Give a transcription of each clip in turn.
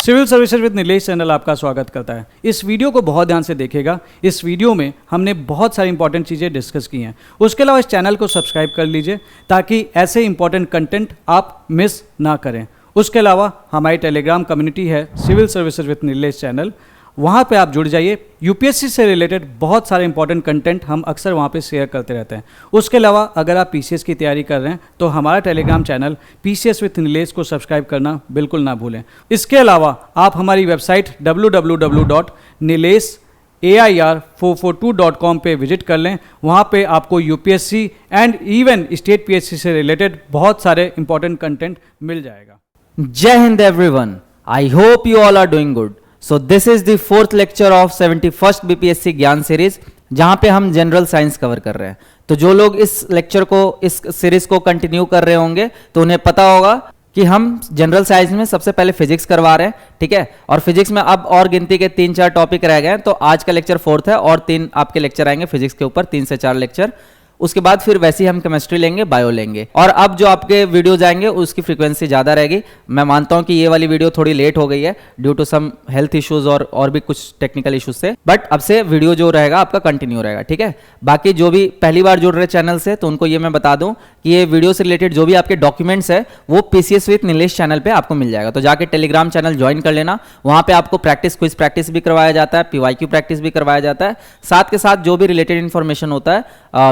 Civil services with Nilesh channel आपका स्वागत करता है। इस वीडियो को बहुत ध्यान से देखिएगा। इस वीडियो में हमने बहुत सारी इंपॉर्टेंट चीज़ें डिस्कस की हैं। उसके अलावा इस चैनल को सब्सक्राइब कर लीजिए ताकि ऐसे इंपॉर्टेंट कंटेंट आप मिस ना करें। उसके अलावा हमारी टेलीग्राम कम्युनिटी है civil services with Nilesh channel, वहाँ पे आप जुड़ जाइए। यूपीएससी से रिलेटेड बहुत सारे इंपॉर्टेंट कंटेंट हम अक्सर वहाँ पे शेयर करते रहते हैं। उसके अलावा अगर आप पीसीएस की तैयारी कर रहे हैं तो हमारा Telegram channel PCS with Nilesh को सब्सक्राइब करना बिल्कुल ना भूलें। इसके अलावा आप हमारी वेबसाइट www.nilesair442.com पे विजिट कर लें। वहाँ पे आपको UPSC and even state PSC से रिलेटेड बहुत सारे इंपॉर्टेंट कंटेंट मिल जाएगा। जय हिंद everyone, I hope you all are doing good. So this is the fourth lecture of 71st BPSC Gyan series, जहां पे हम जनरल साइंस कवर कर रहे हैं। तो जो लोग इस लेक्चर को, इस सीरीज को कंटिन्यू कर रहे होंगे तो उन्हें पता होगा कि हम जनरल साइंस में सबसे पहले फिजिक्स करवा रहे हैं, ठीक है। और फिजिक्स में अब और गिनती के 3-4 टॉपिक रह गए हैं। तो आज का लेक्चर फोर्थ है और 3 आपके लेक्चर आएंगे फिजिक्स के ऊपर, 3 से 4 लेक्चर। उसके बाद फिर वैसे ही हम केमिस्ट्री लेंगे, बायो लेंगे। और अब जो आपके वीडियोज आएंगे उसकी फ्रीक्वेंसी ज़्यादा रहेगी। मैं मानता हूं कि ये वाली वीडियो थोड़ी लेट हो गई है due to some health issues और भी कुछ टेक्निकल इश्यूज से, बट अब से वीडियो जो रहेगा आपका कंटिन्यू रहेगा, ठीक है। बाकी जो भी पहली बार जुड़ रहे चैनल से, तो उनको ये मैं बता दूं कि ये वीडियो से रिलेटेड जो भी आपके डॉक्यूमेंट्स है वो पीसीएस विद नीलेश चैनल पर आपको मिल जाएगा। तो जाके टेलीग्राम चैनल ज्वाइन कर लेना। वहाँ पर आपको प्रैक्टिस, क्विज प्रैक्टिस भी करवाया जाता है, पीवाईक्यू प्रैक्टिस भी करवाया जाता है। साथ के साथ जो भी रिलेटेड इन्फॉर्मेशन होता है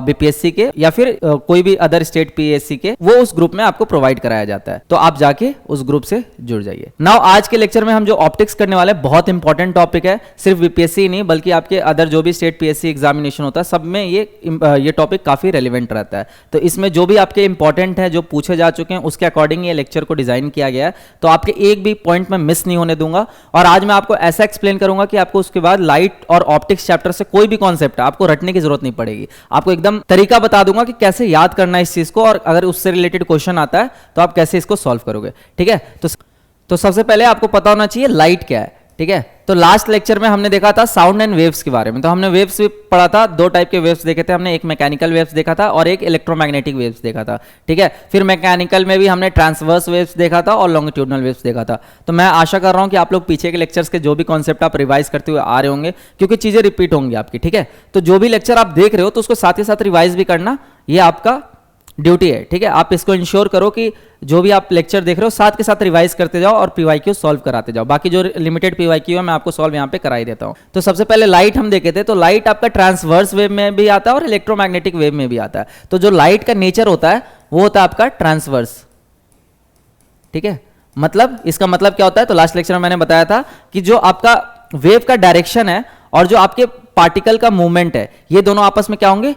बीपीएससी के या फिर कोई भी अदर स्टेट पीएससी के, वो उस ग्रुप में आपको प्रोवाइड कराया जाता है। तो आप जाके उस ग्रुप से जुड़ जाइए। नाउ आज के लेक्चर में हम जो ऑप्टिक्स करने वाले हैं, बहुत इंपॉर्टेंट टॉपिक है। सिर्फ बीपीएससी ही नहीं बल्कि आपके अदर जो भी स्टेट पीएससी एग्जामिनेशन होता है सब में ये टॉपिक काफी रेलिवेंट रहता है। तो इसमें जो भी आपके इंपॉर्टेंट है, जो पूछे जा चुके हैं, उसके अकॉर्डिंग ये लेक्चर को डिजाइन किया गया है। तो आपके एक भी पॉइंट में मिस नहीं होने दूंगा। और आज मैं आपको ऐसा एक्सप्लेन करूंगा कि आपको उसके बाद लाइट और ऑप्टिक्स चैप्टर से कोई भी कॉन्सेप्ट आपको रटने की जरूरत नहीं पड़ेगी। आपको एकदम तरीका बता दूंगा कि कैसे याद करना है इस चीज को, और अगर उससे रिलेटेड क्वेश्चन आता है तो आप कैसे इसको सॉल्व करोगे, ठीक है। तो सबसे पहले आपको पता होना चाहिए लाइट क्या है, ठीक है। तो लास्ट लेक्चर में हमने देखा था साउंड एंड वेव्स के बारे में। तो हमने वेव्स भी पढ़ा था, 2 टाइप के वेव्स देखे थे हमने, एक मैकेनिकल वेव्स देखा था और एक इलेक्ट्रोमैग्नेटिक वेव्स देखा था, ठीक है। फिर मैकेनिकल में भी हमने ट्रांसवर्स वेव्स देखा था और लॉन्गिट्यूडनल वेव्स देखा था। तो मैं आशा कर रहा हूं कि आप लोग पीछे के लेक्चर्स के जो भी कॉन्सेप्ट आप रिवाइज करते हुए आ रहे होंगे, क्योंकि चीजें रिपीट होंगी आपकी, ठीक है। तो जो भी लेक्चर आप देख रहे हो तो उसको साथ ही साथ रिवाइज भी करना, ये आपका ड्यूटी है, ठीक है। आप इसको इंश्योर करो कि जो भी आप लेक्चर देख रहे हो साथ के साथ रिवाइज करते जाओ और पीवाईक्यू सॉल्व कराते जाओ। बाकी जो लिमिटेड पीवाईक्यू है मैं आपको सॉल्व यहाँ पे करा ही देता हूँ। तो सबसे पहले लाइट हम देखे थे। तो लाइट आपका ट्रांसवर्स वेव में भी आता है और इलेक्ट्रोमैग्नेटिक वेव में भी आता है। तो जो लाइट का नेचर होता है वो होता है आपका ट्रांसवर्स, ठीक है। मतलब इसका मतलब क्या होता है, तो लास्ट लेक्चर में मैंने बताया था कि जो आपका वेव का डायरेक्शन है और जो आपके पार्टिकल का मूवमेंट है, ये दोनों आपस में क्या होंगे,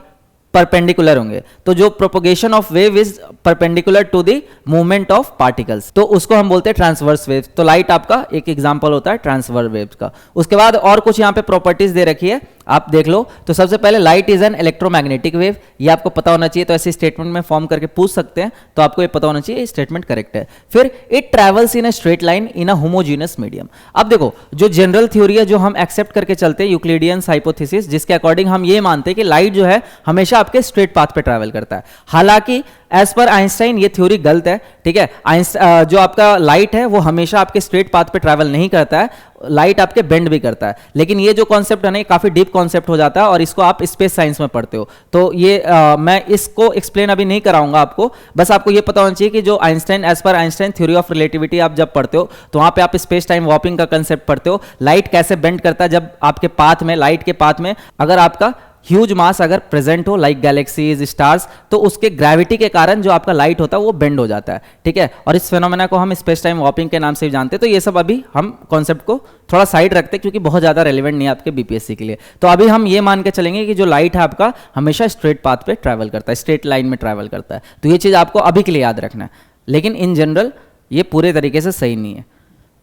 परपेंडिकुलर होंगे। तो जो propagation of wave is perpendicular to the movement of particles, तो उसको हम बोलते हैं ट्रांसवर्स वेव। तो लाइट आपका एक एग्जांपल होता है ट्रांसवर्स वेव का। उसके बाद और कुछ यहाँ पे प्रॉपर्टीज दे रखी है, आप देख लो। तो सबसे पहले light is an electromagnetic wave, ये आपको पता होना चाहिए। तो ऐसे स्टेटमेंट में फॉर्म करके पूछ सकते हैं, तो आपको ये पता होना चाहिए, स्टेटमेंट करेक्ट है। फिर it travels in a straight line in a homogeneous medium. अब देखो, जो जनरल थ्योरी है जो हम एक्सेप्ट करके चलते हैं, यूक्लिडियंस हाइपोथेसिस, जिसके अकॉर्डिंग हम ये मानते हैं कि लाइट जो है हमेशा आपके स्ट्रेट पाथ पे ट्रैवल करता है। हालांकि एज पर आइंस्टाइन ये थ्योरी गलत है, ठीक है। जो आपका लाइट है वो हमेशा आपके स्ट्रेट पाथ पे ट्रैवल नहीं करता है, लाइट आपके बेंड भी करता है। लेकिन ये जो कॉन्सेप्ट है ना, ये काफी डीप कॉन्सेप्ट हो जाता है और इसको आप स्पेस साइंस में पढ़ते हो। तो ये मैं इसको एक्सप्लेन अभी नहीं कराऊंगा आपको, बस आपको ये पता होना चाहिए कि जो Einstein, as per Einstein theory of relativity आप जब पढ़ते हो तो वहां पे आप स्पेस टाइम वॉर्पिंग का कंसेप्ट पढ़ते हो। लाइट कैसे बेंड करता है, जब आपके पाथ में, लाइट के पाथ में अगर आपका ह्यूज मास अगर प्रेजेंट हो, लाइक गैलेक्सीज, स्टार्स, तो उसके ग्रेविटी के कारण जो आपका लाइट होता है वो बेंड हो जाता है, ठीक है। और इस फेनोमेना को हम स्पेस टाइम वॉर्पिंग के नाम से भी जानते हैं। तो ये सब अभी हम कॉन्सेप्ट को थोड़ा साइड रखते हैं क्योंकि बहुत ज्यादा रेलिवेंट नहीं है आपके बीपीएससी के लिए। तो अभी हम ये मान के चलेंगे कि जो लाइट है आपका हमेशा स्ट्रेट पाथ पे ट्रैवल करता है, स्ट्रेट लाइन में ट्रैवल करता है। तो ये चीज आपको अभी के लिए याद रखना है, लेकिन इन जनरल ये पूरे तरीके से सही नहीं है।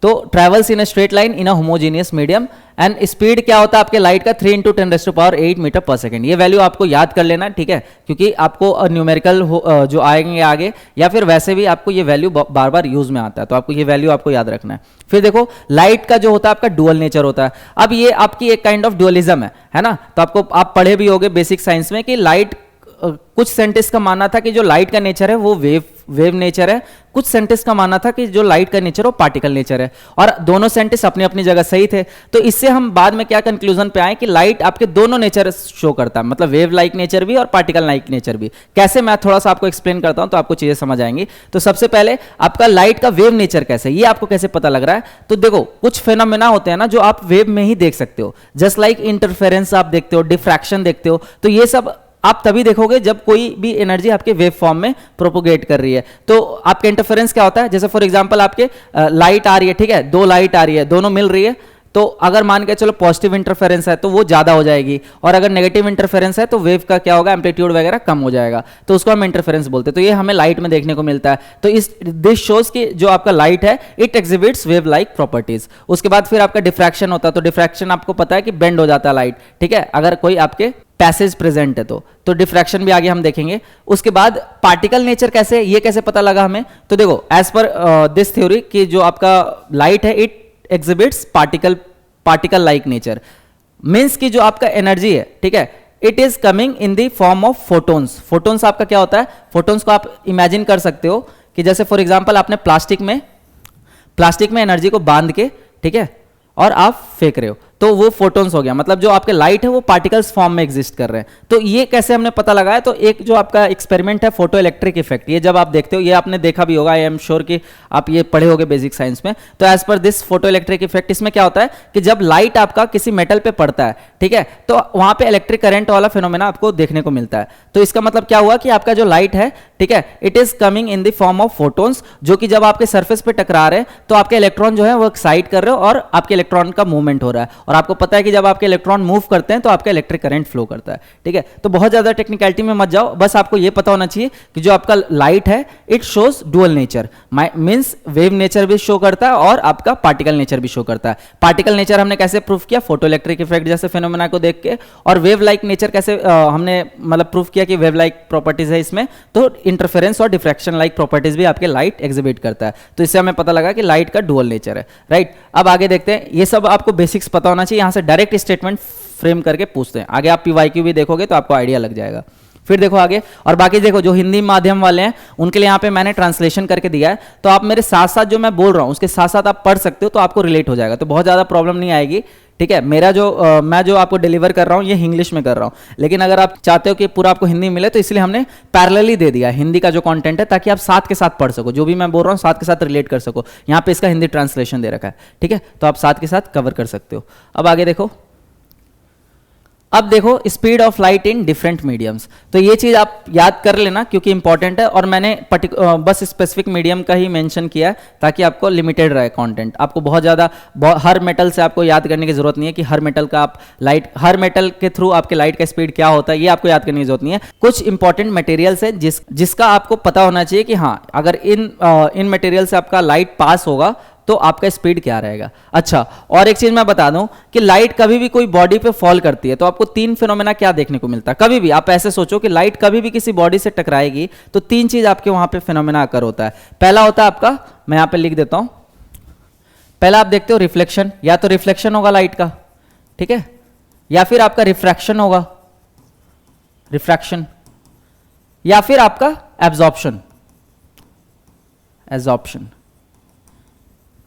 तो travels in a straight line in a homogeneous medium and speed क्या होता है आपके लाइट का 3 × 10⁸ मीटर पर सेकंड। ये वैल्यू आपको याद कर लेना, ठीक है, क्योंकि आपको न्यूमेरिकल जो आएंगे आगे या फिर वैसे भी आपको ये वैल्यू बार बार यूज में आता है। तो आपको ये वैल्यू आपको याद रखना है। फिर देखो, लाइट का जो होता है आपका डुअल नेचर होता है। अब ये आपकी एक काइंड ऑफ डुअलिज्म है ना। तो आपको, आप पढ़े भी होगे बेसिक साइंस में कि लाइट कुछ साइंटिस्ट का मानना था कि जो लाइट का नेचर है वो वेव नेचर है, कुछ साइंटिस्ट का मानना था कि जो लाइट का नेचर है वो पार्टिकल नेचर है, और दोनों साइंटिस्ट अपनी अपनी जगह सही थे। तो इससे हम बाद में क्या कंक्लूजन पे आए कि लाइट आपके दोनों नेचर शो करता है, मतलब वेव लाइक नेचर भी और पार्टिकल लाइक नेचर भी। कैसे, मैं थोड़ा सा आपको एक्सप्लेन करता हूं तो आपको चीजें समझ आएंगी। तो सबसे पहले आपका लाइट का वेव नेचर कैसे, ये आपको कैसे पता लग रहा है? तो देखो, कुछ फेनोमेना होते हैं ना जो आप वेव में ही देख सकते हो, जस्ट लाइक इंटरफेरेंस आप देखते हो, डिफ्रैक्शन देखते हो। तो ये सब आप तभी देखोगे जब कोई भी एनर्जी आपके वेव फॉर्म में प्रोपोगेट कर रही है। तो आपके इंटरफेरेंस क्या होता है? जैसे फॉर एग्जांपल आपके लाइट आ रही है, ठीक है, दो लाइट आ रही है, दोनों मिल रही है, तो अगर मान के चलो पॉजिटिव इंटरफेरेंस है तो वो ज्यादा हो जाएगी, और अगर नेगेटिव इंटरफेरेंस है तो वेव का क्या होगा, एम्पलीट्यूड वगैरह कम हो जाएगा, तो उसको हम इंटरफेरेंस बोलते हैं। तो ये हमें लाइट में देखने को मिलता है। तो दिस शोज कि जो आपका लाइट है it exhibits wave like properties. उसके बाद फिर आपका डिफ्रैक्शन होता है। तो डिफ्रैक्शन आपको पता है कि बेंड हो जाता है लाइट, ठीक है, अगर कोई आपके पैसेज प्रेजेंट है तो डिफ्रैक्शन भी आगे हम देखेंगे। उसके बाद पार्टिकल नेचर कैसे, ये कैसे पता लगा हमें? तो देखो, एज पर दिस थ्योरी कि जो आपका लाइट है it exhibits particle like nature, means कि जो आपका एनर्जी है, ठीक है, it is coming in the form of photons. Photons आपका क्या होता है? फोटोन्स को आप इमेजिन कर सकते हो कि जैसे फॉर एग्जांपल आपने प्लास्टिक में एनर्जी को बांध के, ठीक है, और आप फेंक रहे हो, तो वो फोटोन्स हो गया। मतलब जो आपके लाइट है वो पार्टिकल्स फॉर्म में एग्जिस्ट कर रहे हैं। तो ये कैसे हमने पता लगाया? तो एक जो आपका एक्सपेरिमेंट है फोटो इलेक्ट्रिक इफेक्ट, ये जब आप देखते हो, ये आपने देखा भी होगा, आई एम श्योर कि आप ये पढ़े होगे बेसिक साइंस में। तो as per this photo electric effect, इसमें क्या होता है कि जब लाइट आपका किसी मेटल पे पड़ता है, ठीक है, तो वहां पे इलेक्ट्रिक करंट वाला फिनोमेना आपको देखने को मिलता है। तो इसका मतलब क्या हुआ कि आपका जो लाइट है, ठीक है, it is coming in the form of photons, जो कि जब आपके सरफेस पे टकरा रहे हैं तो आपके इलेक्ट्रॉन जो है वो एक्साइट कर रहे हो और आपके इलेक्ट्रॉन का मूवमेंट हो रहा है। और आपको पता है कि जब आपके इलेक्ट्रॉन मूव करते हैं तो आपका इलेक्ट्रिक करंट फ्लो करता है, ठीक है। तो बहुत ज्यादा टेक्निकलिटी में मत जाओ, बस आपको ये पता होना चाहिए कि जो आपका लाइट है it shows dual nature, means wave nature भी शो करता है और आपका पार्टिकल नेचर भी शो करता है। पार्टिकल नेचर हमने कैसे प्रूफ किया? फोटो इलेक्ट्रिक इफेक्ट जैसे फिनोमेना को देख के। और वेव लाइक नेचर कैसे हमने मतलब प्रूफ किया कि वेव लाइक प्रॉपर्टीज है इसमें, तो इंटरफेरेंस और डिफ्रैक्शन लाइक प्रॉपर्टीज भी आपके लाइट एग्जिबिट करता है। तो इससे हमें पता लगा कि लाइट का डुअल नेचर है, राइट। अब आगे देखते हैं, ये सब आपको बेसिक्स पता होना चाहिए, यहां से डायरेक्ट स्टेटमेंट फ्रेम करके पूछते हैं। आगे आप पीवाईक्यू भी देखोगे तो आपको आइडिया लग जाएगा। फिर देखो आगे, और बाकी देखो जो हिंदी माध्यम वाले हैं उनके लिए यहाँ पे मैंने ट्रांसलेशन करके दिया है, तो आप मेरे साथ साथ जो मैं बोल रहा हूँ उसके साथ साथ आप पढ़ सकते हो, तो आपको रिलेट हो जाएगा, तो बहुत ज़्यादा प्रॉब्लम नहीं आएगी, ठीक है। मेरा जो मैं जो आपको डिलीवर कर रहा हूँ ये इंग्लिश में कर रहा हूँ, लेकिन अगर आप चाहते हो कि पूरा आपको हिंदी मिले तो इसलिए हमने पैरेलली दे दिया हिंदी का जो कंटेंट है, ताकि आप साथ के साथ पढ़ सको, जो भी मैं बोल रहा हूँ साथ के साथ रिलेट कर सको। यहाँ पे इसका हिंदी ट्रांसलेशन दे रखा है, ठीक है, तो आप साथ के साथ कवर कर सकते हो। अब आगे देखो, अब देखो speed of light in different mediums, तो ये चीज आप याद कर लेना क्योंकि इंपॉर्टेंट है, और मैंने बस स्पेसिफिक मीडियम का ही मेंशन किया है ताकि आपको लिमिटेड रहे कंटेंट। आपको बहुत ज्यादा हर मेटल से आपको याद करने की जरूरत नहीं है कि हर मेटल का आप लाइट, हर मेटल के थ्रू आपके लाइट का स्पीड क्या होता है, ये आपको याद करने की जरूरत नहीं है। कुछ इंपॉर्टेंट मटेरियल्स है जिसका आपको पता होना चाहिए कि हाँ, अगर इन मटेरियल से आपका लाइट पास होगा तो आपका स्पीड क्या रहेगा। अच्छा, और एक चीज मैं बता दूं कि लाइट कभी भी कोई बॉडी पे फॉल करती है तो आपको तीन फिनोमेना क्या देखने को मिलता है। कभी भी आप ऐसे सोचो कि लाइट कभी भी किसी बॉडी से टकराएगी तो तीन चीज आपके वहां पे फिनोमेना अकर होता है। पहला होता है आपका, मैं यहां पे लिख देता हूं, पहला आप देखते हो रिफ्लेक्शन, या तो रिफ्लेक्शन होगा लाइट का, ठीक है, या फिर आपका रिफ्रैक्शन होगा, रिफ्रैक्शन, या फिर आपका एब्जॉर्प्शन, एब्जॉर्प्शन।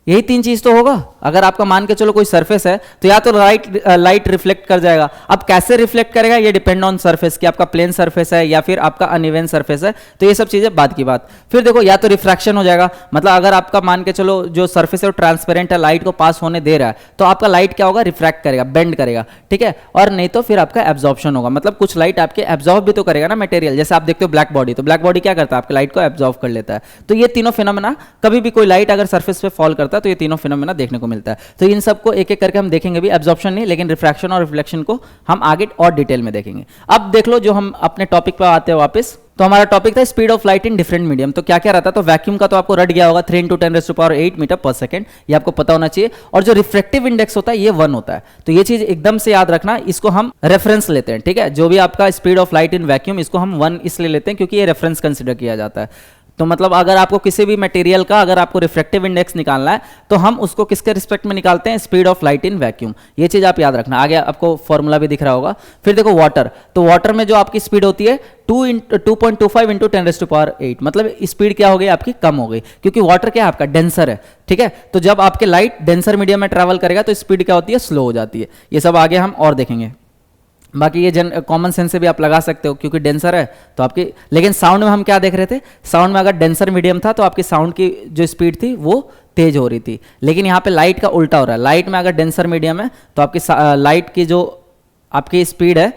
यही तीन चीज तो होगा। अगर आपका मान के चलो कोई सरफेस है तो या तो लाइट रिफ्लेक्ट कर जाएगा। अब कैसे रिफ्लेक्ट करेगा ये डिपेंड ऑन सरफेस, कि आपका प्लेन सरफेस है या फिर आपका अनइवन सरफेस है, तो ये सब चीजें बाद की बात। फिर देखो, या तो रिफ्रैक्शन हो जाएगा, मतलब अगर आपका मान के चलो जो सरफेस है वो ट्रांसपेरेंट है, लाइट को पास होने दे रहा है, तो आपका लाइट क्या होगा, रिफ्रैक्ट करेगा, बेंड करेगा, ठीक है। और नहीं तो फिर आपका एब्जॉर्प्शन होगा, मतलब कुछ लाइट आपके एब्जॉर्ब भी तो करेगा ना मटेरियल। जैसे आप देखते हो ब्लैक बॉडी, तो ब्लैक बॉडी क्या करता है, आपके लाइट को एब्जॉर्ब कर लेता है। तो ये तीनों फिनोमेना, कभी भी कोई लाइट अगर सरफेस पे फॉल करता है तो ये तीनों फिनोमेना देखने को मिलता है। तो इन सबको एक एक करके हम देखेंगे भी, एब्जॉर्प्शन नहीं लेकिन रिफ्रैक्शन और रिफ्लेक्शन को हम आगे और डिटेल में देखेंगे। अब देख लो, जो हम अपने टॉपिक पर आते हैं वापस, तो हमारा टॉपिक था speed of light in different medium. तो क्या क्या रहता है, तो वैक्यूम का तो आपको रट गया होगा 3 × 10⁸ मीटर पर सेकंड, ये आपको पता होना चाहिए। और जो रिफ्रैक्टिव इंडेक्स होता है ये 1 होता है, तो ये चीज एकदम से याद रखना, इसको हम रेफरेंस लेते हैं, ठीक है। जो भी आपका speed of light in vacuum, इसको हम 1 इसलिए लेते हैं क्योंकि ये रेफरेंस कंसिडर किया जाता है। तो मतलब अगर आपको किसी भी मटेरियल का अगर आपको रिफ्रैक्टिव इंडेक्स निकालना है तो हम उसको किसके रिस्पेक्ट में निकालते हैं, speed of light in vacuum. ये चीज आप याद रखना। आगे आपको फॉर्मूला भी दिख रहा होगा। फिर देखो वाटर, तो वाटर में जो आपकी स्पीड होती है 2.25 इंटू 10⁸, मतलब स्पीड क्या हो गई आपकी, कम हो गई, क्योंकि वाटर क्या है आपका, डेंसर है, ठीक है। तो जब आपके लाइट डेंसर मीडियम में ट्रैवल करेगा तो स्पीड क्या होती है, स्लो हो जाती है। ये सब आगे हम और देखेंगे। बाकी ये कॉमन सेंस से भी आप लगा सकते हो, क्योंकि डेंसर है तो आपकी, लेकिन साउंड में हम क्या देख रहे थे, साउंड में अगर डेंसर मीडियम था तो आपकी साउंड की जो स्पीड थी वो तेज हो रही थी, लेकिन यहाँ पे लाइट का उल्टा हो रहा है। लाइट में अगर डेंसर मीडियम है तो आपकी लाइट की जो आपकी स्पीड है,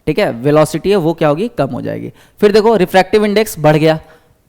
ठीक है, वेलोसिटी है, वो क्या होगी, कम हो जाएगी। फिर देखो रिफ्रैक्टिव इंडेक्स बढ़ गया,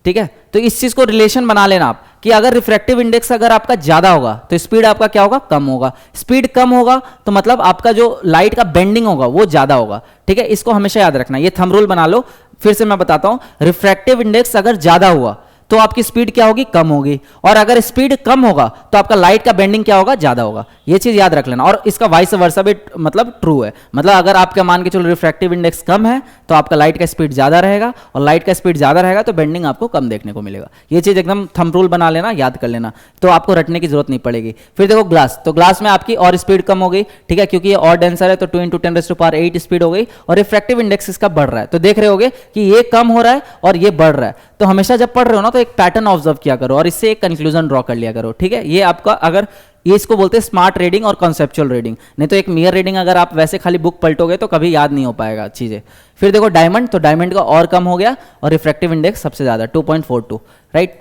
ठीक है। तो इस चीज को रिलेशन बना लेना आप कि अगर रिफ्रैक्टिव इंडेक्स अगर आपका ज्यादा होगा तो स्पीड आपका क्या होगा, कम होगा। स्पीड कम होगा तो मतलब आपका जो लाइट का बेंडिंग होगा वो ज्यादा होगा, ठीक है। इसको हमेशा याद रखना, ये थंब रूल बना लो। फिर से मैं बताता हूं, रिफ्रैक्टिव इंडेक्स अगर ज्यादा हुआ तो आपकी स्पीड क्या होगी, कम होगी, और अगर स्पीड कम होगा तो आपका लाइट का बेंडिंग क्या होगा, ज्यादा होगा। ये चीज याद रख लेना। और इसका वाइस वर्सा भी मतलब ट्रू है, मतलब अगर आपका मान के चलो रिफ्रैक्टिव इंडेक्स कम है तो आपका लाइट का स्पीड ज्यादा रहेगा, और लाइट का स्पीड ज्यादा रहेगा तो बेंडिंग आपको कम देखने को मिलेगा। ये चीज एकदम थंब रूल बना लेना, याद कर लेना, तो आपको रटने की जरूरत नहीं पड़ेगी। फिर देखो ग्लास, तो ग्लास में आपकी और स्पीड कम हो गई, ठीक है, क्योंकि ये और डेंसर है तो 2 इंटू 10⁸ स्पीड हो गई, और रिफ्रैक्टिव इंडेक्स इसका बढ़ रहा है। तो देख रहे होगे कि ये कम हो रहा है और ये बढ़ रहा है। तो हमेशा जब पढ़ रहे हो ना तो एक पैटर्न ऑब्जर्व किया करो और इससे एक कंक्लूजन ड्रॉ कर लिया करो, ठीक है। ये आपका अगर ये इसको बोलते हैं स्मार्ट रीडिंग और कॉन्सेप्चुअल रीडिंग, नहीं तो एक मियर रीडिंग अगर आप वैसे खाली बुक पलटोगे तो कभी याद नहीं हो पाएगा चीजें। फिर देखो डायमंड, तो डायमंड का और कम हो गया और रिफ्रैक्टिव इंडेक्स सबसे ज्यादा 2.42, राइट।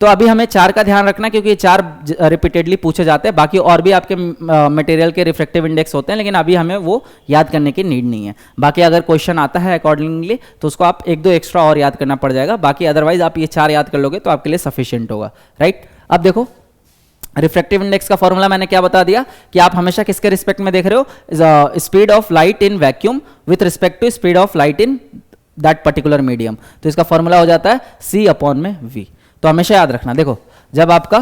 तो अभी हमें 4 का ध्यान रखना क्योंकि ये 4 रिपीटेडली पूछे जाते हैं। बाकी और भी आपके मटेरियल के रिफ्रैक्टिव इंडेक्स होते हैं, लेकिन अभी हमें वो याद करने की नीड नहीं है। बाकी अगर क्वेश्चन आता है अकॉर्डिंगली तो उसको आप 1-2 एक्स्ट्रा और याद करना पड़ जाएगा। बाकी अदरवाइज आप ये 4 याद कर लोगे तो आपके लिए सफिशिएंट होगा, राइट। अब देखो रिफ्रैक्टिव इंडेक्स का फॉर्मूला मैंने क्या बता दिया कि आप हमेशा किसके रिस्पेक्ट में देख रहे हो, speed of light in vacuum with respect to speed of light in that particular medium. तो इसका फॉर्मूला हो जाता है C/V। तो हमेशा याद रखना, देखो जब आपका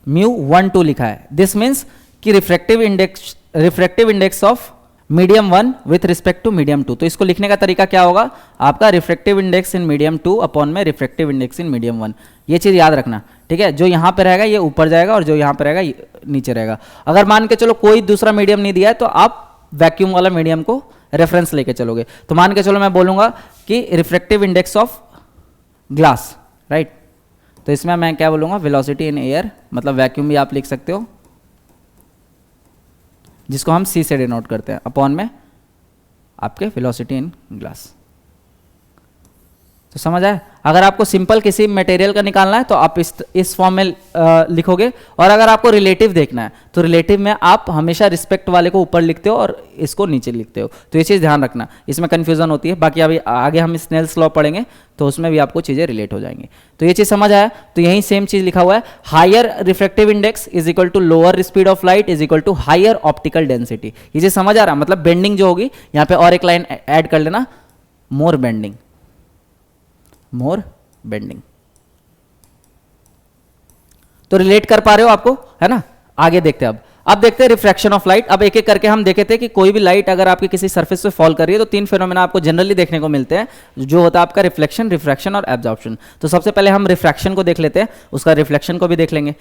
μ12 लिखा है, दिस मीन्स कि refractive index of medium 1 with respect to medium 2। तो इसको लिखने का तरीका क्या होगा आपका, refractive index in medium 2 upon में रिफ्रैक्टिव इंडेक्स इन मीडियम 1। ये चीज याद रखना, ठीक है। जो यहां पे रहेगा ये ऊपर जाएगा और जो यहां पे रहेगा ये नीचे रहेगा। अगर मान के चलो कोई दूसरा मीडियम नहीं दिया है तो आप वैक्यूम वाला मीडियम को रेफरेंस लेके चलोगे। तो मान के चलो मैं बोलूंगा कि refractive index of glass, right. तो इसमें मैं क्या बोलूंगा, वेलोसिटी इन एयर, मतलब वैक्यूम भी आप लिख सकते हो, जिसको हम C से डिनोट करते हैं, अपॉन में आपके वेलोसिटी इन ग्लास। तो समझ आए। अगर आपको सिंपल किसी मटेरियल का निकालना है तो आप इस फॉर्म में लिखोगे, और अगर आपको रिलेटिव देखना है तो रिलेटिव में आप हमेशा रिस्पेक्ट वाले को ऊपर लिखते हो और इसको नीचे लिखते हो। तो ये चीज़ ध्यान रखना, इसमें कंफ्यूजन होती है। बाकी अभी आगे हम स्नेल्स लॉ पढ़ेंगे तो उसमें भी आपको चीज़ें रिलेट हो जाएंगी। तो ये चीज़ समझ आया। तो यही सेम चीज़ लिखा हुआ है, higher refractive index is equal to lower speed of light is equal to higher optical density. ये चीज़ समझ आ रहा है, मतलब बेंडिंग जो होगी यहाँ पे और एक लाइन ऐड कर लेना, मोर बेंडिंग, मोर बेंडिंग। तो रिलेट कर पा रहे हो आपको, है ना। आगे देखते हैं। अब देखते हैं रिफ्रैक्शन ऑफ लाइट। अब एक एक करके हम देखे थे कि कोई भी लाइट अगर आपकी किसी सरफेस पे फॉल कर रही है तो 3 फिनोमेना आपको जनरली देखने को मिलते हैं, जो होता है आपका रिफ्लेक्शन, रिफ्रैक्शन और एब्जॉर्प्शन। तो सबसे पहले हम रिफ्रैक्शन को देख लेते हैं, उसका रिफ्लेक्शन को भी देख लेंगे।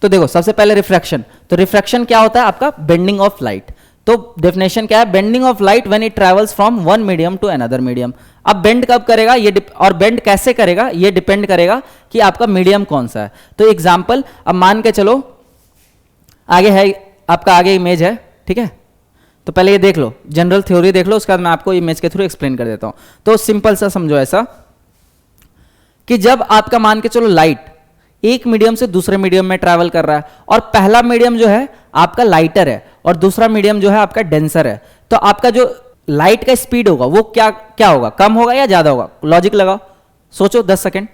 तो देखो सबसे पहले रिफ्रैक्शन। तो रिफ्रैक्शन क्या होता है आपका, बेंडिंग ऑफ लाइट। तो डेफिनेशन क्या है, bending of light when it travels from one medium to another medium. अब बेंड कब करेगा ये और बेंड कैसे करेगा ये डिपेंड करेगा कि आपका मीडियम कौन सा है। तो एग्जांपल, अब मान के चलो आगे है आपका, आगे इमेज है, ठीक है। तो पहले ये देख लो, जनरल थ्योरी देख लो, उसके बाद मैं आपको इमेज के थ्रू एक्सप्लेन कर देता हूं। तो सिंपल सा समझो ऐसा कि जब आपका मान के चलो लाइट एक मीडियम से दूसरे मीडियम में ट्रैवल कर रहा है, और पहला मीडियम जो है आपका लाइटर है और दूसरा मीडियम जो है आपका डेंसर है, तो आपका जो लाइट का स्पीड होगा वो क्या क्या होगा, कम होगा या ज्यादा होगा? लॉजिक लगाओ, सोचो 10 सेकेंड,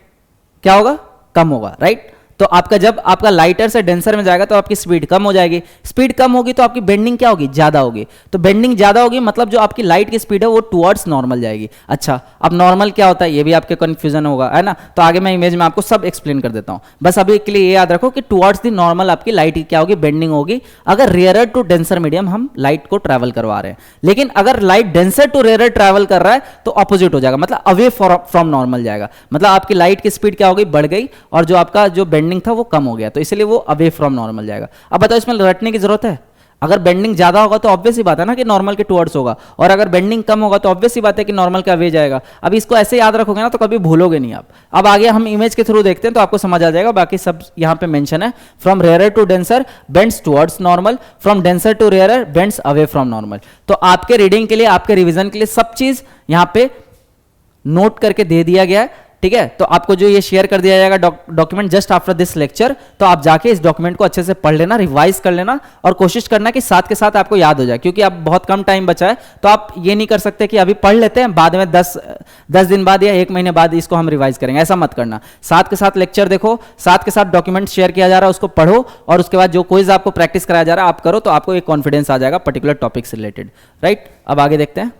क्या होगा? कम होगा, राइट। तो आपका जब आपका लाइटर से डेंसर में जाएगा तो आपकी स्पीड कम हो जाएगी, स्पीड कम होगी तो आपकी बेंडिंग क्या होगी, ज्यादा होगी। तो बेंडिंग ज्यादा होगी मतलब जो आपकी लाइट की स्पीड है वो टुवर्ड्स नॉर्मल जाएगी। अच्छा, अब नॉर्मल क्या होता है ये भी आपके कंफ्यूजन होगा, है ना। तो आगे मैं इमेज में आपको सब एक्सप्लेन कर देता हूं, बस अभी के लिए ये याद रखो कि टुवर्ड्स दी नॉर्मल आपकी लाइट की क्या होगी, बेंडिंग होगी, अगर रेयर टू डेंसर मीडियम हम लाइट को ट्रैवल करवा रहे हैं। लेकिन अगर light denser to rare travel कर रहा है तो ऑपोजिट हो जाएगा, मतलब अवे फ्रॉम नॉर्मल जाएगा, मतलब आपकी लाइट की स्पीड क्या हो गई, बढ़ गई, और जो आपका जो बेंडिंग था वो कम हो गया, तो इसलिए वो अवे फ्रॉम नॉर्मल जाएगा। अब बताओ इसमें रटने की जरूरत है, अगर बेंडिंग ज्यादा होगा तो ऑब्वियस ही बात है ना कि नॉर्मल के टुवर्ड्स होगा, और अगर बेंडिंग कम होगा तो ऑब्वियस ही बात है कि नॉर्मल का अवे जाएगा। अब इसको ऐसे याद रखोगे ना तो कभी भूलोगे नहीं आप। अब आगे हम इमेज के थ्रू देखते हैं तो आपको समझ आ जाएगा, बाकी सब यहां पे मेंशन है। From rare to denser bends towards normal, from denser to rare bends away from normal. तो आपके रीडिंग के लिए, आपके रिविजन के लिए सब चीज यहां पे नोट करके दे दिया गया है, ठीक है। तो आपको जो ये शेयर कर दिया जाएगा document just after this lecture, तो आप जाके इस डॉक्यूमेंट को अच्छे से पढ़ लेना, रिवाइज कर लेना, और कोशिश करना कि साथ के साथ आपको याद हो जाए, क्योंकि अब बहुत कम टाइम बचा है। तो आप ये नहीं कर सकते कि अभी पढ़ लेते हैं, बाद में 10 दिन बाद या 1 महीने बाद इसको हम रिवाइज करेंगे, ऐसा मत करना। साथ के साथ लेक्चर देखो, साथ के साथ डॉक्यूमेंट शेयर किया जा रहा है उसको पढ़ो, और उसके बाद जो क्विज आपको प्रैक्टिस कराया जा रहा है आप करो, तो आपको एक कॉन्फिडेंस आ जाएगा पर्टिकुलर टॉपिक से रिलेटेड, राइट। अब आगे देखते हैं।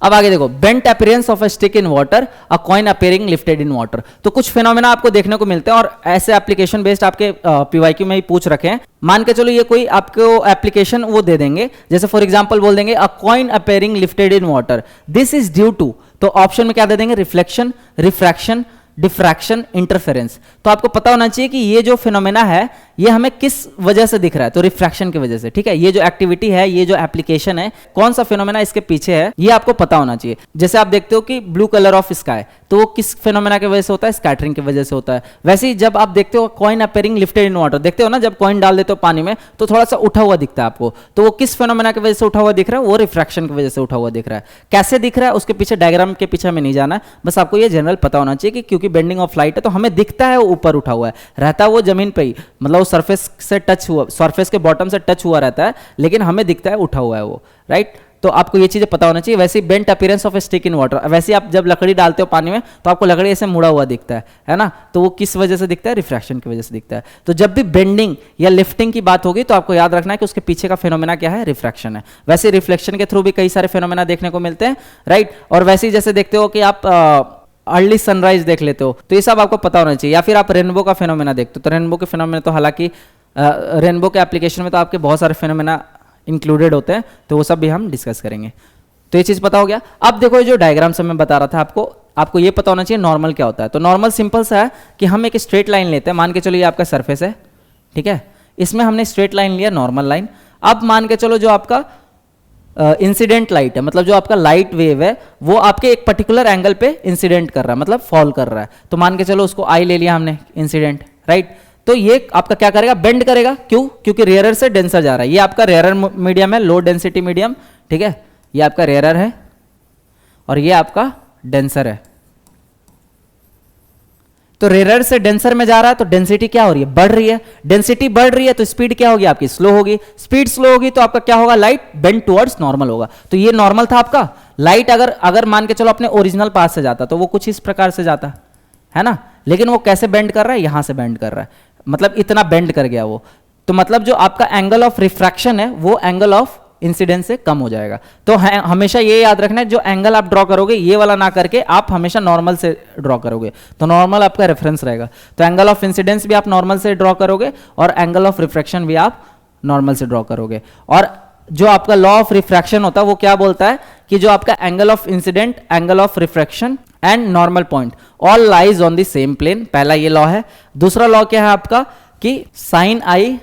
अब आगे देखो, bent appearance of a stick in water, a coin appearing lifted in water. तो कुछ फिनोमेना आपको देखने को मिलते हैं, और ऐसे एप्लीकेशन बेस्ड आपके पीवाईक्यू में ही पूछ रखे हैं। मान के चलो ये कोई आपको एप्लीकेशन वो दे देंगे, जैसे फॉर एग्जांपल बोल देंगे a coin appearing lifted in water, this is due to, तो ऑप्शन में क्या दे देंगे, रिफ्लेक्शन, रिफ्रैक्शन, डिफ्रैक्शन, इंटरफेरेंस। तो आपको पता होना चाहिए कि ये जो फिनोमेना है ये हमें किस वजह से दिख रहा है, तो रिफ्रैक्शन की वजह से, ठीक है। ये जो एक्टिविटी है, ये जो एप्लीकेशन है, कौन सा फिनोमेना इसके पीछे है ये आपको पता होना चाहिए। जैसे आप देखते हो कि ब्लू कलर ऑफ स्काई, तो वो किस फिनोमेना की वजह से होता है, स्कैटरिंग की वजह से होता है। वैसे ही जब आप देखते हो coin appearing lifted in water, देखते हो ना जब कॉइन डाल देते हो पानी में तो थोड़ा सा उठा हुआ दिखता है आपको, तो वो किस फिनोमेना की वजह से उठा हुआ दिख रहा है, वो रिफ्रैक्शन की वजह से उठा हुआ दिख रहा है। कैसे दिख रहा है उसके पीछे डायग्राम के पीछे हमें नहीं जाना है, बस आपको ये जनरल पता होना चाहिए कि क्योंकि बेंडिंग ऑफ लाइट है तो हमें दिखता है वो ऊपर उठा हुआ है, रहता है वो जमीन पे ही, मतलब वो सरफेस से टच हुआ, सरफेस के बॉटम से टच हुआ रहता है, लेकिन हमें दिखता है उठा हुआ है वो, राइट। तो आपको ये चीजें पता होना चाहिए। वैसे ही bent appearance of a stick in water, वैसे आप जब लकड़ी डालते हो पानी में तो आपको लकड़ी ऐसे मुड़ा हुआ दिखता है ना, तो वो किस वजह से दिखता है, रिफ्रैक्शन की वजह से दिखता है। तो जब भी बेंडिंग या लिफ्टिंग की बात होगी तो आपको याद रखना है कि उसके पीछे का फिनोमेना क्या है, रिफ्रैक्शन है। वैसे रिफ्लेक्शन के थ्रू भी कई सारे फिनोमेना देखने को मिलते हैं, राइट। और वैसे ही जैसे देखते हो कि आप अर्ली सनराइज देख लेते हो, तो ये सब आपको पता होना चाहिए। या फिर आप रेनबो का फिनोमेना देखते हो, तो रेनबो के फिनोमेना तो हालांकि रेनबो के एप्लीकेशन में तो आपके बहुत सारे फिनोमेना इंक्लूडेड होते हैं, तो वो सब भी हम डिस्कस करेंगे। तो ये चीज़ पता हो गया। अब देखो ये जो डायग्राम से मैं बता रहा था आपको ये पता होना चाहिए नॉर्मल क्या होता है। तो नॉर्मल सिंपल सा है कि हम एक स्ट्रेट लाइन लेते हैं, मान के चलो ये आपका सरफेस है, ठीक है, इसमें हमने स्ट्रेट लाइन लिया, नॉर्मल लाइन। अब मान के चलो जो आपका इंसिडेंट लाइट है, मतलब जो आपका लाइट वेव है वो आपके एक पर्टिकुलर एंगल पे इंसिडेंट कर रहा है, मतलब फॉल कर रहा है। तो मान के चलो उसको आई ले लिया हमने इंसिडेंट, राइट। तो ये आपका क्या करेगा, बेंड करेगा, क्यों, क्योंकि रेयरर से डेंसर जा रहा है। ये आपका रेयरर मीडियम है, लो डेंसिटी मीडियम, ठीक है, ये आपका रेयरर है और ये आपका डेंसर है। तो रेयरर से डेंसर में जा रहा है तो डेंसिटी क्या हो रही है, बढ़ रही है। डेंसिटी बढ़ रही है तो स्पीड क्या होगी आपकी, स्लो होगी। स्पीड स्लो होगी तो आपका क्या होगा, लाइट बेंड टुवर्ड्स नॉर्मल होगा। तो ये नॉर्मल था आपका। लाइट अगर मान के चलो अपने ओरिजिनल पाथ से जाता तो वो कुछ इस प्रकार से जाता है ना, लेकिन वो कैसे बेंड कर रहा है, यहां से बेंड कर रहा है, मतलब इतना बेंड कर गया वो। तो मतलब जो आपका एंगल ऑफ रिफ्रैक्शन है वो एंगल ऑफ इंसिडेंस से कम हो जाएगा। तो हमेशा ये याद रखना है, जो एंगल आप ड्रॉ करोगे ये वाला ना करके आप हमेशा नॉर्मल से ड्रॉ करोगे, तो नॉर्मल आपका रेफरेंस रहेगा। तो एंगल ऑफ इंसिडेंस भी आप नॉर्मल से ड्रॉ करोगे और एंगल ऑफ रिफ्रैक्शन भी आप नॉर्मल से ड्रॉ करोगे। और जो आपका लॉ ऑफ रिफ्रैक्शन होता है वो क्या बोलता है कि जो आपका angle of incident, angle of refraction and normal point all lies on the same plane, पहला ये लॉ है। दूसरा लॉ क्या है आपका कि साइन आई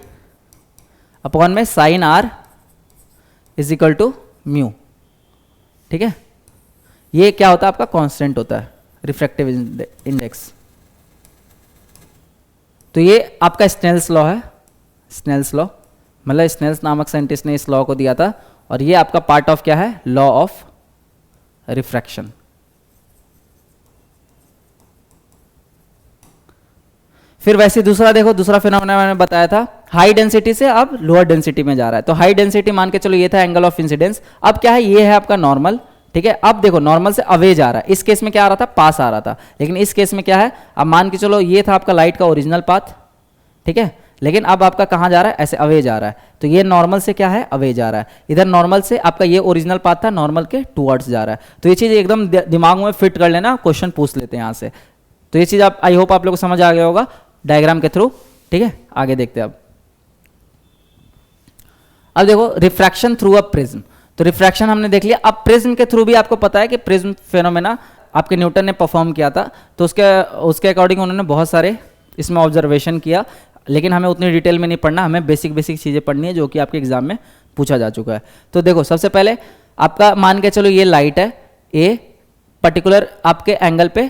अपॉन में sine R is equal to mu, ठीक है। ये क्या होता है आपका, कांस्टेंट होता है रिफ्रैक्टिव इंडेक्स। तो ये आपका स्नेल्स लॉ है, स्नेल्स लॉ, मतलब स्नेल्स नामक साइंटिस्ट ने इस लॉ को दिया था, और ये आपका पार्ट ऑफ क्या है, लॉ ऑफ रिफ्रैक्शन। फिर वैसे दूसरा देखो, दूसरा फिनोमेना मैंने बताया था, हाई डेंसिटी से अब लोअर डेंसिटी में जा रहा है। तो हाई डेंसिटी मान के चलो ये था एंगल ऑफ इंसिडेंस। अब क्या है, ये है आपका नॉर्मल, ठीक है। अब देखो नॉर्मल से अवे जा रहा है, इस केस में क्या आ रहा था, पास आ रहा था, लेकिन इस केस में क्या है, अब मान के चलो ये था आपका लाइट का ओरिजिनल पाथ, ठीक है, लेकिन अब आपका कहाँ जा रहा है, ऐसे अवे जा रहा है, तो ये नॉर्मल से क्या है, अवे जा रहा है। इधर नॉर्मल से आपका ये ओरिजिनल पाथ था, नॉर्मल के टूवर्ड्स जा रहा है। तो ये चीज़ एकदम दिमाग में फिट कर लेना, क्वेश्चन पूछ लेते हैं यहाँ से। तो ये चीज़ आप, आई होप आप लोग को समझ आ गया होगा डायग्राम के थ्रू, ठीक है। आगे देखते हैं अब देखो रिफ्रैक्शन थ्रू अ प्रिज्म। तो रिफ्रैक्शन हमने देख लिया। अब प्रिज्म के थ्रू भी आपको पता है कि प्रिज्म फेनोमेना आपके न्यूटन ने परफॉर्म किया था, तो उसके अकॉर्डिंग उन्होंने बहुत सारे इसमें ऑब्जर्वेशन किया, लेकिन हमें उतनी डिटेल में नहीं पढ़ना, हमें बेसिक चीज़ें पढ़नी है जो कि आपके एग्जाम में पूछा जा चुका है। तो देखो सबसे पहले आपका मान के चलो ये लाइट है, ए पर्टिकुलर आपके एंगल पे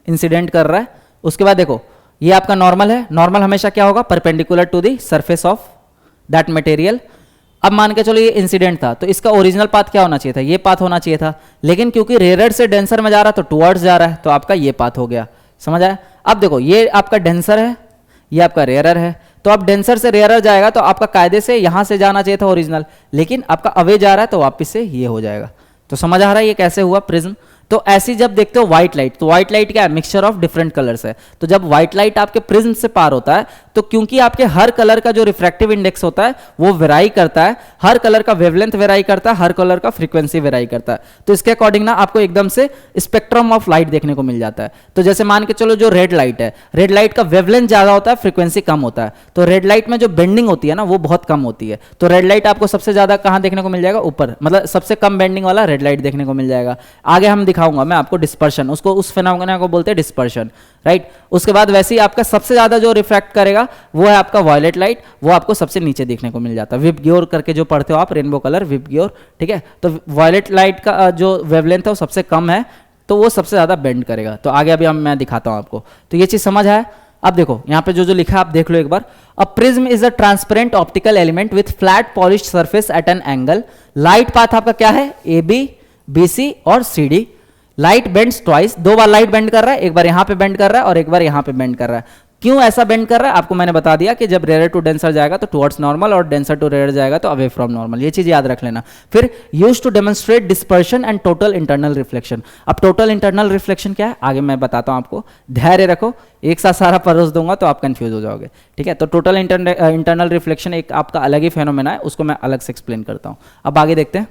इंसिडेंट कर रहा है। उसके बाद देखो ये आपका नॉर्मल है, नॉर्मल हमेशा क्या होगा, perpendicular to the surface of that material. अब मान के चलो ये इंसिडेंट था, तो इसका ओरिजिनल पाथ क्या होना चाहिए था, ये पाथ होना चाहिए था, लेकिन क्योंकि रेयर से डेंसर में जा रहा है तो टुवर्ड्स जा रहा है, तो आपका ये पाथ हो गया। समझ आया। अब देखो ये आपका डेंसर है, ये आपका रेयरर है, तो अब डेंसर से रेयरर जाएगा तो आपका कायदे से यहां से जाना चाहिए था ओरिजिनल, लेकिन आपका अवे जा रहा है तो वापस से ये हो जाएगा। तो समझ आ रहा है ये कैसे हुआ प्रिज्म। तो ऐसी जब देखते हो व्हाइट लाइट, तो व्हाइट लाइट क्या है, मिक्सचर ऑफ डिफरेंट कलर्स है। तो जब व्हाइट लाइट आपके प्रिज्म से पार होता है, तो क्योंकि आपके हर कलर का जो रिफ्रैक्टिव इंडेक्स होता है वो वेराई करता है, हर कलर का वेवलेंथ वेराई करता है, हर कलर का फ्रीक्वेंसी वेराई करता है, तो इसके अकॉर्डिंग ना आपको एकदम से स्पेक्ट्रम ऑफ लाइट देखने को मिल जाता है। तो जैसे मान के चलो जो रेड लाइट है, रेड लाइट का वेवलेंथ ज्यादा होता है, फ्रीक्वेंसी कम होता है, तो रेड लाइट में जो बेंडिंग होती है ना वो बहुत कम होती है। तो रेड लाइट आपको सबसे ज्यादा कहां देखने को मिल जाएगा, ऊपर, मतलब सबसे कम बेंडिंग वाला रेड लाइट देखने को मिल जाएगा। आगे हम दिखाऊंगा मैं आपको डिस्पर्शन, उसको उस फेनोमेना को बोलते हैं डिस्पर्शन, राइट। उसके बाद वैसे ही आपका सबसे ज्यादा जो रिफ्रैक्ट करेगा वो है आपका वायलेट लाइट, वो आपको सबसे नीचे देखने को मिल जाता है। विबग्योर करके जो पढ़ते हो आप, रेनबो कलर विबग्योर, ठीक है। तो वायलेट लाइट का जो वेवलेंथ है वो सबसे कम है, तो वो सबसे ज्यादा बेंड करेगा। तो आगे अभी मैं दिखाता हूं आपको। तो ये चीज समझ है। अब देखो यहाँ पे जो लिखा है आप देख लो एक बार। A prism is a transparent optical element with flat polished surface at an angle. Light path आपका क्या है, ए बी, बी सी और C D. Light bends twice, दो बार लाइट बेंड कर रहा है, एक बार यहां पे बेंड कर रहा है और एक बार यहां पे बेंड कर रहा है। क्यों ऐसा बेंड कर रहा है आपको मैंने बता दिया कि जब रेयर टू डेंसर जाएगा तो टुवर्ड्स नॉर्मल और डेंसर टू रेयर जाएगा तो अवे फ्रॉम नॉर्मल, ये चीज याद रख लेना। फिर used to demonstrate dispersion and total internal reflection. अब टोटल इंटरनल रिफ्लेक्शन क्या है आगे मैं बताता हूं आपको, धैर्य रखो, एक साथ सारा परोस दूंगा तो आप कंफ्यूज हो जाओगे, ठीक है। तो टोटल इंटरनल रिफ्लेक्शन एक आपका अलग ही फेनोमेना है, उसको मैं अलग से एक्सप्लेन करता हूं। अब आगे देखते हैं।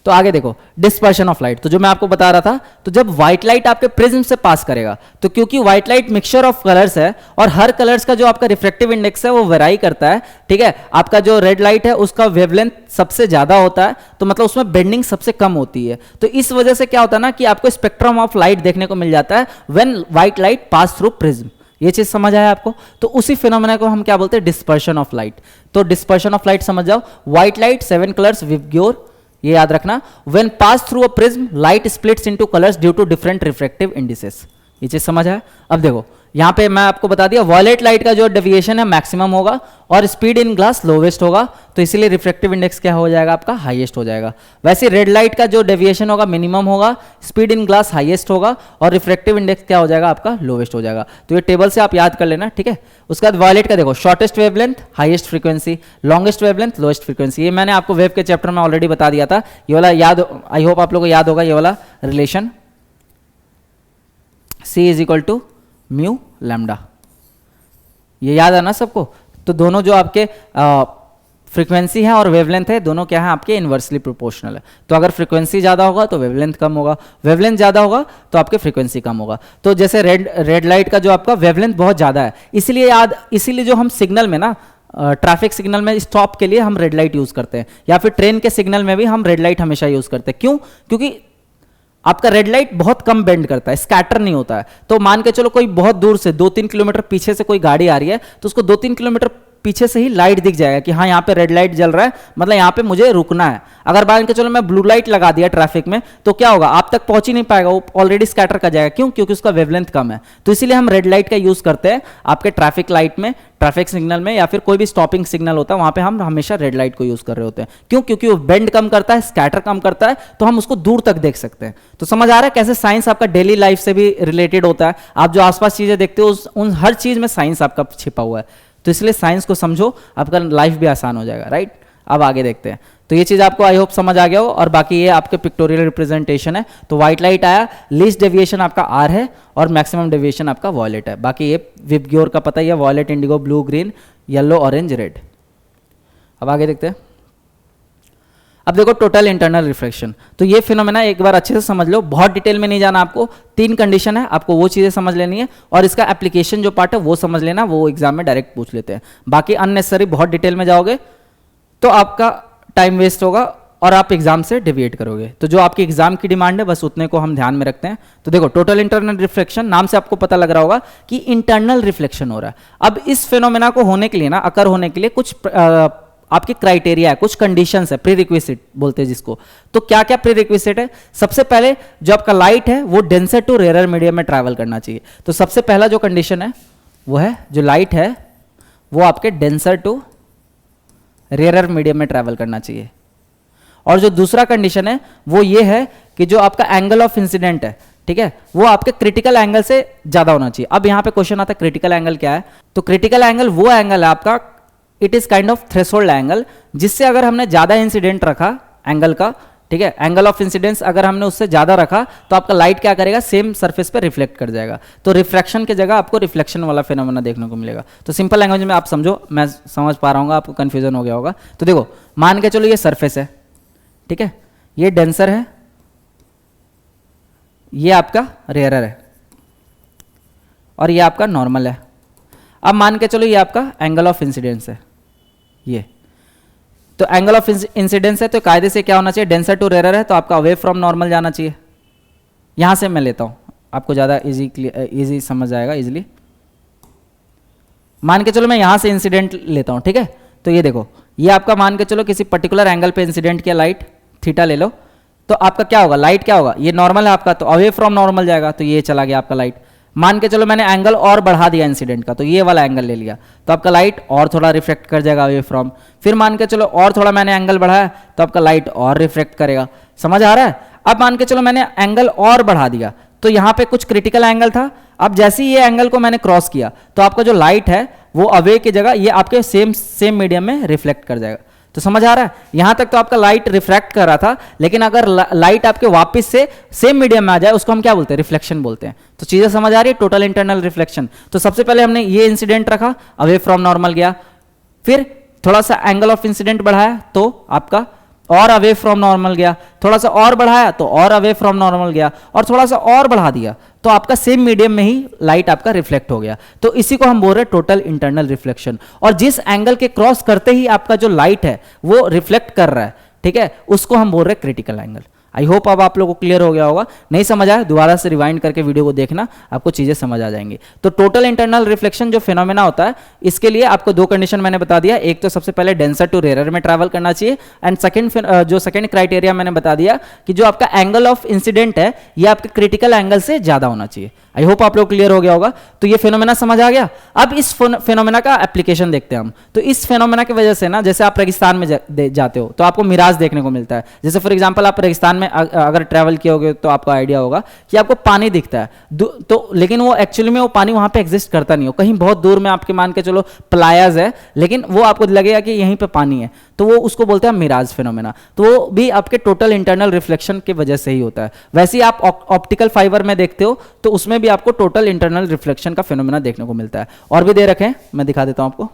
तो आगे देखो डिस्पर्शन ऑफ लाइट, तो जो मैं आपको बता रहा था, तो जब व्हाइट लाइट आपके प्रिज्म से पास करेगा, तो क्योंकि white light mixture of colours है और हर कलर्स का जो आपका रिफ्रैक्टिव इंडेक्स है वो वेराई करता है, ठीक है। आपका जो रेड लाइट है उसका वेवलेंथ सबसे ज्यादा होता है, तो मतलब उसमें बेंडिंग सबसे कम होती है। तो इस वजह से क्या होता है ना कि आपको स्पेक्ट्रम ऑफ लाइट देखने को मिल जाता है when white light pass through prism. ये चीज समझ आया आपको। तो उसी फिनोमेना को हम क्या बोलते हैं, डिस्पर्शन ऑफ लाइट। तो डिस्पर्शन ऑफ लाइट समझ जाओ, व्हाइट लाइट 7 कलर्स विबग्योर, ये याद रखना। When pass through a prism light splits into colours due to different refractive indices. ये चीज समझ आया। अब देखो यहां पे मैं आपको बता दिया वॉयलेट लाइट का जो डेविएशन है मैक्सिमम होगा और स्पीड इन ग्लास लोवेस्ट होगा, तो इसीलिए रिफ्रैक्टिव इंडेक्स क्या हो जाएगा आपका, हाईएस्ट हो जाएगा। वैसे रेड लाइट का जो डेविएशन होगा मिनिमम होगा, स्पीड इन ग्लास हाईएस्ट होगा और रिफ्रैक्टिव इंडेक्स क्या हो जाएगा आपका, लोवेस्ट हो जाएगा। तो ये टेबल से आप याद कर लेना, ठीक है। उसके बाद वॉयलेट का देखो shortest wavelength highest frequency, longest wavelength lowest frequency. ये मैंने आपको वेव के चैप्टर में ऑलरेडी बता दिया था, ये वाला याद, आई होप आप लोगों को याद होगा ये वाला relation, C is equal to mu lambda, ये याद है ना सबको। तो दोनों जो आपके फ्रीक्वेंसी है और वेवलेंथ है दोनों क्या है आपके इनवर्सली प्रोपोर्शनल है। तो अगर फ्रीक्वेंसी ज्यादा होगा तो वेवलेंथ कम होगा, वेवलेंथ ज्यादा होगा तो आपके फ्रीक्वेंसी कम होगा। तो जैसे रेड लाइट का जो आपका वेवलेंथ बहुत ज्यादा है, इसीलिए जो हम सिग्नल में ना ट्रैफिक सिग्नल में स्टॉप के लिए हम रेड लाइट यूज करते हैं, या फिर ट्रेन के सिग्नल में भी हम रेड लाइट हमेशा यूज करते हैं। क्यों? क्योंकि आपका रेड लाइट बहुत कम बेंड करता है, स्कैटर नहीं होता है। तो मान के चलो कोई बहुत दूर से 2-3 किलोमीटर पीछे से कोई गाड़ी आ रही है, तो उसको 2-3 किलोमीटर पीछे से ही लाइट दिख जाएगा कि हाँ यहाँ पे रेड लाइट जल रहा है, मतलब यहाँ पे मुझे रुकना है। अगर मान के चलो मैं ब्लू लाइट लगा दिया ट्रैफिक में, तो क्या होगा, आप तक पहुंच ही नहीं पाएगा, वो ऑलरेडी स्कैटर कर जाएगा। क्यों? क्योंकि उसका वेवलेंथ कम है। तो इसीलिए हम रेड लाइट का यूज करते हैं आपके ट्रैफिक लाइट में, ट्रैफिक सिग्नल में, या फिर कोई भी स्टॉपिंग सिग्नल होता है वहां पे हम हमेशा रेड लाइट को यूज कर रहे होते हैं। क्यों? क्योंकि वो बेंड कम करता है, स्कैटर कम करता है, तो हम उसको दूर तक देख सकते हैं। तो समझ आ रहा है कैसे साइंस आपका डेली लाइफ से भी रिलेटेड होता है। आप जो आसपास चीजें देखते हो उन हर चीज में साइंस आपका छिपा हुआ है। तो इसलिए साइंस को समझो, आपका लाइफ भी आसान हो जाएगा, राइट। अब आगे देखते हैं। तो ये चीज़ आपको आई होप समझ आ गया हो। और बाकी ये आपके पिक्टोरियल रिप्रेजेंटेशन है। तो व्हाइट लाइट आया, लीस्ट डेविएशन आपका आर है और मैक्सिमम डेविएशन आपका वॉयलेट है। बाकी ये विबग्योर का पता ही है, violet, indigo, blue, green, yellow, orange, red. अब आगे देखते हैं। अब देखो टोटल इंटरनल रिफ्लेक्शन। तो ये फिनोमेना एक बार अच्छे से समझ लो, बहुत डिटेल में नहीं जाना आपको। 3 कंडीशन है, आपको वो चीज़ें समझ लेनी है और इसका एप्लीकेशन जो पार्ट है वो समझ लेना, वो एग्जाम में डायरेक्ट पूछ लेते हैं। बाकी अननेसेसरी बहुत डिटेल में जाओगे तो आपका टाइम वेस्ट होगा और आप एग्जाम से डिविएट करोगे। तो जो आपकी एग्जाम की डिमांड है बस उतने को हम ध्यान में रखते हैं। तो देखो टोटल इंटरनल रिफ्लेक्शन, नाम से आपको पता लग रहा होगा कि इंटरनल रिफ्लेक्शन हो रहा है। अब इस फिनोमेना को होने के लिए ना, अकर होने के लिए कुछ आपके क्राइटेरिया है, कुछ कंडीशंस है, प्रीरिक्विजिट बोलते हैं जिसको। तो क्या क्या प्रीरिक्विजिट है? सबसे पहले जो आपका लाइट है वो डेंसर टू रेयर मीडियम में ट्रैवल करना चाहिए। तो सबसे पहला जो कंडीशन है वो है जो लाइट है वो आपके डेंसर टू रेयर मीडियम में ट्रैवल करना चाहिए। और जो दूसरा कंडीशन है वो ये है कि जो आपका एंगल ऑफ इंसिडेंट है, ठीक है, वो आपके क्रिटिकल एंगल से ज्यादा होना चाहिए। अब यहां पे क्वेश्चन आता है क्रिटिकल एंगल क्या है? तो क्रिटिकल एंगल वो एंगल है आपका, it is kind of threshold angle, जिससे अगर हमने ज्यादा इंसिडेंट रखा एंगल का, ठीक है, एंगल ऑफ इंसिडेंस अगर हमने उससे ज्यादा रखा तो आपका लाइट क्या करेगा? सेम सरफेस पे रिफ्लेक्ट कर जाएगा। तो रिफ्रैक्शन की जगह आपको रिफ्लेक्शन वाला फिनोमेना देखने को मिलेगा। तो सिंपल लैंग्वेज में आप समझो, मैं समझ पा रहा हूँ, आपको कंफ्यूजन हो गया होगा। तो देखो मान के चलो ये सरफेस है, ठीक है, ये डेंसर है, ये आपका रेयरर है और ये आपका नॉर्मल है। अब मान के चलो ये आपका एंगल ऑफ इंसिडेंस है, ये तो एंगल ऑफ इंसिडेंस है, तो कायदे से क्या होना चाहिए? डेंसर टू रेयरर है तो आपका अवे फ्रॉम नॉर्मल जाना चाहिए। यहां से मैं लेता हूं, आपको ज्यादा इजी समझ आएगा इजीली। मान के चलो मैं यहां से इंसिडेंट लेता हूं, ठीक है। तो ये देखो, ये आपका मान के चलो किसी पर्टिकुलर एंगल पे इंसिडेंट किया लाइट, थीटा ले लो, तो आपका क्या होगा? लाइट क्या होगा? ये नॉर्मल है आपका, तो अवे फ्रॉम नॉर्मल जाएगा, तो ये चला गया आपका लाइट। मान के चलो मैंने एंगल और बढ़ा दिया इंसिडेंट का, तो ये वाला एंगल ले लिया, तो आपका लाइट और थोड़ा रिफ्लेक्ट कर जाएगा अवे फ्रॉम। फिर मान के चलो और थोड़ा मैंने एंगल बढ़ाया तो आपका लाइट और रिफ्लेक्ट करेगा। समझ आ रहा है? अब मान के चलो मैंने एंगल और बढ़ा दिया, तो यहाँ पे कुछ क्रिटिकल एंगल था। अब जैसे ही ये एंगल को मैंने क्रॉस किया तो आपका जो लाइट है वो अवे की जगह ये आपके सेम मीडियम में रिफ्लेक्ट कर जाएगा। तो समझ आ रहा है? यहां तक तो आपका लाइट रिफ्रैक्ट कर रहा था, लेकिन अगर लाइट आपके वापस से सेम मीडियम में आ जाए उसको हम क्या बोलते हैं? रिफ्लेक्शन बोलते हैं। तो चीजें समझ आ रही है? Total internal reflection. तो सबसे पहले हमने ये इंसिडेंट रखा, अवे फ्रॉम नॉर्मल गया, फिर थोड़ा सा एंगल ऑफ इंसिडेंट बढ़ाया तो आपका और अवे फ्रॉम नॉर्मल गया, थोड़ा सा और बढ़ाया तो और अवे फ्रॉम नॉर्मल गया, और थोड़ा सा और बढ़ा दिया तो आपका सेम मीडियम में ही लाइट आपका रिफ्लेक्ट हो गया। तो इसी को हम बोल रहे हैं टोटल इंटरनल रिफ्लेक्शन। और जिस एंगल के क्रॉस करते ही आपका जो लाइट है वो रिफ्लेक्ट कर रहा है, ठीक है, उसको हम बोल रहे हैं क्रिटिकल एंगल। आई होप अब आप लोगों को क्लियर हो गया होगा। नहीं समझ आया दोबारा से रिवाइंड करके वीडियो को देखना, आपको चीजें समझ आ जाएंगी। तो टोटल इंटरनल रिफ्लेक्शन जो फिनोमेना होता है, इसके लिए आपको 2 कंडीशन मैंने बता दिया। एक तो सबसे पहले डेंसर टू रेयरर में ट्रैवल करना चाहिए, एंड सेकंड क्राइटेरिया मैंने बता दिया कि जो आपका एंगल ऑफ इंसिडेंट है ये आपके क्रिटिकल एंगल से ज्यादा होना चाहिए। आई होप आप लोग क्लियर हो गया होगा। तो ये फिनोमेना समझ आ गया। अब इस फिनोमेना का एप्लीकेशन देखते हैं हम। तो इस फिनोमेना की वजह से ना, जैसे आप रेगिस्तान में जाते हो तो आपको मिराज देखने को मिलता है। जैसे फॉर एग्जांपल आप रेगिस्तान में अगर ट्रैवल किए होगे तो आपको आइडिया होगा कि आपको पानी दिखता है, तो लेकिन वो एक्चुअली में वो पानी वहां पे एग्जिस्ट करता नहीं हो, कहीं बहुत दूर में आपके मान के चलो प्लायाज है, लेकिन वो आपको लगेगा कि यहीं पे पानी है, तो वो उसको बोलते हैं मिराज फिनोमेना। तो वो भी आपके टोटल इंटरनल रिफ्लेक्शन की वजह से ही होता है। वैसे ही आप ऑप्टिकल फाइबर में देखते हो तो उसमें भी आपको टोटल इंटरनल रिफ्लेक्शन का फिनोमेना देखने को मिलता है। और भी दे रखे हैं, मैं दिखा देता हूं आपको।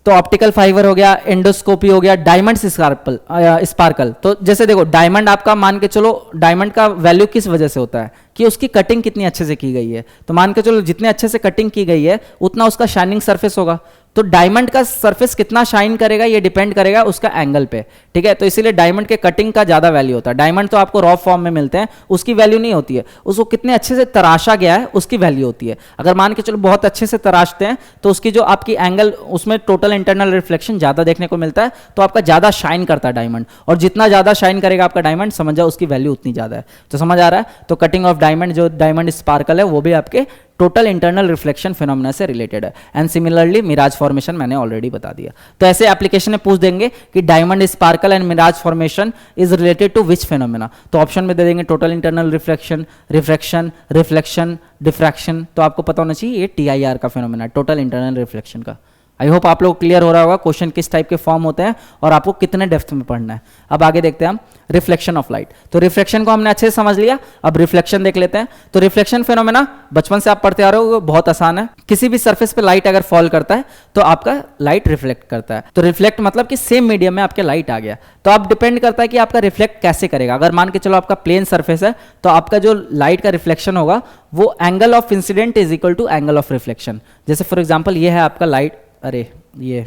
तो ऑप्टिकल फाइबर हो गया, एंडोस्कोपी हो गया, डायमंड स्पार्कल। तो जैसे देखो डायमंड आपका मान के चलो, डायमंड का वैल्यू किस वजह से होता है कि उसकी कटिंग कितनी अच्छे से की गई है। तो मान के चलो जितने अच्छे से कटिंग की गई है उतना उसका शाइनिंग सरफेस होगा। तो डायमंड का सरफेस कितना शाइन करेगा ये डिपेंड करेगा उसका एंगल पे, ठीक है। तो इसीलिए डायमंड के कटिंग का ज्यादा वैल्यू होता है। डायमंड तो आपको रॉ फॉर्म में मिलते हैं, उसकी वैल्यू नहीं होती है, उसको कितने अच्छे से तराशा गया है उसकी वैल्यू होती है। अगर मान के चलो बहुत अच्छे से तराशते हैं तो उसकी जो आपकी एंगल, उसमें टोटल इंटरनल रिफ्लेक्शन ज्यादा देखने को मिलता है, तो आपका ज्यादा शाइन करता है डायमंड। और जितना ज्यादा शाइन करेगा आपका डायमंड, समझ जाओ उसकी वैल्यू उतनी ज्यादा है। तो समझ आ रहा है? तो कटिंग ऑफ डायमंड, जो डायमंड स्पार्कल है, वो भी आपके टोटल इंटरनल रिफ्लेक्शन फिनोमेना से रिलेटेड है। एंड सिमिलरली मिराज फॉर्मेशन मैंने ऑलरेडी बता दिया। तो ऐसे एप्लीकेशन में पूछ देंगे कि diamond sparkle and mirage formation is related to which phenomena. तो ऑप्शन में दे देंगे total internal reflection, refraction, reflection, diffraction. तो आपको पता होना चाहिए ये TIR का फिनोमेना, टोटल इंटरनल रिफ्लेक्शन का। आई होप आप लोग क्लियर हो रहा होगा क्वेश्चन किस टाइप के फॉर्म होते हैं और आपको कितने डेप्थ में पढ़ना है। अब आगे देखते हैं हम रिफ्लेक्शन ऑफ लाइट। तो रिफ्लेक्शन को हमने अच्छे से समझ लिया, अब रिफ्लेक्शन देख लेते हैं। तो रिफ्लेक्शन फेनोमेना बचपन से आप पढ़ते आ रहे हो, बहुत आसान है। किसी भी सरफेस पे लाइट अगर फॉल करता है तो आपका लाइट रिफ्लेक्ट करता है। तो रिफ्लेक्ट मतलब कि सेम मीडियम में आपके लाइट आ गया। तो अब डिपेंड करता है कि आपका रिफ्लेक्ट कैसे करेगा। अगर मान के चलो आपका प्लेन सरफेस है तो आपका जो लाइट का रिफ्लेक्शन होगा वो angle of incident is equal to angle of reflection. जैसे फॉर एग्जाम्पल ये है आपका लाइट, अरे ये,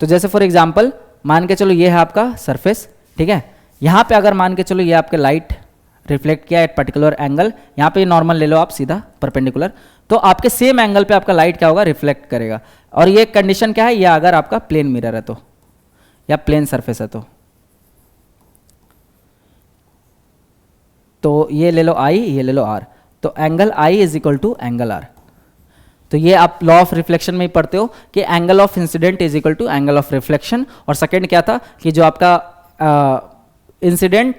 तो जैसे फॉर एग्जांपल मान के चलो ये है आपका सरफेस, ठीक है। यहां पे अगर मान के चलो ये आपके लाइट रिफ्लेक्ट किया एट पर्टिकुलर एंगल, यहां पे नॉर्मल ले लो आप सीधा परपेंडिकुलर, तो आपके सेम एंगल पे आपका लाइट क्या होगा, रिफ्लेक्ट करेगा। और ये कंडीशन क्या है, या अगर आपका प्लेन मिरर है तो, या प्लेन सरफेस है तो ये ले लो आई, ये ले लो आर, तो angle I is equal to angle R. तो ये आप लॉ ऑफ रिफ्लेक्शन में ही पढ़ते हो कि angle of incident is equal to angle of reflection. और सेकंड क्या था कि जो आपका incident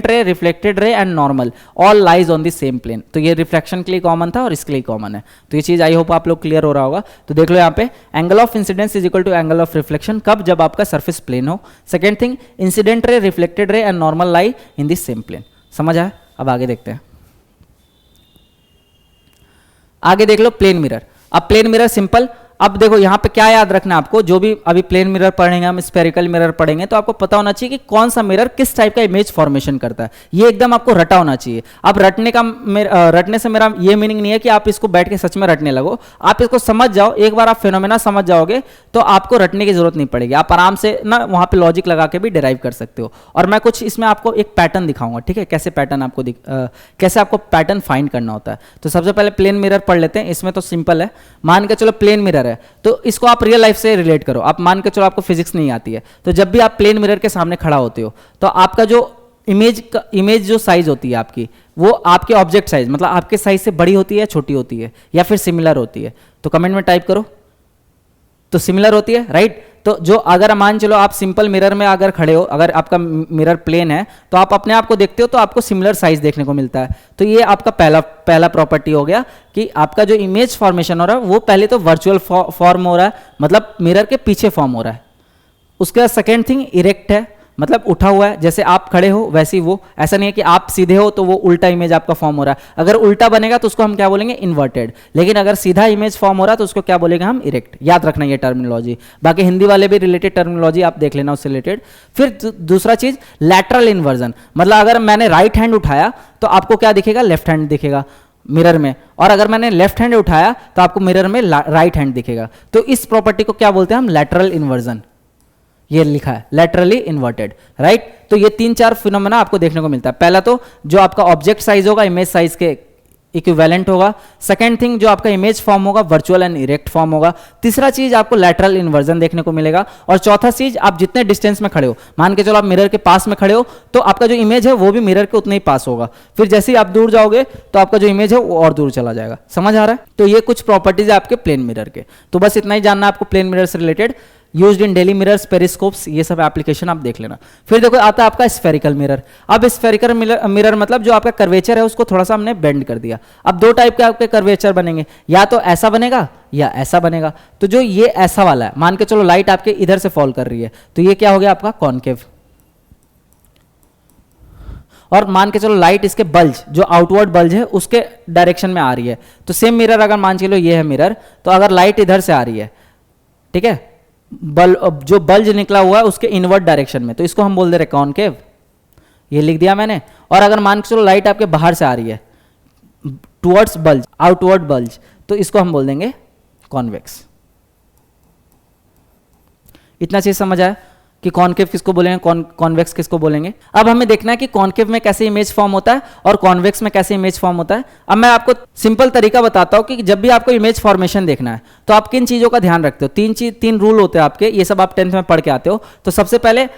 ray, reflected ray and normal all lies on the same plane. तो ये रिफ्लेक्शन के लिए कॉमन था और इसके लिए कॉमन है। तो ये चीज आई होप आप लोग क्लियर हो रहा होगा। तो देख लो यहाँ पे angle of incidence is equal to angle of reflection, कब, जब आपका सरफेस प्लेन हो। Second thing, incident ray, reflected ray and normal lie in the same plane. समझ आया? अब आगे देखते हैं। आगे देख लो प्लेन मिरर। अब प्लेन मिरर सिंपल। अब देखो यहाँ पे क्या याद रखना है आपको, जो भी अभी प्लेन मिरर पढ़ेंगे हम, स्फेरिकल मिरर पढ़ेंगे, तो आपको पता होना चाहिए कि कौन सा मिरर किस टाइप का इमेज फॉर्मेशन करता है। ये एकदम आपको रटा होना चाहिए। अब रटने से मेरा ये मीनिंग नहीं है कि आप इसको बैठ के सच में रटने लगो। आप इसको समझ जाओ, एक बार आप फेनोमेना समझ जाओगे तो आपको रटने की जरूरत नहीं पड़ेगी। आप आराम से ना वहाँ पे लॉजिक लगा के भी डिराइव कर सकते हो। और मैं कुछ इसमें आपको एक पैटर्न दिखाऊंगा, ठीक है, कैसे पैटर्न आपको कैसे आपको पैटर्न फाइंड करना होता है। तो सबसे पहले प्लेन मिरर पढ़ लेते हैं। इसमें तो सिंपल है, मान के चलो प्लेन मिरर है तो इसको आप रियल लाइफ से रिलेट करो। आप मान के चलो आपको फिजिक्स नहीं आती है, तो जब भी आप प्लेन मिरर के सामने खड़ा होते हो तो आपका जो इमेज जो साइज होती है आपकी, वो आपके ऑब्जेक्ट साइज मतलब आपके साइज से बड़ी होती है, छोटी होती है, या फिर सिमिलर होती है। तो कमेंट में टाइप करो। तो सिमिलर होती है, राइट। तो जो अगर मान चलो आप सिंपल मिरर में अगर खड़े हो, अगर आपका मिरर प्लेन है तो आप अपने आप को देखते हो तो आपको सिमिलर साइज देखने को मिलता है। तो ये आपका पहला प्रॉपर्टी हो गया कि आपका जो इमेज फॉर्मेशन हो रहा है वो पहले तो वर्चुअल फॉर्म हो रहा है, मतलब मिरर के पीछे फॉर्म हो रहा है। उसके बाद सेकेंड थिंग इरेक्ट है, मतलब उठा हुआ है, जैसे आप खड़े हो वैसे ही वो, ऐसा नहीं है कि आप सीधे हो तो वो उल्टा इमेज आपका फॉर्म हो रहा है। अगर उल्टा बनेगा तो उसको हम क्या बोलेंगे, इन्वर्टेड। लेकिन अगर सीधा इमेज फॉर्म हो रहा है तो उसको क्या बोलेंगे हम, इरेक्ट। याद रखना ये टर्मिनोलॉजी। बाकी हिंदी वाले भी रिलेटेड टर्मिनोलॉजी आप देख लेना उससे रिलेटेड। फिर दूसरा चीज लैटरल इन्वर्जन, मतलब अगर मैंने राइट हैंड उठाया तो आपको क्या दिखेगा, लेफ्ट हैंड दिखेगा मिरर में, और अगर मैंने लेफ्ट हैंड उठाया तो आपको मिरर में राइट हैंड दिखेगा। तो इस प्रॉपर्टी को क्या बोलते हैं हम, लैटरल इन्वर्जन। ये लिखा है लैटरली इन्वर्टेड, राइट। तो ये 3-4 फिनोमेना आपको देखने को मिलता है। पहला तो जो आपका ऑब्जेक्ट साइज होगा इमेज साइज के इक्विवेलेंट होगा। सेकंड थिंग, जो आपका इमेज फॉर्म होगा वर्चुअल एंड इरेक्ट फॉर्म होगा। तीसरा चीज आपको लैटरल इन्वर्जन देखने को मिलेगा। और चौथा चीज, आप जितने डिस्टेंस में खड़े हो, मान के चलो आप मिरर के पास में खड़े हो तो आपका जो इमेज है वो भी मिरर के उतने ही पास होगा। फिर जैसे ही आप दूर जाओगे तो आपका जो इमेज है वो और दूर चला जाएगा। समझ आ रहा है? तो ये कुछ प्रॉपर्टीज है आपके प्लेन मिरर के। तो बस इतना ही जानना है आपको प्लेन मिरर से related. Used in daily mirrors, पेरिस्कोप्स, ये सब एप्लीकेशन आप देख लेना। फिर देखो आता है आपका स्फेरिकल मिरर। अब स्फेरिकल मिरर मतलब जो आपका कर्वेचर है उसको थोड़ा सा हमने बेंड कर दिया। अब दो टाइप के आपके कर्वेचर बनेंगे, या तो ऐसा बनेगा या ऐसा बनेगा। तो जो ये ऐसा वाला है, मान के चलो लाइट आपके इधर से फॉल कर रही है तो ये क्या हो गया आपका कॉनकेव। और मान के चलो लाइट इसके बल्ज, जो आउटवर्ड बल्ज है उसके डायरेक्शन में आ रही है। तो सेम मिरर अगर मान के लो ये है मिरर, तो अगर लाइट इधर से आ रही है, ठीक है, जो बल्ज निकला हुआ है उसके इनवर्ट डायरेक्शन में, तो इसको हम बोल दे रहे कॉनकेव। ये लिख दिया मैंने। और अगर मान के चलो लाइट आपके बाहर से आ रही है टुवर्ड्स बल्ज, आउटवर्ड बल्ज, तो इसको हम बोल देंगे कॉन्वेक्स। इतना चीज समझ आया कि कॉनकेव किसको बोलेंगे, कॉन्वेक्स किसको बोलेंगे। अब हमें देखना है कि कॉनकेव में कैसे इमेज फॉर्म होता है और कॉन्वेक्स में कैसे इमेज फॉर्म होता है। अब मैं आपको सिंपल तरीका बताता हूं कि जब भी आपको इमेज फॉर्मेशन देखना है तो आप किन चीजों का ध्यान रखते हो। तीन रूल होते हैं आपके, ये सब आप 10th में पढ़ के आते हो। तो सबसे पहले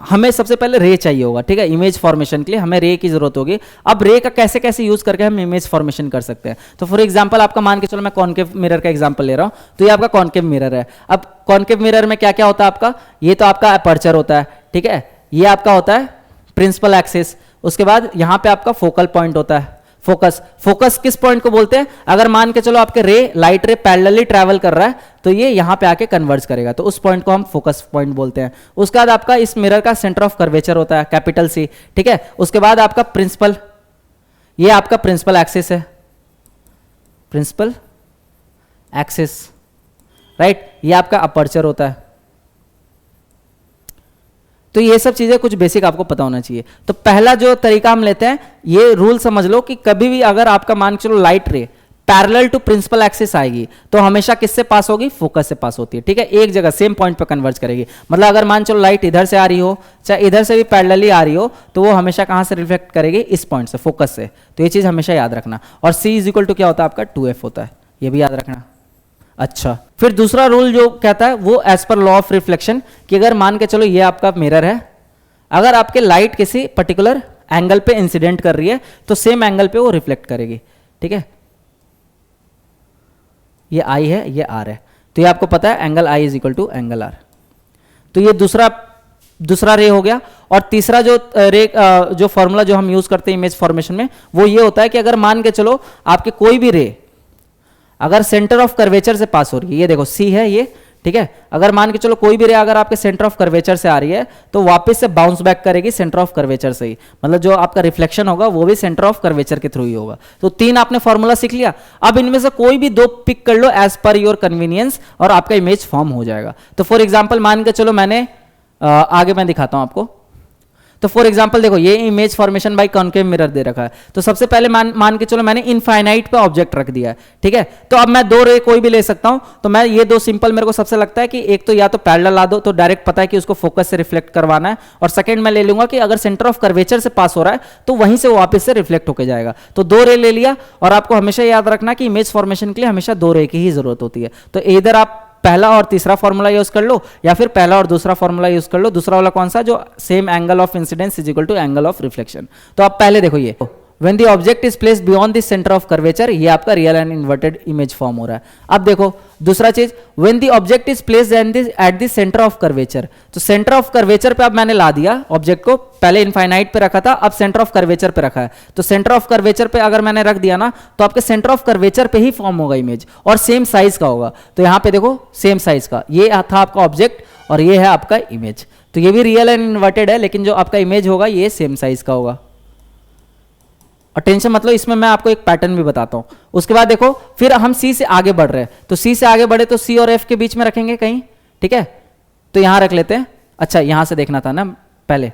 हमें सबसे पहले रे चाहिए होगा, ठीक है, इमेज फॉर्मेशन के लिए हमें रे की जरूरत होगी। अब रे का कैसे कैसे यूज करके हम इमेज फॉर्मेशन कर सकते हैं। तो फॉर एग्जांपल आपका मान के चलो मैं कॉनकेव मिरर का एग्जांपल ले रहा हूं, तो ये आपका कॉनकेव मिरर है। अब कॉनकेव मिरर में क्या क्या होता है आपका, ये तो आपका अपर्चर होता है, ठीक है, ये आपका होता है प्रिंसिपल एक्सिस। उसके बाद यहां पे आपका फोकल पॉइंट होता है। फोकस, फोकस किस पॉइंट को बोलते हैं? अगर मान के चलो आपके रे, लाइट रे पैरेलली ट्रैवल कर रहा है तो ये यहां पे आके कन्वर्ज करेगा, तो उस पॉइंट को हम फोकस पॉइंट बोलते हैं। उसके बाद आपका इस मिरर का सेंटर ऑफ कर्वेचर होता है कैपिटल सी, ठीक है। उसके बाद आपका प्रिंसिपल, ये आपका प्रिंसिपल एक्सिस है, प्रिंसिपल एक्सिस, राइट। ये आपका अपर्चर होता है। तो ये सब चीजें कुछ बेसिक आपको पता होना चाहिए। तो पहला जो तरीका हम लेते हैं, ये रूल समझ लो कि कभी भी अगर आपका मान चलो light ray parallel to principal axis आएगी तो हमेशा किससे पास होगी? फोकस से पास होती है, ठीक है। एक जगह सेम पॉइंट पे कन्वर्ज करेगी। मतलब अगर मान चलो लाइट इधर से आ रही हो चाहे इधर से भी पैरेलली आ रही हो तो वो हमेशा कहां से रिफ्लेक्ट करेगी? इस पॉइंट से, फोकस से। तो ये चीज हमेशा याद रखना। और C इज इक्वल टू क्या होता है आपका? 2F होता है, ये भी याद रखना। अच्छा, फिर दूसरा रूल जो कहता है वो as per law of reflection, कि अगर मान के चलो ये आपका मिरर है, अगर आपके लाइट किसी पर्टिकुलर एंगल पे इंसिडेंट कर रही है तो सेम एंगल पे वो रिफ्लेक्ट करेगी, ठीक है। ये I है, ये R है, तो ये आपको पता है angle I is equal to angle R। तो ये दूसरा रे हो गया। और तीसरा जो रे जो फॉर्मूला जो हम यूज करते हैं इमेज फॉर्मेशन में वो ये होता है कि अगर मान के चलो आपके कोई भी रे अगर सेंटर ऑफ कर्वेचर से पास हो रही है, ये देखो C है ये, ठीक है। अगर मान के चलो कोई भी रे अगर आपके सेंटर ऑफ कर्वेचर से आ रही है तो वापस से बाउंस बैक करेगी सेंटर ऑफ कर्वेचर से ही, मतलब जो आपका रिफ्लेक्शन होगा वो भी सेंटर ऑफ कर्वेचर के थ्रू ही होगा। तो 3 आपने फॉर्मूला सीख लिया। अब इनमें से कोई भी 2 पिक कर लो एज पर योर कन्वीनियंस और आपका इमेज फॉर्म हो जाएगा। तो फॉर एग्जाम्पल मान के चलो मैंने आगे मैं दिखाता हूं आपको। तो फॉर एग्जांपल देखो ये image formation by concave mirror दे रखा है। तो सबसे पहले मान के चलो मैंने इनफाइनाइट पे ऑब्जेक्ट रख दिया है, ठीक है। तो अब मैं 2 रे कोई भी ले सकता हूं। तो मैं ये 2 सिंपल मेरे को सबसे लगता है कि एक तो या तो पैरेलल ला दो तो डायरेक्ट पता है कि उसको फोकस से रिफ्लेक्ट करवाना है, और सेकंड मैं ले लूंगा कि अगर सेंटर ऑफ कर्वेचर से पास हो रहा है तो वहीं से वापस से रिफ्लेक्ट होकर जाएगा। तो 2 रे ले लिया। और आपको हमेशा याद रखना कि इमेज फॉर्मेशन के लिए हमेशा 2 रे की ही जरूरत होती है। तो इधर आप पहला और तीसरा फॉर्मूला यूज कर लो या फिर पहला और दूसरा फॉर्मूला यूज कर लो। दूसरा वाला कौन सा? जो same angle of incidence is equal to angle of reflection. तो आप पहले देखो ये when the object is placed beyond the center of curvature, ये आपका real and inverted image form हो रहा है। अब देखो दूसरा चीज, when the object is placed at the center of curvature, तो सेंटर ऑफ कर्वेचर पे अब मैंने ला दिया ऑब्जेक्ट को। पहले इनफाइनाइट पे रखा था, अब सेंटर ऑफ कर्वेचर पे रखा है। तो सेंटर ऑफ कर्वेचर पे अगर मैंने रख दिया ना तो आपके सेंटर ऑफ कर्वेचर पे ही फॉर्म होगा इमेज, और सेम साइज का होगा। तो यहां पे देखो सेम साइज का, ये था आपका ऑब्जेक्ट और ये है आपका इमेज। तो ये भी रियल एंड इन्वर्टेड है, लेकिन जो आपका इमेज होगा ये सेम साइज का होगा। और टेंशन मतलब इसमें मैं आपको एक पैटर्न भी बताता हूं। उसके बाद देखो फिर हम C से आगे बढ़ रहे हैं। तो C से आगे बढ़े तो C और F के बीच में रखेंगे कहीं, ठीक है। तो यहां रख लेते हैं। अच्छा यहां से देखना था ना पहले,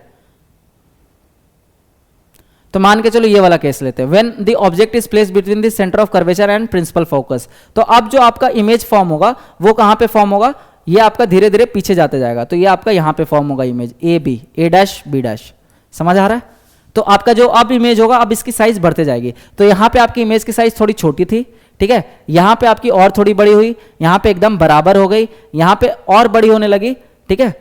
तो मान के चलो ये वाला केस लेते हैं। When the object is placed between the centre of curvature and principal focus, तो अब जो आपका इमेज फॉर्म होगा वो कहां पे फॉर्म होगा? ये आपका धीरे धीरे पीछे जाते जाएगा। तो ये आपका यहां पे फॉर्म होगा image A dash B dash. समझ आ रहा है? तो आपका जो अब इमेज होगा अब इसकी साइज बढ़ते जाएगी। तो यहां पे आपकी इमेज की साइज थोड़ी छोटी थी, ठीक है। यहां पे आपकी और थोड़ी बड़ी हुई, यहां पे एकदम बराबर हो गई, यहां पे और बड़ी होने लगी, ठीक है।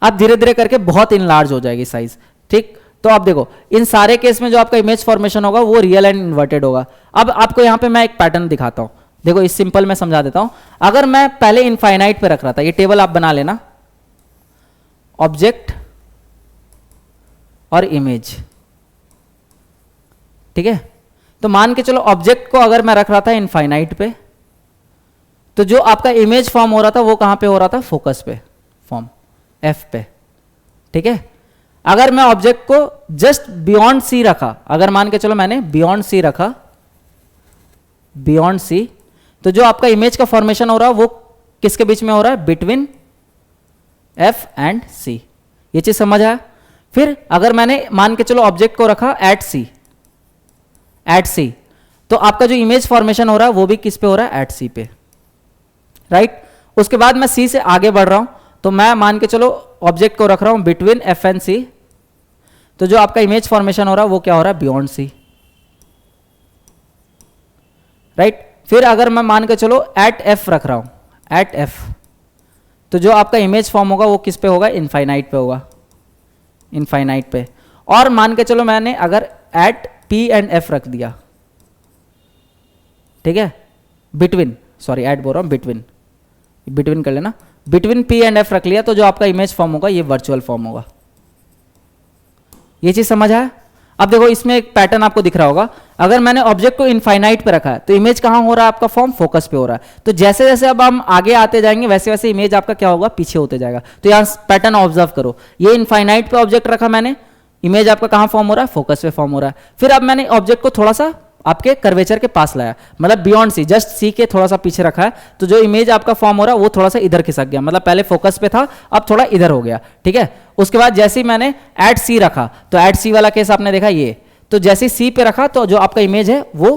अब धीरे धीरे करके बहुत इनलार्ज हो जाएगी साइज, ठीक। तो आप देखो इन सारे केस में जो आपका इमेज फॉर्मेशन होगा वो रियल एंड इन्वर्टेड होगा। अब आपको यहां पे मैं एक पैटर्न दिखाता हूं। देखो इस सिंपल में समझा देता हूं। अगर मैं पहले इनफाइनाइट पे रख रहा था, ये टेबल आप बना लेना, ऑब्जेक्ट और इमेज, ठीक है। तो मान के चलो ऑब्जेक्ट को अगर मैं रख रहा था इनफाइनाइट पे, तो जो आपका इमेज फॉर्म हो रहा था वो कहां पे हो रहा था? फोकस पे फॉर्म, F पे, ठीक है। अगर मैं ऑब्जेक्ट को जस्ट बियॉन्ड C रखा, अगर मान के चलो मैंने बियॉन्ड C रखा, बियॉन्ड C, तो जो आपका इमेज का फॉर्मेशन हो रहा है वो किसके बीच में हो रहा है? Between F and C। ये चीज समझ आया? फिर अगर मैंने मान के चलो ऑब्जेक्ट को रखा एट C, तो आपका जो इमेज फॉर्मेशन हो रहा है वो भी किस पे हो रहा है? एट C पे, राइट। उसके बाद मैं C से आगे बढ़ रहा हूं, तो मैं मान के चलो ऑब्जेक्ट को रख रहा हूं बिटवीन F एंड C, तो जो आपका इमेज फॉर्मेशन हो रहा है वो क्या हो रहा है? Beyond C, right. फिर अगर मैं मान के चलो एट F रख रहा हूं, एट F, तो जो आपका इमेज फॉर्म होगा वो किस पे होगा? इनफाइनाइट पे होगा, इनफाइनाइट पे। और मान के चलो मैंने अगर एट P एंड F रख दिया, ठीक है, बिटवीन, सॉरी एट बोल रहा हूं, बिटवीन कर लेना, बिटवीन P एंड F रख लिया, तो जो आपका इमेज फॉर्म होगा ये वर्चुअल फॉर्म होगा। ये चीज समझ आया? अब देखो इसमें एक पैटर्न आपको दिख रहा होगा, अगर मैंने ऑब्जेक्ट को इनफाइनाइट पे रखा है तो इमेज कहाँ हो रहा है आपका फॉर्म, फोकस पे हो रहा है। तो जैसे जैसे अब हम आगे आते जाएंगे वैसे वैसे इमेज आपका क्या होगा, पीछे होते जाएगा। तो यहाँ पैटर्न ऑब्जर्व करो, ये इनफाइनाइट पे ऑब्जेक्ट रखा मैंने, इमेज आपका कहाँ फॉर्म हो रहा है, फोकस पे फॉर्म हो रहा है। फिर अब मैंने ऑब्जेक्ट को थोड़ा सा आपके कर्वेचर के पास लाया, मतलब बियॉन्ड सी, जस्ट सी के थोड़ा सा पीछे रखा है, तो जो इमेज आपका फॉर्म हो रहा है वो थोड़ा सा इधर खिसक गया, मतलब पहले फोकस पे था अब थोड़ा इधर हो गया, ठीक है। उसके बाद जैसे ही मैंने एट सी रखा, तो एट सी वाला केस आपने देखा ये, तो जैसे सी पे रखा तो जो आपका इमेज है वो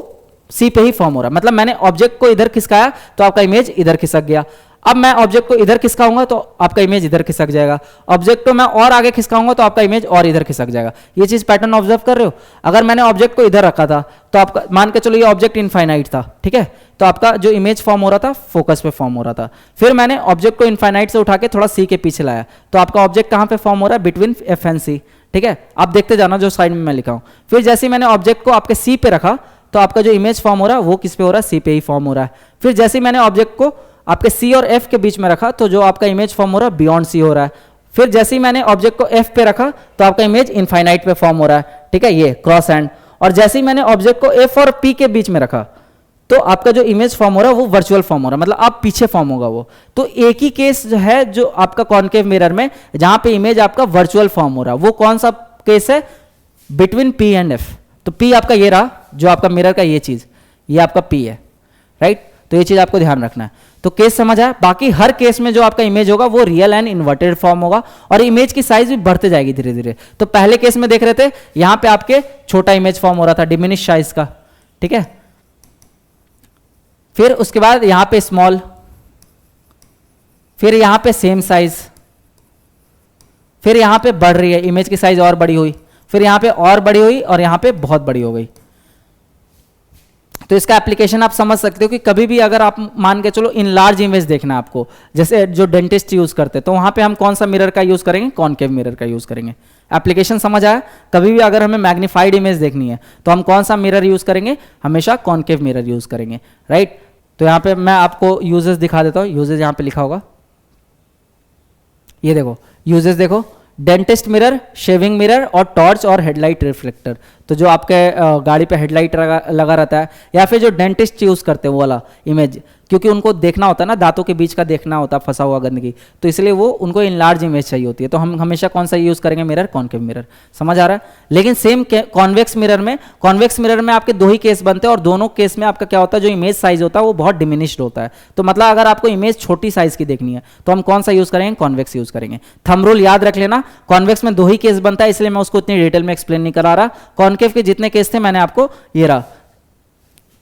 सी पे ही फॉर्म हो रहा है, मतलब मैंने ऑब्जेक्ट को इधर खिसकाया तो आपका इमेज इधर खिसक गया। अब मैं ऑब्जेक्ट को इधर खिसकाऊंगा तो आपका इमेज इधर खिसक जाएगा, ऑब्जेक्ट को मैं और आगे खिसकाऊंगा तो आपका इमेज और इधर खिसक जाएगा। ये चीज पैटर्न ऑब्जर्व कर रहे हो। अगर मैंने ऑब्जेक्ट को इधर रखा था तो आपका मान के चलो ये ऑब्जेक्ट इनफाइनाइट था, ठीक है, तो आपका जो इमेज फॉर्म हो रहा था फोकस पे फॉर्म हो रहा था। फिर मैंने ऑब्जेक्ट को इनफाइनाइट से उठा के थोड़ा सी के पीछे लाया, तो आपका ऑब्जेक्ट कहां पे फॉर्म हो रहा है, बिटवीन एफ एंड सी, ठीक है। आप देखते जाना जो साइड में मैं लिखा हूं। फिर जैसे ही मैंने ऑब्जेक्ट को आपके सी पे रखा तो आपका जो इमेज फॉर्म हो रहा है वो किस पे हो रहा है, सी पे ही फॉर्म हो रहा है। फिर जैसे ही मैंने ऑब्जेक्ट को आपके सी और एफ के बीच में रखा तो जो आपका इमेज फॉर्म हो रहा है बियॉन्ड सी हो रहा है। फिर जैसे ही मैंने ऑब्जेक्ट को एफ पे रखा तो आपका इमेज इनफाइनाइट पे फॉर्म हो रहा है, ठीक है, ये क्रॉस एंड। और जैसे ही मैंने ऑब्जेक्ट को एफ और पी के बीच में रखा तो आपका जो इमेज फॉर्म हो रहा है वो वर्चुअल फॉर्म हो रहा है, मतलब आप पीछे फॉर्म होगा वो। तो एक ही केस जो है जो आपका कॉनकेव मिरर में जहां पे इमेज आपका वर्चुअल फॉर्म हो रहा है, वो कौन सा केस है, बिटवीन पी एंड एफ। तो पी आपका ये रहा, जो आपका मिरर का ये चीज, ये आपका पी है, राइट। तो ये चीज आपको ध्यान रखना है। तो केस समझ आया। बाकी हर केस में जो आपका इमेज होगा वो रियल एंड इन्वर्टेड फॉर्म होगा और इमेज की साइज भी बढ़ते जाएगी धीरे धीरे। तो पहले केस में देख रहे थे यहां पे आपके छोटा इमेज फॉर्म हो रहा था, डिमिनिश साइज का, ठीक है। फिर उसके बाद यहां पे स्मॉल, फिर यहां पे सेम साइज, फिर यहां पे बढ़ रही है, इमेज की साइज और बड़ी हुई, फिर यहां पे और बड़ी हुई और यहां पे बहुत बड़ी हो गई। तो इसका एप्लीकेशन आप समझ सकते हो कि कभी भी अगर आप मान के चलो इन लार्ज इमेज देखना है आपको, जैसे जो डेंटिस्ट यूज करते हैं, तो वहां पे हम कौन सा मिरर का यूज करेंगे, कॉनकेव मिरर का यूज करेंगे। एप्लीकेशन समझ आया। कभी भी अगर हमें मैग्नीफाइड इमेज देखनी है तो हम कौन सा मिरर यूज करेंगे, हमेशा कॉनकेव मिरर यूज करेंगे, राइट। तो यहां पे मैं आपको यूजेस दिखा देता हूं, यूजेस यहां पे लिखा होगा, ये देखो यूजेस देखो, डेंटिस्ट मिरर, शेविंग मिरर और टॉर्च और हेडलाइट रिफ्लेक्टर। तो जो आपके गाड़ी पे हेडलाइट लगा रहता है, या फिर जो डेंटिस्ट यूज करते हैं वो वाला इमेज, क्योंकि उनको देखना होता है ना, दांतों के बीच का देखना होता है फंसा हुआ गंदगी, तो इसलिए वो उनको इन लार्ज इमेज चाहिए होती है। तो हम हमेशा कौन सा यूज करेंगे, मिरर, कॉनकेव मिरर। समझ आ रहा है। लेकिन सेम कॉन्वेक्स मिरर में आपके दो ही केस बनते हैं और दोनों केस में आपका क्या होता है, जो इमेज साइज होता है वो बहुत डिमिनिश्ड होता है। तो मतलब अगर आपको इमेज छोटी साइज की देखनी है तो हम कौन सा यूज करेंगे, कॉन्वेक्स यूज करेंगे। थंब रूल याद रख लेना, कॉन्वेक्स में दो ही केस बनता है, इसलिए मैं उसको इतनी डिटेल में एक्सप्लेन नहीं करा रहा। कॉनकेव के जितने केस थे मैंने आपको, ये रहा,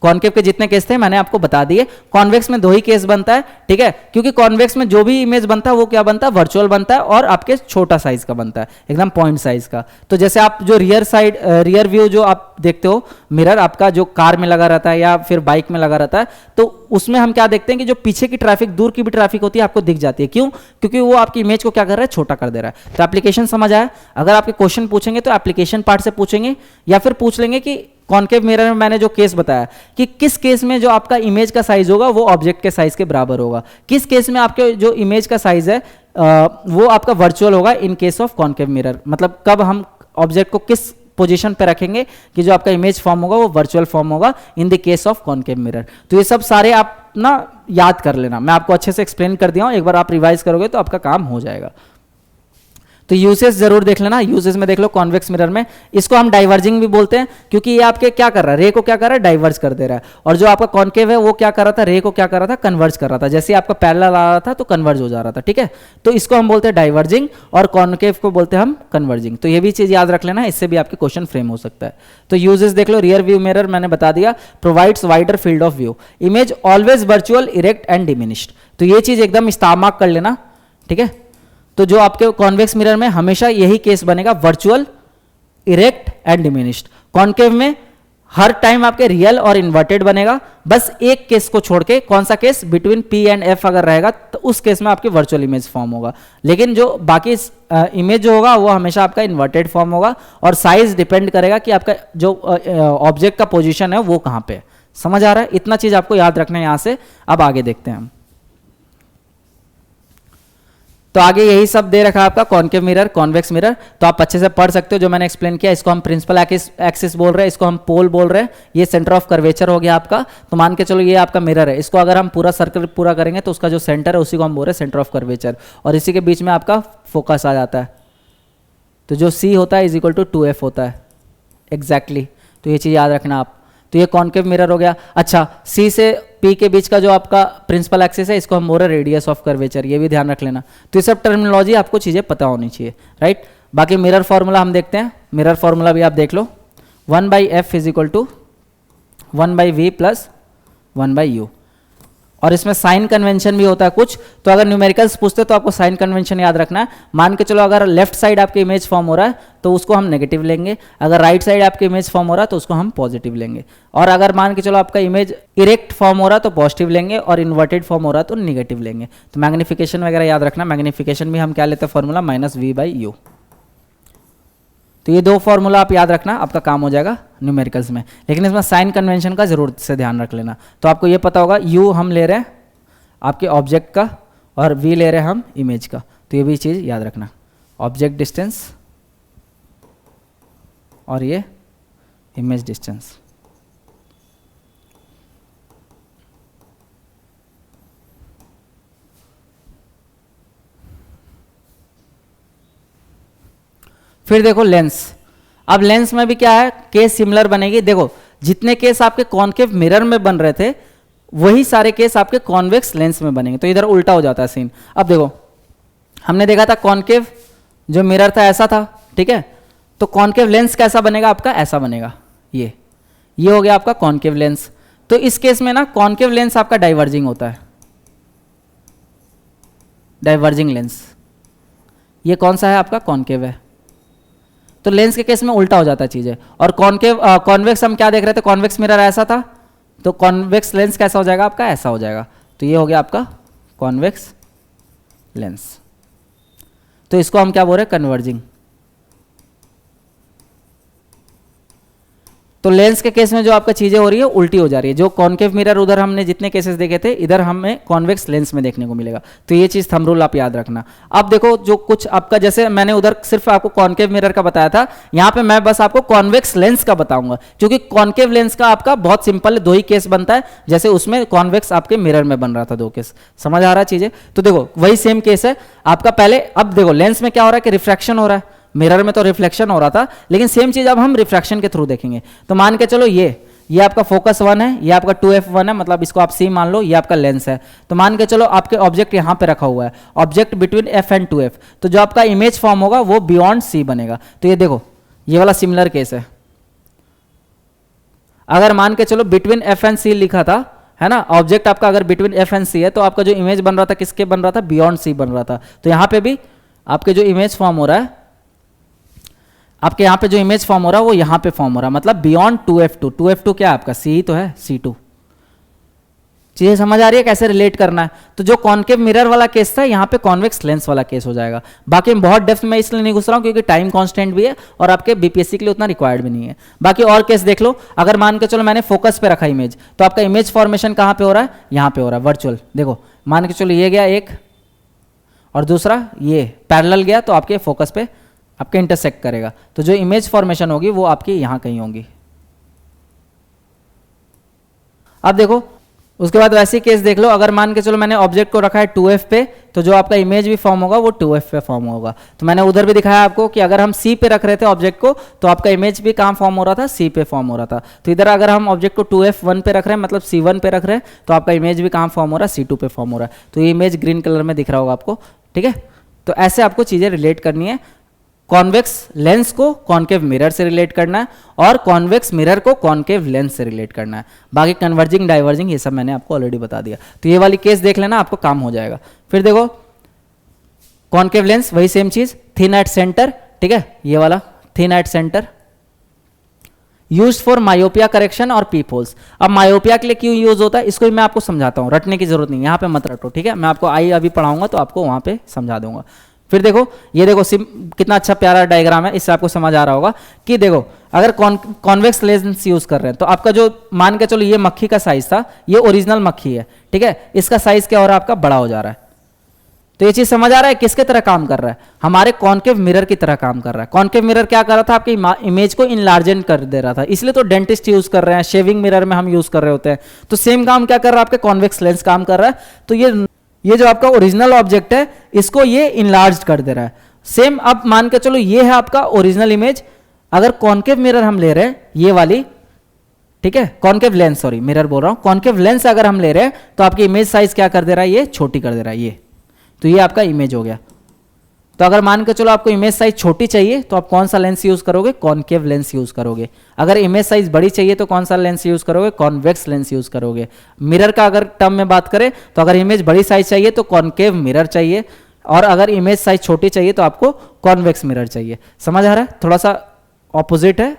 कॉनकेव के जितने केस थे मैंने आपको बता दिए। कॉन्वेक्स में दो ही केस बनता है, ठीक है, क्योंकि कॉन्वेक्स में जो भी इमेज बनता है वो क्या बनता है, वर्चुअल बनता है और आपके छोटा साइज का बनता है, एकदम पॉइंट साइज का। तो जैसे आप जो रियर व्यू जो आप देखते हो मिरर आपका, जो कार में लगा रहता है या फिर बाइक में लगा रहता है, तो उसमें हम क्या देखते हैं कि जो पीछे की ट्रैफिक, दूर की भी ट्रैफिक होती है आपको दिख जाती है। क्यों? क्योंकि वो आपकी इमेज को क्या कर रहा है, छोटा कर दे रहा है। तो एप्लीकेशन समझ आया। अगर आपके क्वेश्चन पूछेंगे तो एप्लीकेशन पार्ट से पूछेंगे, या फिर पूछ लेंगे कि कॉनकेव मिरर में मैंने जो केस बताया कि किस केस में जो आपका इमेज का साइज होगा वो ऑब्जेक्ट के साइज के बराबर होगा, किस केस में आपके जो इमेज का साइज है वो आपका वर्चुअल होगा in case of concave mirror. मतलब कब हम ऑब्जेक्ट को किस पोजीशन पे रखेंगे कि जो आपका इमेज फॉर्म होगा वो वर्चुअल फॉर्म होगा in the case of concave mirror. तो ये सब सारे आप ना याद कर लेना, मैं आपको अच्छे से एक्सप्लेन कर दिया हूं, एक बार आप रिवाइज करोगे तो आपका काम हो जाएगा। तो यूसेज जरूर देख लेना, यूसेज में देख लो कॉन्वेक्स मिरर में, इसको हम डाइवर्जिंग भी बोलते हैं क्योंकि ये आपके क्या कर रहा है, रे को क्या कर रहा है, डाइवर्ज कर दे रहा है। और जो आपका कॉनकेव है वो क्या कर रहा था, रे को क्या कर रहा था, कन्वर्ज कर रहा था। जैसे आपका पैरेलल आ रहा था तो कन्वर्ज हो जा रहा था, ठीक है। तो इसको हम बोलते हैं डाइवर्जिंग और कॉनकेव को बोलते हैं हम कन्वर्जिंग। तो ये भी चीज याद रख लेना, इससे भी आपके क्वेश्चन फ्रेम हो सकता है। तो यूजेस देख लो, रियर व्यू मिरर मैंने बता दिया, provides wider field of view, image always virtual, erect and diminished. तो ये चीज एकदम इस्तेमाल कर लेना, ठीक है। तो जो आपके कॉन्वेक्स मिरर में हमेशा यही केस बनेगा, virtual, erect and diminished. Concave में हर टाइम आपके रियल और इन्वर्टेड बनेगा, बस एक केस को छोड़ के, कौन सा case, between P and F अगर रहेगा तो उस केस में आपकी वर्चुअल इमेज फॉर्म होगा। लेकिन जो बाकी इमेज जो होगा वो हमेशा आपका इन्वर्टेड फॉर्म होगा और साइज डिपेंड करेगा कि आपका जो ऑब्जेक्ट का पोजिशन है वो कहां पे है। समझ आ रहा है। इतना चीज आपको याद रखना है यहां से। अब आगे देखते हैं हम। तो आगे यही सब दे रखा है आपका, कॉनकेव मिरर, कॉन्वेक्स मिरर, तो आप अच्छे से पढ़ सकते हो जो मैंने एक्सप्लेन किया। इसको हम प्रिंसिपल एक्सिस बोल रहे हैं, इसको हम पोल बोल रहे हैं, ये सेंटर ऑफ कर्वेचर हो गया आपका। तो मान के चलो ये आपका मिरर है, इसको अगर हम पूरा सर्कल पूरा करेंगे तो उसका जो सेंटर है उसी को हम बोल रहे हैं सेंटर ऑफ कर्वेचर, और इसी के बीच में आपका फोकस आ जाता है। तो जो C होता है इज इक्वल टू 2F होता है एग्जैक्टली। तो ये चीज़ याद रखना आप। तो ये कॉनकेव मिरर हो गया। अच्छा, C से P के बीच का जो आपका प्रिंसिपल एक्सिस है इसको हम बोल रहे हैं रेडियस ऑफ कर्वेचर, ये भी ध्यान रख लेना। तो ये सब टर्मिनोलॉजी आपको चीज़ें पता होनी चाहिए, राइट। बाकी मिरर फॉर्मूला हम देखते हैं, मिरर फॉर्मूला भी आप देख लो, 1/f is equal to 1/v plus 1/u। और इसमें साइन कन्वेंशन भी होता है कुछ, तो अगर न्यूमेरिकल्स पूछते तो आपको साइन कन्वेंशन याद रखना है। मान के चलो अगर लेफ्ट साइड आपके इमेज फॉर्म हो रहा है तो उसको हम नेगेटिव लेंगे, अगर राइट साइड आपके इमेज फॉर्म हो रहा है तो उसको हम पॉजिटिव लेंगे, और अगर मान के चलो आपका इमेज इरेक्ट फॉर्म हो रहा है तो पॉजिटिव लेंगे, और इन्वर्टेड फॉर्म हो रहा है तो निगेटिव लेंगे। तो मैग्निफिकेशन वगैरह याद रखना, मैग्निफिकेशन भी हम क्या लेते हैं फॉर्मूला -v/u। तो ये दो फॉर्मूला आप याद रखना, आपका काम हो जाएगा न्यूमेरिकल्स में। लेकिन इसमें साइन कन्वेंशन का जरूर से ध्यान रख लेना। तो आपको ये पता होगा u हम ले रहे हैं आपके ऑब्जेक्ट का और v ले रहे हैं हम इमेज का, तो ये भी चीज़ याद रखना, ऑब्जेक्ट डिस्टेंस और ये इमेज डिस्टेंस। फिर देखो लेंस। अब लेंस में भी क्या है, केस सिमिलर बनेगी। देखो जितने केस आपके कॉनकेव मिरर में बन रहे थे वही सारे केस आपके कॉन्वेक्स लेंस में बनेंगे, तो इधर उल्टा हो जाता है सीन। अब देखो हमने देखा था कॉनकेव जो मिरर था ऐसा था, ठीक है, तो कॉनकेव लेंस कैसा बनेगा आपका, ऐसा बनेगा। ये हो गया आपका कॉनकेव लेंस। तो इस केस में ना कॉनकेव लेंस आपका डाइवर्जिंग होता है, डाइवर्जिंग लेंस। ये कौन सा है आपका, कॉनकेव है। तो लेंस के केस में उल्टा हो जाता है चीजें। और कॉनकेव कॉन्वेक्स हम क्या देख रहे थे, कॉन्वेक्स मिरर ऐसा था, तो कॉन्वेक्स लेंस कैसा हो जाएगा आपका, ऐसा हो जाएगा। तो ये हो गया आपका कॉन्वेक्स लेंस। तो इसको हम क्या बोल रहे हैं, कन्वर्जिंग। तो लेंस के केस में जो आपका चीजें हो रही है उल्टी हो जा रही है। जो कॉनकेव मिरर उधर हमने जितने केसेस देखे थे इधर हमें कॉन्वेक्स लेंस में देखने को मिलेगा। तो ये चीज थंब रूल आप याद रखना। अब देखो जो कुछ आपका, जैसे मैंने उधर सिर्फ आपको कॉनकेव मिरर का बताया था, यहाँ पे मैं बस आपको कॉन्वेक्स लेंस का बताऊंगा, क्योंकि कॉनकेव लेंस का आपका बहुत सिंपल 2 ही केस बनता है, जैसे उसमें कॉन्वेक्स आपके मिरर में बन रहा था 2 केस। समझ आ रहा है चीजें। तो देखो वही सेम केस है आपका पहले। अब देखो लेंस में क्या हो रहा है कि रिफ्रैक्शन हो रहा है, मिरर में तो रिफ्लेक्शन हो रहा था, लेकिन सेम चीज अब हम रिफ्रैक्शन के थ्रू देखेंगे। तो मान के चलो ये आपका फोकस 1 है, ये आपका 2f1 है, मतलब इसको आप C मान लो, ये आपका लेंस है। तो मान के चलो आपके ऑब्जेक्ट यहां पे रखा हुआ है, object between f and 2f, तो जो आपका इमेज फॉर्म होगा वो बियॉन्ड C बनेगा। तो ये देखो ये वाला सिमिलर केस है। अगर मान के चलो बिटवीन f एंड C लिखा था, है ना, ऑब्जेक्ट आपका अगर बिटवीन f एंड C है, तो आपका जो इमेज बन रहा था किसके बन रहा था, बियॉन्ड C बन रहा था। तो यहां पे भी आपके जो इमेज फॉर्म हो रहा है, आपके यहाँ पे जो इमेज फॉर्म हो रहा है वो यहाँ पे फॉर्म हो रहा है, मतलब बियॉन्ड 2f2। 2f2 क्या है आपका, C ही तो है, C2। चीजें समझ आ रही है कैसे रिलेट करना है। तो जो कॉनकेव मिरर वाला केस था यहाँ पे कॉन्वेक्स लेंस वाला केस हो जाएगा। बाकी बहुत डेप्थ में इसलिए नहीं घुस रहा हूँ क्योंकि टाइम कांस्टेंट भी है और आपके बीपीएससी के लिए उतना रिक्वायर्ड भी नहीं है। बाकी और केस देख लो। अगर मान के चलो मैंने फोकस पे रखा इमेज, तो आपका इमेज फॉर्मेशन कहाँ पे हो रहा है, यहाँ पे हो रहा है वर्चुअल। देखो मान के चलो ये गया एक और दूसरा ये पैरेलल गया, तो आपके फोकस पे आपके इंटरसेक्ट करेगा, तो जो इमेज फॉर्मेशन होगी वो आपकी यहां कहीं होगी। अब देखो उसके बाद वैसे केस देख लो। अगर मान के चलो मैंने ऑब्जेक्ट को रखा है 2f पे, तो जो आपका इमेज भी फॉर्म होगा वो 2f पे फॉर्म होगा। तो मैंने उधर भी दिखाया आपको कि अगर हम C पे रख रहे थे ऑब्जेक्ट को, तो आपका इमेज भी कहाँ फॉर्म हो रहा था, C पे फॉर्म हो रहा था। तो इधर अगर हम ऑब्जेक्ट को 2f1 पे रख रहे हैं, मतलब C1 पे रख रहे हैं, तो आपका इमेज भी कहाँ फॉर्म हो रहा है, C2 पे फॉर्म हो रहा है। तो ये इमेज ग्रीन कलर में दिख रहा होगा आपको, ठीक है। तो ऐसे आपको चीजें रिलेट करनी है। कॉन्वेक्स लेंस को कॉनकेव मिरर से रिलेट करना है और कॉन्वेक्स मिरर को कॉनकेव लेंस से रिलेट करना है। बाकी कन्वर्जिंग डाइवर्जिंग ये सब मैंने आपको ऑलरेडी बता दिया। तो ये वाली केस देख लेना, आपको काम हो जाएगा। फिर देखो कॉनकेव लेंस वही सेम चीज, थिन एट सेंटर, ठीक है, ये वाला thin at centre, used for myopia correction और पीप होल्स। अब मायोपिया के लिए क्यों यूज होता है इसको मैं आपको समझाता हूँ, रटने की जरूरत नहीं, यहाँ पे मत रटो, ठीक है। मैं आपको आई अभी पढ़ाऊंगा तो आपको वहां पे समझा दूंगा। फिर देखो ये देखो कितना अच्छा प्यारा डायग्राम है, इससे आपको समझ आ रहा होगा कि देखो अगर कॉन्वेक्स लेंस यूज कर रहे हैं, तो आपका जो मान के चलो ये मक्खी का साइज था, ये ओरिजिनल मक्खी है, ठीक है, इसका साइज क्या हो रहा है आपका, बड़ा हो जा रहा है। तो ये चीज समझ आ रहा है किसके तरह काम कर रहा है, हमारे कॉन्केव मिरर की तरह काम कर रहा है। कॉन्केव मिरर क्या कर रहा था, आपकी इमेज को इनलार्जन कर दे रहा था, इसलिए तो डेंटिस्ट यूज कर रहे हैं, शेविंग मिरर में हम यूज कर रहे होते हैं। तो सेम काम क्या कर रहा है, आपके कॉन्वेक्स लेंस काम कर रहा है। तो ये जो आपका ओरिजिनल ऑब्जेक्ट है इसको ये इनलार्ज कर दे रहा है। सेम अब मान के चलो ये है आपका ओरिजिनल इमेज, अगर कॉन्केव मिरर हम ले रहे हैं ये वाली, ठीक है, कॉन्केव लेंस, सॉरी मिरर बोल रहा हूं, कॉन्केव लेंस अगर हम ले रहे हैं तो आपकी इमेज साइज क्या कर दे रहा है, ये छोटी कर दे रहा है ये। तो ये आपका इमेज हो गया। तो अगर मान के चलो आपको इमेज साइज छोटी चाहिए तो आप कौन सा लेंस यूज करोगे, कॉन्केव लेंस यूज करोगे। अगर इमेज साइज बड़ी चाहिए तो कौन सा लेंस यूज करोगे, कॉन्वेक्स लेंस यूज करोगे। मिरर का अगर टर्म में बात करें तो अगर इमेज बड़ी साइज चाहिए तो कॉन्केव मिरर चाहिए, और अगर इमेज साइज छोटी चाहिए तो आपको कॉन्वेक्स मिरर चाहिए। समझ आ रहा है, थोड़ा सा ऑपोजिट है,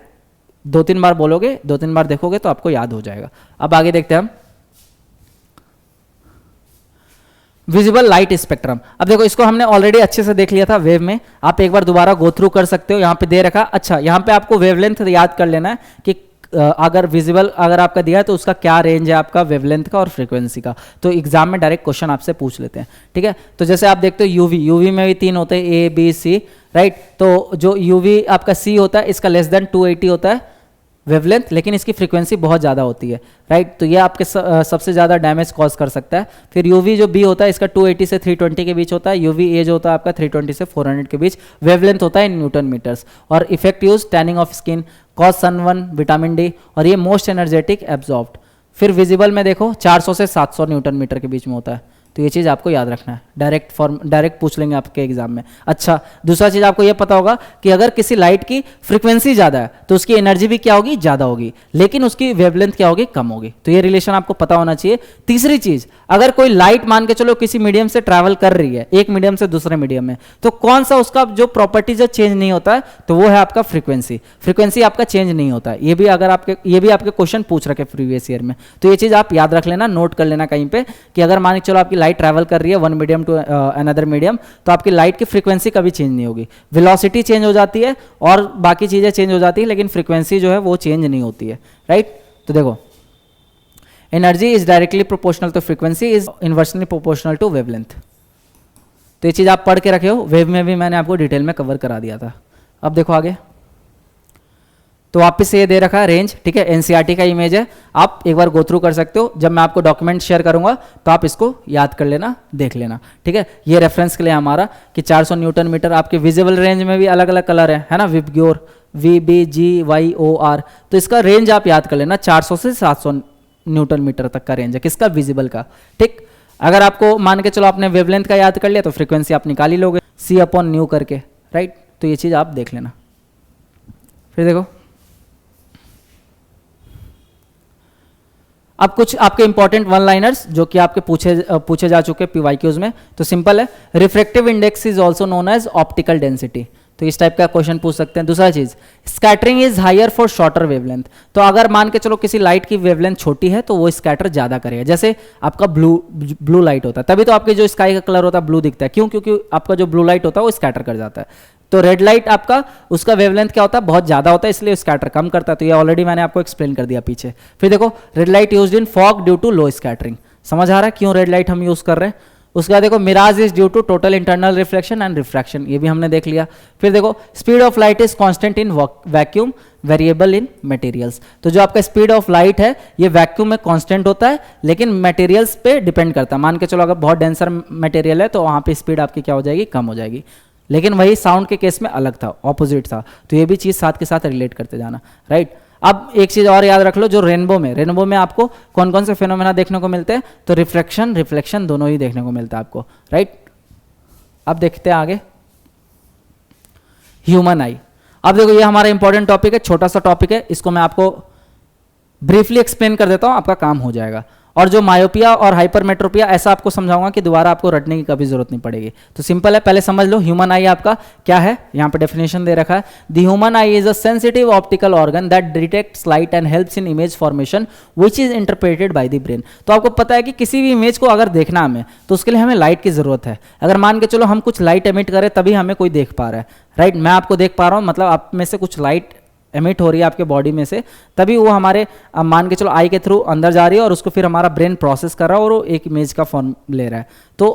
2-3 बार बोलोगे, 2-3 बार देखोगे तो आपको याद हो जाएगा। अब आगे देखते हैं हम विजिबल लाइट स्पेक्ट्रम। अब देखो इसको हमने ऑलरेडी अच्छे से देख लिया था वेव में, आप एक बार दोबारा गो थ्रू कर सकते हो। यहाँ पे दे रखा, अच्छा यहाँ पे आपको वेवलेंथ याद कर लेना है कि अगर विजिबल अगर आपका दिया है तो उसका क्या रेंज है आपका वेवलेंथ का और फ्रीक्वेंसी का। तो एग्जाम में डायरेक्ट क्वेश्चन आपसे पूछ लेते हैं, ठीक है। तो जैसे आप देखते हो यूवी में भी 3 होते हैं, ए बी सी, राइट। तो जो यूवी आपका सी होता है इसका लेस देन 280 होता है वेवलेंथ, लेकिन इसकी फ्रीक्वेंसी बहुत ज़्यादा होती है, राइट। तो ये आपके सबसे ज़्यादा डैमेज कॉज कर सकता है। फिर यूवी जो बी होता है इसका 280 से 320 के बीच होता है। यूवी ए जो होता है आपका 320 से 400 के बीच वेवलेंथ होता है इन न्यूटन मीटर्स। और effect use tanning of skin, cause सन1, विटामिन डी, और ये मोस्ट एनर्जेटिक एब्जॉर्ब्ड। फिर विजिबल में देखो 400 से 700 न्यूटन मीटर के बीच में होता है। तो ये चीज़ आपको याद रखना है, डायरेक्ट पूछ लेंगे आपके एग्जाम में। अच्छा, दूसरा चीज़ आपको ये पता होगा कि अगर किसी लाइट की फ्रीक्वेंसी ज़्यादा है तो उसकी एनर्जी भी क्या होगी, ज़्यादा होगी, लेकिन उसकी वेवलेंथ क्या होगी, कम होगी। तो ये रिलेशन आपको पता होना चाहिए। तीसरी चीज़, अगर कोई लाइट मान के चलो किसी मीडियम से ट्रैवल कर रही है, एक मीडियम से दूसरे मीडियम में, तो कौन सा उसका जो प्रॉपर्टीज चेंज नहीं होता है, तो वो है आपका फ्रीक्वेंसी। फ्रीक्वेंसी आपका चेंज नहीं होता है। ये भी आपके क्वेश्चन पूछ रखे प्रीवियस ईयर में। तो ये चीज़ आप याद रख लेना, नोट कर लेना कहीं पे कि अगर मान के चलो आपकी लाइट ट्रैवल कर रही है one medium to another medium, तो आपकी लाइट की फ्रीक्वेंसी कभी चेंज नहीं होगी। वेलोसिटी चेंज हो जाती है और बाकी चीजें चेंज हो जाती है, लेकिन फ्रीक्वेंसी जो है वो चेंज नहीं होती है, राइट। तो देखो energy is directly proportional to frequency is inversely proportional to wavelength. तो ये चीज आप पढ़ के रखे हो, वेव में भी मैंने आपको डिटेल में कवर करा दिया था। अब देखो आगे, तो वापस से ये दे रखा है रेंज, ठीक है, एनसीईआरटी का इमेज है, आप एक बार गो थ्रू कर सकते हो। जब मैं आपको डॉक्यूमेंट शेयर करूंगा तो आप इसको याद कर लेना, देख लेना, ठीक है। ये रेफरेंस के लिए हमारा कि 400 न्यूटन मीटर। आपके विजिबल रेंज में भी अलग अलग कलर है ना, विबग्योर, VBGYOR। तो इसका रेंज आप याद कर लेना, 400 से 700 न्यूटन मीटर तक का रेंज है किसका, विजिबल का, ठीक। अगर आपको मान के चलो आपने वेवलेंथ का याद कर लिया तो फ्रीक्वेंसी आप निकाल ही लोगे C/ν करके, राइट। तो ये चीज़ आप देख लेना। फिर देखो अब कुछ आपके इंपॉर्टेंट वन लाइनर्स जो कि आपके पूछे जा चुके PYQs में। तो सिंपल है, refractive index is also known as optical density. तो इस टाइप का क्वेश्चन पूछ सकते हैं। दूसरा चीज, scattering is higher for shorter wavelength. तो अगर मान के चलो किसी लाइट की वेवलेंथ छोटी है तो वो स्कैटर ज्यादा करेगा। जैसे आपका ब्लू लाइट होता है, तभी तो आपके जो स्काई का कलर होता है ब्लू दिखता है, क्यों, क्योंकि आपका जो ब्लू लाइट होता है वो स्कैटर कर जाता है। तो रेड लाइट आपका उसका वेवलेंथ क्या होता है, बहुत ज्यादा होता है, इसलिए स्कैटर कम करता है। तो ये ऑलरेडी मैंने आपको एक्सप्लेन कर दिया पीछे। फिर देखो, red light used in fog due to low scattering. समझ आ रहा है क्यों रेड लाइट हम यूज कर रहे हैं। उसके बाद देखो, mirage is due to total internal reflection and refraction, ये भी हमने देख लिया। फिर देखो, speed of light is constant in vacuum, variable in materials. तो जो आपका स्पीड ऑफ लाइट है ये वैक्यूम में कांस्टेंट होता है, लेकिन मटेरियल्स पे डिपेंड करता है। मान के चलो अगर बहुत डेंसर मटेरियल है तो वहां पे स्पीड आपकी क्या हो जाएगी, कम हो जाएगी। लेकिन वही साउंड के केस में अलग था, ऑपोजिट था। तो ये भी चीज साथ के साथ रिलेट करते जाना, राइट। अब एक चीज और याद रख लो, जो रेनबो में आपको कौन कौन से फिनोमेना देखने को मिलते हैं, तो रिफ्रैक्शन रिफ्लेक्शन दोनों ही देखने को मिलता है आपको, राइट। अब देखते हैं आगे, ह्यूमन आई। अब देखो ये हमारा इंपॉर्टेंट टॉपिक है, छोटा सा टॉपिक है, इसको मैं आपको ब्रीफली एक्सप्लेन कर देता हूं, आपका काम हो जाएगा। और जो मायोपिया और हाइपरमेट्रोपिया, ऐसा आपको समझाऊंगा कि दोबारा आपको रटने की कभी जरूरत नहीं पड़ेगी। तो सिंपल है, पहले समझ लो ह्यूमन आई आपका क्या है। यहाँ पे डेफिनेशन दे रखा है, the human I is a sensitive optical organ that detects light and helps in image formation which is interpreted by the brain. तो आपको पता है कि किसी भी इमेज को अगर देखना हमें, तो उसके लिए हमें लाइट की जरूरत है। अगर मान के चलो हम कुछ लाइट एमिट करें तभी हमें कोई देख पा रहा है, राइट। मैं आपको देख पा रहा हूँ, मतलब आप में से कुछ लाइट एमिट हो रही है आपके बॉडी में से, तभी वो हमारे मान के चलो आई के थ्रू अंदर जा रही है और उसको फिर हमारा ब्रेन प्रोसेस कर रहा है और वो एक इमेज का फॉर्म ले रहा है। तो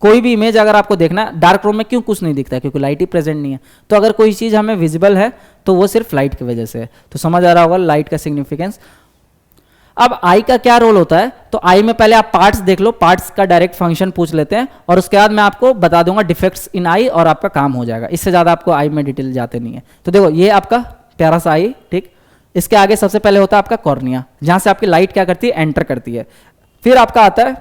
कोई भी इमेज अगर आपको देखना है, डार्क रूम में क्यों कुछ नहीं दिखता है, क्योंकि लाइट ही प्रेजेंट नहीं है। तो अगर कोई चीज़ हमें विजिबल है तो वो सिर्फ लाइट की वजह से है। तो समझ आ रहा होगा लाइट का सिग्निफिकेंस। अब आई का क्या रोल होता है, तो आई में पहले आप पार्ट्स देख लो, पार्ट्स का डायरेक्ट फंक्शन पूछ लेते हैं और उसके बाद मैं आपको बता दूंगा डिफेक्ट्स इन आई और आपका काम हो जाएगा। इससे ज़्यादा आपको आई में डिटेल जाते नहीं है। तो देखो ये आपका प्यारा सा आई, ठीक। इसके आगे सबसे पहले होता है आपका कॉर्निया, जहाँ से आपकी लाइट क्या करती है, एंटर करती है। फिर आपका आता है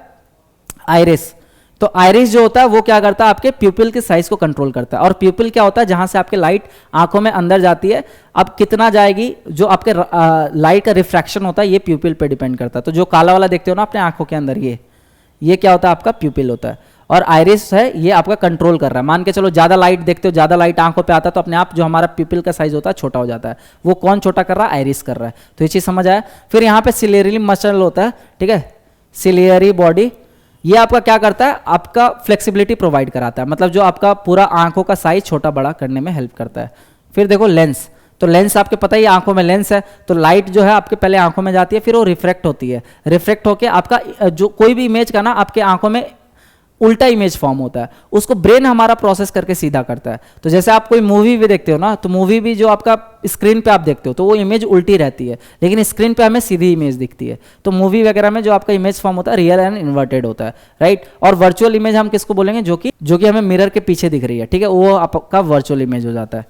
आइरिस। तो आइरिस जो होता है वो क्या करता है, आपके प्यूपिल के साइज को कंट्रोल करता है। और प्यूपिल क्या होता है, जहां से आपके लाइट आंखों में अंदर जाती है। अब कितना जाएगी, जो आपके लाइट का रिफ्रैक्शन होता है ये प्यूपिल पे डिपेंड करता है। तो जो काला वाला देखते हो ना अपने आंखों के अंदर, ये क्या होता है, आपका प्यूपिल होता है। और आइरिस है ये आपका कंट्रोल कर रहा है। मान के चलो ज्यादा लाइट देखते हो, ज्यादा लाइट आंखों पे आता है तो अपने आप जो हमारा प्यूपिल का साइज होता है छोटा हो जाता है। वो कौन छोटा कर रहा है, आइरिस कर रहा है। तो ये चीज समझ आया। फिर यहाँ पे सिलियरी मसल होता है, ठीक है, सिलियरी बॉडी। ये आपका क्या करता है, आपका फ्लेक्सिबिलिटी प्रोवाइड कराता है, मतलब जो आपका पूरा आंखों का साइज छोटा बड़ा करने में हेल्प करता है। फिर देखो लेंस। तो लेंस आपके पता ही आंखों में लेंस है, तो लाइट जो है आपके पहले आंखों में जाती है, फिर वो रिफ्रैक्ट होती है। रिफ्रैक्ट होके आपका जो कोई भी इमेज का ना आपके आंखों में उल्टा इमेज फॉर्म होता है, उसको ब्रेन हमारा प्रोसेस करके सीधा करता है। तो जैसे आप कोई मूवी भी देखते हो ना, तो मूवी भी जो आपका स्क्रीन पे आप देखते हो तो वो इमेज उल्टी रहती है, लेकिन स्क्रीन पे हमें सीधी इमेज दिखती है। तो मूवी वगैरह में जो आपका इमेज फॉर्म होता है रियल एंड इन्वर्टेड होता है, राइट। और वर्चुअल इमेज हम किसको बोलेंगे, जो कि हमें मिरर के पीछे दिख रही है, ठीक है, वो आपका वर्चुअल इमेज हो जाता है।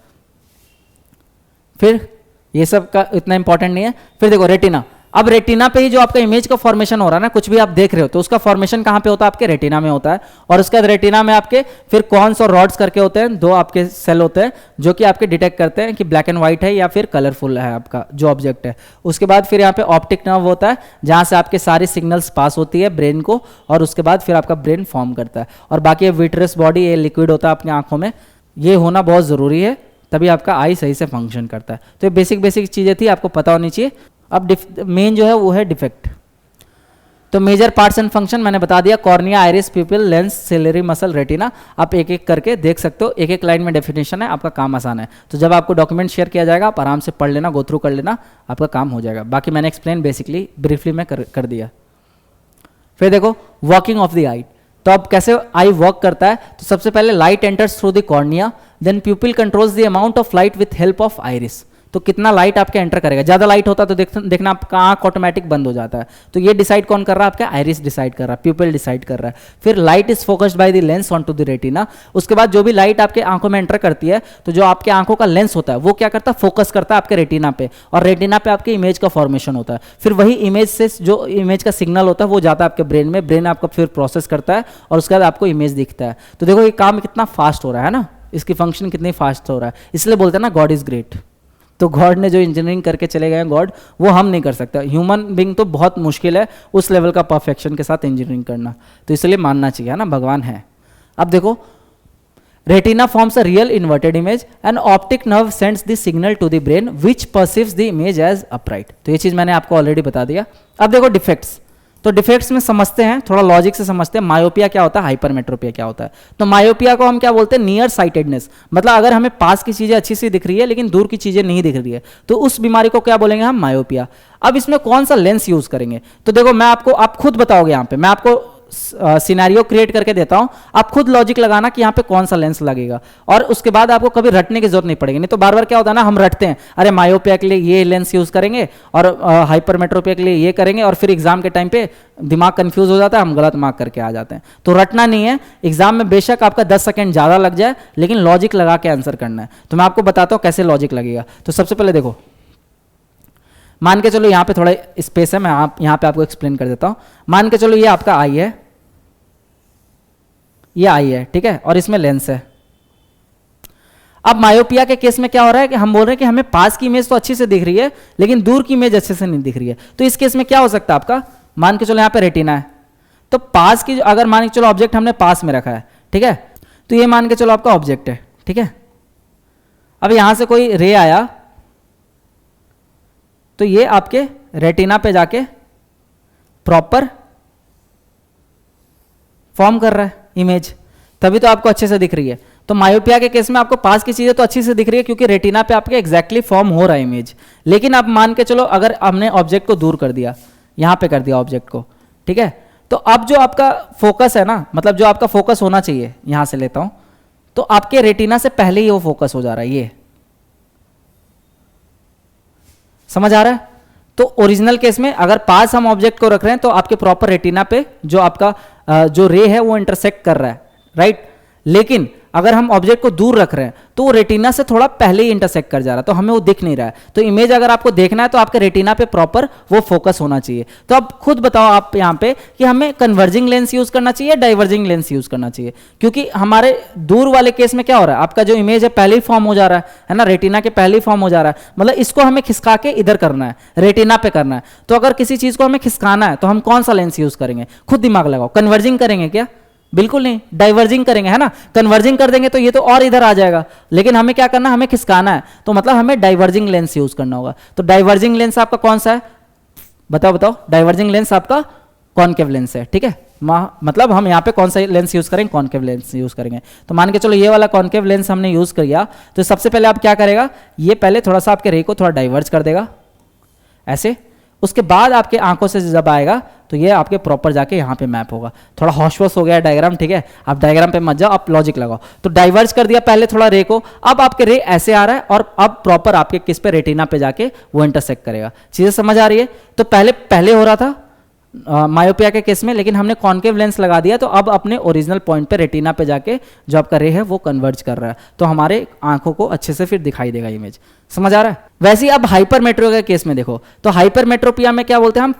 फिर ये सब का इतना इंपॉर्टेंट नहीं है। फिर देखो रेटिना। अब रेटिना पे ही जो आपका इमेज का फॉर्मेशन हो रहा है ना, कुछ भी आप देख रहे हो तो उसका फॉर्मेशन कहाँ पे होता है, आपके रेटिना में होता है। और उसके बाद रेटिना में आपके फिर कॉन्स और रॉड्स करके होते हैं, दो आपके सेल होते हैं जो कि आपके डिटेक्ट करते हैं कि ब्लैक एंड व्हाइट है या फिर कलरफुल है आपका जो ऑब्जेक्ट है। उसके बाद फिर यहाँ पे ऑप्टिक नर्व होता है, जहाँ से आपके सारे सिग्नल्स पास होती है ब्रेन को, और उसके बाद फिर आपका ब्रेन फॉर्म करता है। और बाकी विट्रस बॉडी, ये लिक्विड होता है अपनी आंखों में, ये होना बहुत ज़रूरी है, तभी आपका आई सही से फंक्शन करता है। तो ये बेसिक चीज़ें थी, आपको पता होनी चाहिए। अब मेन जो है वो है डिफेक्ट। तो मेजर पार्ट्स एंड फंक्शन मैंने बता दिया, cornea, iris, प्यूपिल, lens, ciliary muscle, retina. आप एक एक करके देख सकते हो, एक एक लाइन में डेफिनेशन है, आपका काम आसान है। तो जब आपको डॉक्यूमेंट शेयर किया जाएगा आप आराम से पढ़ लेना, गो थ्रू कर लेना, आपका काम हो जाएगा। बाकी मैंने एक्सप्लेन बेसिकली ब्रीफली में कर दिया। फिर देखो वर्किंग ऑफ द आई। तो अब कैसे आई वर्क करता है, तो सबसे पहले light enters through the cornea, then pupil controls the amount of light with help of iris. तो कितना लाइट आपके एंटर करेगा, ज्यादा लाइट होता है तो देखना आपका आंख ऑटोमेटिक बंद हो जाता है। तो ये डिसाइड कौन कर रहा है, आपका आइरिस डिसाइड कर रहा है, प्यूपिल डिसाइड कर रहा है। फिर light is focused by the lens onto the retina. उसके बाद जो भी लाइट आपके आंखों में एंटर करती है, तो जो आपके आंखों का लेंस होता है वो क्या करता है, फोकस करता है आपके रेटिना पे, और रेटिना पे आपके इमेज का फॉर्मेशन होता है। फिर वही इमेज से जो इमेज का सिग्नल होता है वो जाता है आपके ब्रेन में, ब्रेन आपका फिर प्रोसेस करता है और उसके बाद आपको इमेज दिखता है। तो देखो ये काम कितना फास्ट हो रहा है ना, इसकी फंक्शन कितनी फास्ट हो रहा है। इसलिए बोलते हैं ना गॉड इज ग्रेट। तो गॉड ने जो इंजीनियरिंग करके चले गए गॉड, वो हम नहीं कर सकते। ह्यूमन बीइंग तो बहुत मुश्किल है उस लेवल का परफेक्शन के साथ इंजीनियरिंग करना, तो इसलिए मानना चाहिए ना, भगवान है। अब देखो retina forms a real inverted image and optic nerve sends the signal to the brain which perceives the image as upright. तो ये चीज मैंने आपको ऑलरेडी बता दिया। अब देखो डिफेक्ट्स। तो डिफेक्ट्स में समझते हैं, थोड़ा लॉजिक से समझते हैं। मायोपिया क्या होता है, हाइपरमेट्रोपिया क्या होता है। तो मायोपिया को हम क्या बोलते हैं, नियर साइटेडनेस। मतलब अगर हमें पास की चीजें अच्छी सी दिख रही है लेकिन दूर की चीजें नहीं दिख रही है, तो उस बीमारी को क्या बोलेंगे हम, मायोपिया। अब इसमें कौन सा लेंस यूज करेंगे, तो देखो मैं आपको, आप खुद बताओगे यहाँ पे, मैं आपको सिनेरियो क्रिएट करके देता हूं, आप खुद लॉजिक लगाना कि यहाँ पे कौन सा लेंस लगेगा, और उसके बाद आपको कभी रटने की जरूरत नहीं पड़ेगी। नहीं तो बार बार क्या होता है ना, हम रटते हैं, अरे मायोपिया के लिए ये लेंस यूज करेंगे और हाइपरमेट्रोपिया के लिए ये करेंगे, और फिर एग्जाम के टाइम पे दिमाग कंफ्यूज हो जाता है, हम गलत मार्क करके आ जाते हैं। तो रटना नहीं है, एग्जाम में बेशक आपका 10 सेकंड ज्यादा लग जाए लेकिन लॉजिक लगा के आंसर करना है। तो मैं आपको बताता हूँ कैसे लॉजिक लगेगा। तो सबसे पहले देखो, मान के चलो यहाँ पे थोड़ा स्पेस है, मैं यहाँ पे आपको एक्सप्लेन कर देता हूँ। मान के चलो ये आपका आई है, ये आई है, ठीक है, और इसमें लेंस है। अब मायोपिया के केस में क्या हो रहा है कि हम बोल रहे हैं कि हमें पास की इमेज तो अच्छी से दिख रही है लेकिन दूर की इमेज अच्छे से नहीं दिख रही है। तो इस केस में क्या हो सकता है आपका, मान के चलो यहाँ पे रेटिना है, तो पास की अगर मान के चलो ऑब्जेक्ट हमने पास में रखा है, ठीक है, तो ये मान के चलो आपका ऑब्जेक्ट है, ठीक है। अब यहां से कोई रे आया तो ये आपके रेटिना पे जाके प्रॉपर फॉर्म कर रहा है इमेज, तभी तो आपको अच्छे से दिख रही है। तो मायोपिया के केस में आपको पास की चीजें तो अच्छी से दिख रही है क्योंकि रेटिना पे आपके एग्जैक्टली फॉर्म हो रहा है इमेज। लेकिन अब मान के चलो अगर हमने ऑब्जेक्ट को दूर कर दिया, यहां पे कर दिया ऑब्जेक्ट को, ठीक है, तो अब जो आपका फोकस है ना, मतलब जो आपका फोकस होना चाहिए, यहां से लेता हूं, तो आपके रेटिना से पहले ही वो फोकस हो जा रहा है, ये समझ आ रहा है। तो ओरिजिनल केस में अगर पास हम ऑब्जेक्ट को रख रहे हैं तो आपके प्रॉपर रेटिना पे जो आपका जो रे है वो इंटरसेक्ट कर रहा है, राइट। लेकिन अगर हम ऑब्जेक्ट को दूर रख रहे हैं तो वो रेटिना से थोड़ा पहले ही इंटरसेक्ट कर जा रहा है, तो हमें वो दिख नहीं रहा है। तो इमेज अगर आपको देखना है तो आपके रेटिना पे प्रॉपर वो फोकस होना चाहिए। तो अब खुद बताओ आप यहाँ पे कि हमें कन्वर्जिंग लेंस यूज करना चाहिए, डाइवर्जिंग लेंस यूज करना चाहिए, क्योंकि हमारे दूर वाले केस में क्या हो रहा है, आपका जो इमेज है पहले ही फॉर्म हो जा रहा है ना, रेटिना के पहले ही फॉर्म हो जा रहा है। मतलब इसको हमें खिसका के इधर करना है, रेटिना पे करना है। तो अगर किसी चीज को हमें खिसकाना है तो हम कौन सा लेंस यूज करेंगे, खुद दिमाग लगाओ। कन्वर्जिंग करेंगे क्या, बिल्कुल नहीं, डाइवर्जिंग करेंगे, है ना। कन्वर्जिंग कर देंगे तो ये तो और इधर आ जाएगा, लेकिन हमें क्या करना है, हमें खिसकाना है, तो मतलब हमें डाइवर्जिंग लेंस यूज करना होगा। तो डाइवर्जिंग लेंस आपका कौन सा है, बताओ बताओ। डाइवर्जिंग लेंस आपका कॉनकेव लेंस है, ठीक है। मतलब हम यहाँ पे कौन सा लेंस यूज करेंगे, कॉनकेव लेंस यूज करेंगे। तो मान के चलो ये वाला कॉनकेव लेंस हमने यूज किया, तो सबसे पहले आप क्या करेगा, ये पहले थोड़ा सा आपके रे को थोड़ा डाइवर्ज कर देगा ऐसे। उसके बाद आपके आंखों से जब आएगा तो ये आपके प्रॉपर जाके यहाँ पे मैप होगा। थोड़ा हॉश वॉश हो गया डायग्राम, ठीक है। आप डायग्राम पे मत जाओ, आप लॉजिक लगाओ। तो डाइवर्ज कर दिया पहले थोड़ा रे को, अब आपके रे ऐसे आ रहा है और अब प्रॉपर आपके किस पे, रेटिना पे जाके वो इंटरसेक्ट करेगा। चीजें समझ आ रही है। तो पहले हो रहा था मायोपिया के केस में, लेकिन हमने कॉनकेव लेंस लगा दिया, तो अब अपने ओरिजिनल पॉइंट पे रेटिना पे जाके जो आपका रे है वो कन्वर्ज कर रहा है, तो हमारे आंखों को अच्छे से फिर दिखाई देगा इमेज। समझ आ रहा है। वैसे ही अब हाइपरमेट्रोपिया के केस में देखो, तो हाइपरमेट्रोपिया में क्या बोलते हैं हम,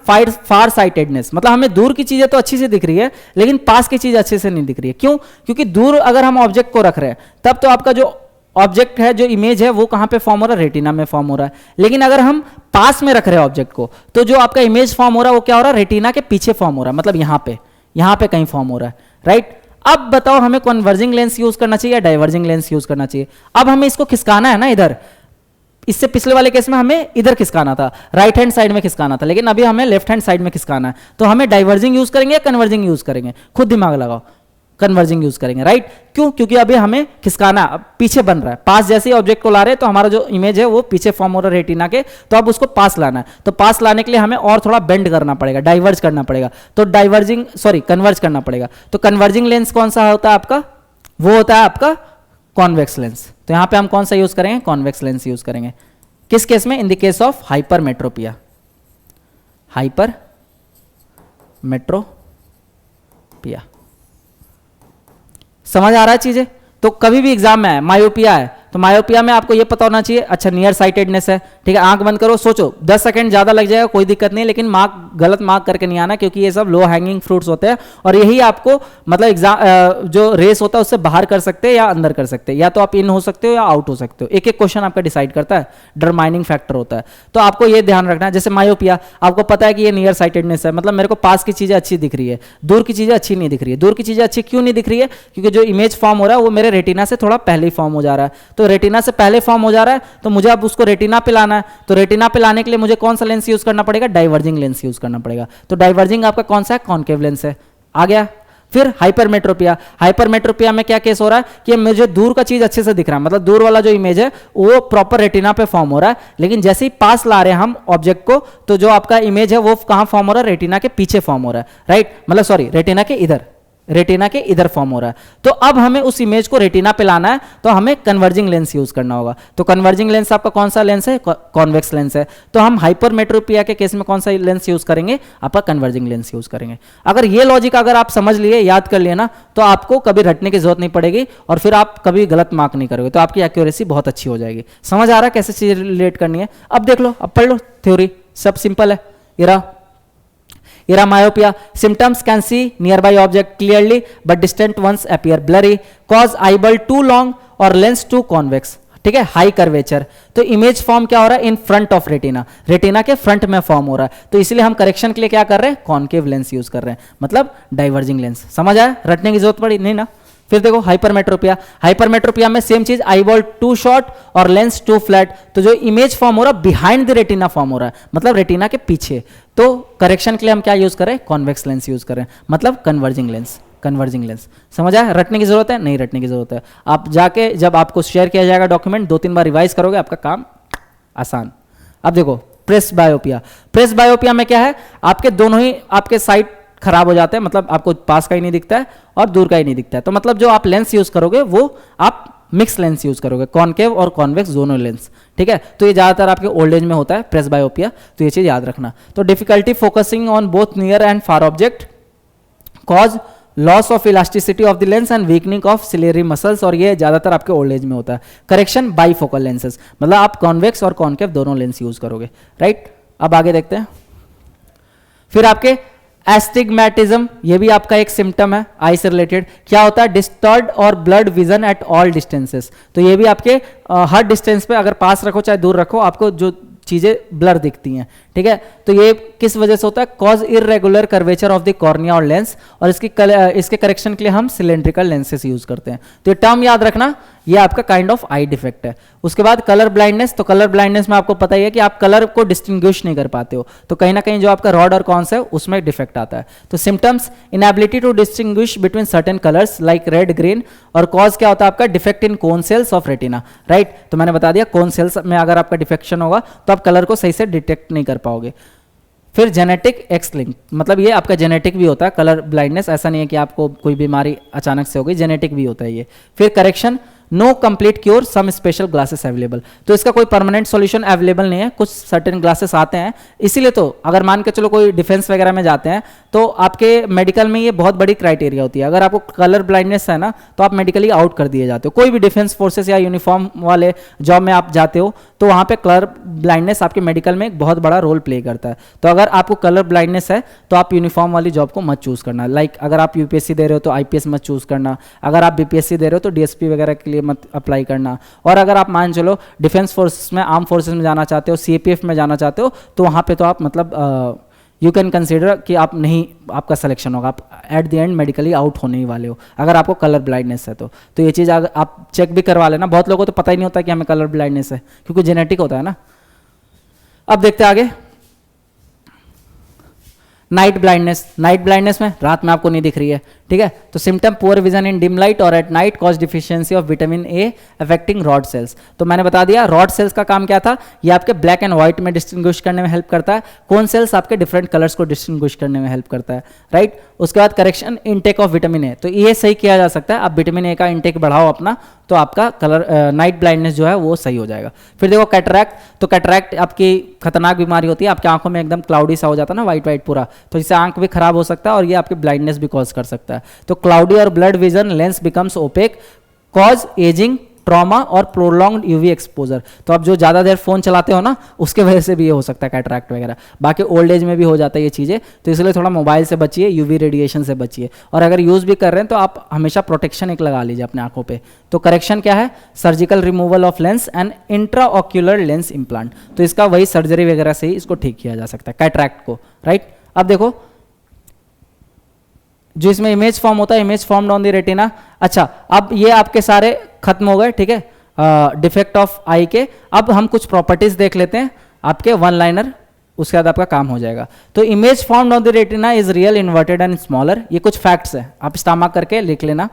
फार साइटेडनेस। मतलब हमें दूर की चीजें तो अच्छी से दिख रही है लेकिन पास की चीज अच्छे से नहीं दिख रही है। क्यों, क्योंकि दूर अगर हम ऑब्जेक्ट को रख रहे हैं तब तो आपका जो ऑब्जेक्ट है, जो इमेज है, वो कहां पे फॉर्म हो रहा है, रेटिना में फॉर्म हो रहा है। लेकिन अगर हम पास में रख रहे हैं ऑब्जेक्ट को, तो जो आपका इमेज फॉर्म हो रहा है वो क्या हो रहा है, रेटिना के पीछे फॉर्म हो रहा है, मतलब यहां पे कहीं फॉर्म हो रहा है, राइट। अब बताओ हमें कन्वर्जिंग लेंस यूज करना चाहिए या डाइवर्जिंग लेंस यूज करना चाहिए। अब हमें इसको खिसकाना है ना इधर, इससे पिछले वाले केस में हमें इधर खिसकाना था, राइट हैंड साइड में खिसकाना था, लेकिन अभी हमें लेफ्ट हैंड साइड में खिसकाना है। तो हमें डाइवर्जिंग यूज करेंगे या कन्वर्जिंग यूज करेंगे, खुद दिमाग लगाओ। कन्वर्जिंग यूज करेंगे, राइट। क्यों, क्योंकि अभी हमें खिसकाना, पीछे बन रहा है, पास जैसे ही ऑब्जेक्ट को ला रहे हैं तो हमारा जो इमेज है वो पीछे फॉर्म हो रहा है रेटिना के, तो अब उसको पास लाना है। तो पास लाने के लिए हमें और थोड़ा बेंड करना पड़ेगा, डाइवर्ज करना पड़ेगा, तो कन्वर्ज करना पड़ेगा। तो कन्वर्जिंग लेंस कौन सा होता है आपका, वो होता है आपका कॉन्वेक्स लेंस। तो यहां पे हम कौन सा यूज करेंगे, कॉन्वेक्स लेंस यूज करेंगे। किस केस में, in the case of hypermetropia. Hypermetropia समझ आ रहा है चीजें। तो कभी भी एग्जाम में है मायोपिया है, तो मायोपिया में आपको ये पता होना चाहिए, अच्छा नियर साइटेडनेस है, ठीक है। आंख बंद करो, सोचो 10 सेकंड ज्यादा लग जाएगा, कोई दिक्कत नहीं, लेकिन गलत मार्क करके नहीं आना, क्योंकि ये सब लो हैंगिंग फ्रूट्स होते हैं और यही आपको मतलब एग्जाम जो रेस होता है उससे बाहर कर सकते हैं या अंदर कर सकते हैं, या तो आप इन हो सकते हो या आउट हो सकते हो। एक एक क्वेश्चन आपका डिसाइड करता है, डिटरमाइनिंग फैक्टर होता है। तो आपको ये ध्यान रखना है, जैसे मायोपिया आपको पता है कि ये नियर साइटेडनेस है, मतलब मेरे को पास की चीजें अच्छी दिख रही है, दूर की चीजें अच्छी नहीं दिख रही है। दूर की चीजें अच्छी क्यों नहीं दिख रही है, क्योंकि जो इमेज फॉर्म हो रहा है वो मेरे रेटिना से थोड़ा पहले ही फॉर्म हो जा रहा है। तो रेटिना से पहले फॉर्म हो जा रहा है, तो मुझे अब उसको रेटिना पे लाना है। तो रेटिना पे लाने के लिए मुझे कौन सा लेंस यूज करना पड़ेगा, डाइवर्जिंग लेंस यूज करना पड़ेगा। तो डाइवर्जिंग आपका कौन सा है, कॉनकेव लेंस है। आ गया। फिर हाइपरमेट्रोपिया। हाइपरमेट्रोपिया में क्या केस हो रहा है कि मुझे दूर का चीज अच्छे से दिख रहा है, मतलब दूर वाला जो इमेज है वो प्रॉपर रेटिना पे फॉर्म हो रहा है, लेकिन जैसे ही पास ला रहे हैं हम ऑब्जेक्ट को, तो जो आपका इमेज है वो कहां फॉर्म हो रहा है, रेटिना के पीछे फॉर्म हो रहा है, राइट। मतलब सॉरी, रेटिना के इधर फॉर्म हो रहा है। तो अब हमें उस इमेज को रेटिना पे लाना है, तो हमें कन्वर्जिंग लेंस यूज करना होगा। तो कन्वर्जिंग लेंस आपका कौन सा लेंस है, कॉन्वेक्स लेंस है। तो हम हाइपरमेट्रोपिया के केस में कौन सा लेंस यूज करेंगे, आपका कन्वर्जिंग लेंस यूज करेंगे। अगर ये लॉजिक अगर आप समझ लिए, याद कर लिए ना, तो आपको कभी रटने की जरूरत नहीं पड़ेगी और फिर आप कभी गलत मार्क नहीं करोगे, तो आपकी एक्यूरेसी बहुत अच्छी हो जाएगी। समझ आ रहा है कैसे चीज रिलेट करनी है। अब देख लो, अब पढ़ लो थ्योरी, सब सिंपल है। Era myopia. Symptoms can see nearby object clearly, but distant ones appear blurry. Cause eyeball too long or lens too convex. ठीक है, हाई कर्वेचर। तो इमेज फॉर्म क्या हो रहा है, in front of retina, retina के front में form हो रहा है। तो इसलिए हम करेक्शन के लिए क्या कर रहे हैं, कॉनकेव लेंस यूज कर रहे हैं, मतलब डाइवर्जिंग लेंस। समझ आया, रटने की जरूरत पड़ी नहीं ना। फिर देखो हाइपरमेट्रोपिया। हाइपरमेट्रोपिया में सेम चीज, आईबॉल टू शॉर्ट और लेंस टू फ्लैट। तो जो इमेज फॉर्म हो रहा है बिहाइंड द रेटिना फॉर्म हो रहा है, मतलब रेटिना के पीछे। तो करेक्शन के लिए हम क्या यूज करें, कॉन्वेक्स लेंस यूज करें, मतलब कन्वर्जिंग लेंस। समझ आया, रटने की जरूरत है नहीं, रटने की जरूरत है। आप जाके जब आपको शेयर किया जाएगा डॉक्यूमेंट, 2-3 बार रिवाइज करोगे, आपका काम आसान। अब देखो प्रेस बायोपिया। प्रेस बायोपिया में क्या है, आपके दोनों ही आपके साइड खराब हो जाते हैं, मतलब आपको पास का ही नहीं दिखता है और दूर का ही नहीं दिखता है। तो मतलब जो आप लेंस यूज करोगे वो आप मिक्स लेंस यूज करोगे, कॉनकेव और कॉन्वेक्स दोनों लेंस, ठीक है। तो ये ज़्यादातर आपके ओल्ड एज में होता है, प्रेसबायोपिया, तो ये चीज़ याद रखना। तो difficulty focusing on both near and far object cause loss of elasticity of the lens and weakening of ciliary muscles, और ये ज़्यादातर आपके ओल्ड एज में होता है। करेक्शन बाई फोकल लेंसेज, मतलब आप कॉन्वेक्स और कॉनकेव दोनों लेंस यूज करोगे, राइट। अब आगे देखते हैं। फिर आपके एस्टिग्मेटिज्म, ये भी आपका एक सिम्टम है आई से रिलेटेड। क्या होता है? डिस्टर्ड और blurred vision at all distances. तो ये भी आपके हर डिस्टेंस पे, अगर पास रखो चाहे दूर रखो, आपको जो चीजें ब्लर दिखती हैं, ठीक है। तो ये किस वजह से होता है? Cause irregular curvature of the cornea और लेंस, और इसके करेक्शन के लिए हम सिलेंड्रिकल लेंसेस यूज करते हैं। तो ये टर्म याद रखना, ये आपका काइंड ऑफ आई डिफेक्ट है। उसके बाद कलर ब्लाइंडनेस, तो कलर ब्लाइंडनेस में आपको पता ही है कि आप कलर को डिस्टिंग्विश नहीं कर पाते हो, तो कहीं ना कहीं जो आपका रॉड और कॉन्स है उसमें डिफेक्ट आता है। तो symptoms, inability to distinguish between certain colours like red green, और कॉज क्या होता है आपका? Defect in cone cells of retina, right. तो मैंने बता दिया कोन सेल्स में अगर आपका डिफेक्शन होगा तो आप कलर को सही से डिटेक्ट नहीं कर पाओगे। फिर जेनेटिक एक्स लिंक, मतलब ये आपका जेनेटिक भी होता है कलर ब्लाइंडनेस, ऐसा नहीं है कि आपको कोई बीमारी अचानक से हो गई, जेनेटिक भी होता है ये। फिर correction, no complete cure, some special glasses available, तो इसका कोई परमानेंट सॉल्यूशन अवेलेबल नहीं है, कुछ सर्टेन ग्लासेस आते हैं। इसीलिए तो अगर मान के चलो कोई डिफेंस वगैरह में जाते हैं तो आपके मेडिकल में ये बहुत बड़ी क्राइटेरिया होती है। अगर आपको कलर ब्लाइंडनेस है ना तो आप मेडिकली आउट कर दिए जाते हो। कोई भी डिफेंस फोर्सेस या यूनिफॉर्म वाले जॉब में आप जाते हो तो वहाँ पे कलर ब्लाइंडनेस आपके मेडिकल में एक बहुत बड़ा रोल प्ले करता है। तो अगर आपको कलर ब्लाइंडनेस है तो आप यूनिफॉर्म वाली जॉब को मत चूज करना। लाइक अगर आप यूपीएससी दे रहे हो तो आईपीएस मत चूज करना, अगर आप बीपीएससी दे रहे हो तो डीएसपी वगैरह के लिए मत अप्लाई करना, और अगर आप मान चलो डिफेंस फोर्सेस में, आर्म फोर्सेस में जाना चाहते हो, सीएपीएफ में जाना चाहते हो, तो वहाँ पे तो आप मतलब यू कैन कंसिडर कि आप नहीं, आपका सिलेक्शन होगा, आप at the end medically out होने ही वाले हो अगर आपको कलर ब्लाइंडनेस है तो ये चीज़ अगर आप चेक भी करवा लेना। बहुत लोगों को तो पता ही नहीं होता कि हमें कलर ब्लाइंडनेस है, क्योंकि जेनेटिक होता है ना। अब देखते हैं आगे, नाइट ब्लाइंडनेस। नाइट ब्लाइंडनेस में रात में आपको नहीं दिख रही है, ठीक है। तो symptom poor vision in dim light और at night, cause deficiency of vitamin A affecting rod cells. तो मैंने बता दिया रॉड सेल्स का काम क्या था, ये आपके ब्लैक एंड व्हाइट में डिस्टिंग्विश करने में हेल्प करता है, कोन सेल्स आपके डिफरेंट कलर्स को डिस्टिंग्विश करने में हेल्प करता है, राइट। उसके बाद करेक्शन, इनटेक ऑफ विटामिन ए, तो ये सही किया जा सकता है। आप विटामिन ए का इनटेक बढ़ाओ अपना, तो आपका कलर नाइट ब्लाइंडनेस जो है वो सही हो जाएगा। फिर देखो कैटरैक्ट, तो कैटरैक्ट आपकी खतरनाक बीमारी होती है, आपकी आंखों में एकदम क्लाउडी सा हो जाता है ना, व्हाइट व्हाइट पूरा, तो इससे आंख भी खराब हो सकता है और ये आपकी ब्लाइंडनेस भी कॉज कर सकता है। तो क्लाउडी और blurred vision, lens becomes opaque, cause ageing, trauma और प्रोलॉन्ग्ड यूवी एक्सपोजर। तो आप जो ज़्यादा देर फोन चलाते हो ना उसके वजह से भी ये हो सकता है कैटरैक्ट वगैरह। बाकी ओल्ड एज में भी हो जाता है ये चीज़ें, तो इसलिए थोड़ा मोबाइल से बचिए, यूवी रेडिएशन से बचिए, और अगर यूज़ भी कर रहे हैं तो आप हमेशा प्रोटेक्शन एक लगा लीजिए अपने आंखों पे। तो करेक्शन क्या है? Surgical removal of lens and intraocular lens implant, तो इसका वही सर्जरी वगैरह से ही इसको ठीक किया जा सकता है कैटरैक्ट को, राइट। अब देखो जो इसमें इमेज फॉर्म होता है, image formed on the retina. अच्छा, अब ये आपके सारे खत्म हो गए, ठीक है, डिफेक्ट ऑफ आई के। अब हम कुछ प्रॉपर्टीज देख लेते हैं आपके वन लाइनर, उसके बाद आपका काम हो जाएगा। तो image formed on the retina is real, inverted and smaller, ये कुछ फैक्ट्स है, आप स्टमक करके लिख लेना।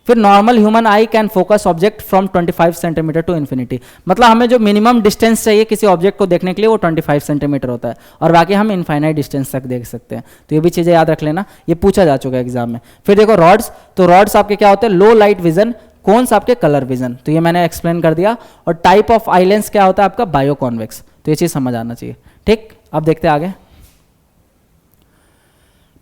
फिर normal human eye can focus object from 25 centimetre to infinity, मतलब हमें जो मिनिमम डिस्टेंस चाहिए किसी ऑब्जेक्ट को देखने के लिए वो 25 सेंटीमीटर होता है, और बाकी हम इनफाइनाइट डिस्टेंस तक देख सकते हैं। तो ये भी चीज़ें याद रख लेना, ये पूछा जा चुका है एग्जाम में। फिर देखो रॉड्स, तो रॉड्स आपके क्या होते हैं? लो लाइट विजन, कौन सा आपके कलर विजन, तो ये मैंने एक्सप्लेन कर दिया। और टाइप ऑफ आई लेंस क्या होता है आपका? बायो कॉन्वेक्स, तो ये चीज़ समझ आना चाहिए, ठीक। अब देखते हैं आगे,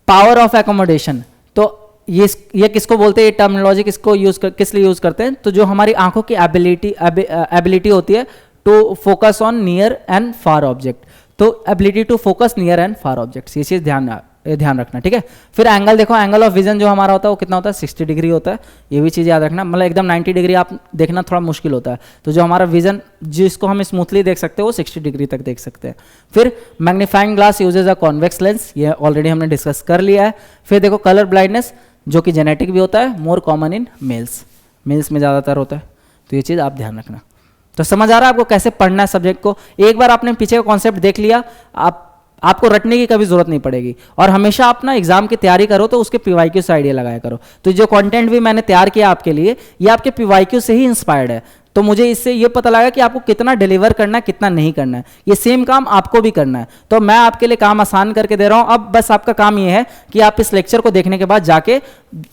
पावर ऑफ एकोमोडेशन। तो ये किसको बोलते हैं, ये टर्मिनोलॉजी किसको किस लिए यूज करते हैं? तो जो हमारी आंखों की एबिलिटी होती है to focus on near and far object, तो ability to focus near and far objects, ये चीज ध्यान रखना, ठीक है। फिर एंगल देखो, एंगल ऑफ विजन जो हमारा होता है वो कितना होता है? 60 डिग्री होता है, ये भी चीज़ याद रखना। मतलब एकदम 90 डिग्री आप देखना थोड़ा मुश्किल होता है, तो जो हमारा विजन जिसको हम स्मूथली देख सकते हैं वो 60 डिग्री तक देख सकते हैं। फिर मैग्नीफाइंग ग्लास यूजेज अ कॉन्वेक्स लेंस, ये ऑलरेडी हमने डिस्कस कर लिया है। फिर देखो कलर ब्लाइंडनेस जो कि जेनेटिक भी होता है, मोर कॉमन इन मेल्स में ज़्यादातर होता है, तो ये चीज़ आप ध्यान रखना। तो समझ आ रहा है आपको कैसे पढ़ना है सब्जेक्ट को? एक बार आपने पीछे का कॉन्सेप्ट देख लिया, आपको रटने की कभी जरूरत नहीं पड़ेगी। और हमेशा आप ना एग्जाम की तैयारी करो तो उसके पीवाईक्यू से आइडिया लगाया करो। तो जो कंटेंट भी मैंने तैयार किया आपके लिए, ये आपके पीवाईक्यू से ही इंस्पायर्ड है। तो मुझे इससे ये पता लगा कि आपको कितना डिलीवर करना है, कितना नहीं करना है। ये सेम काम आपको भी करना है, तो मैं आपके लिए काम आसान करके दे रहा हूं। अब बस आपका काम ये है कि आप इस लेक्चर को देखने के बाद जाके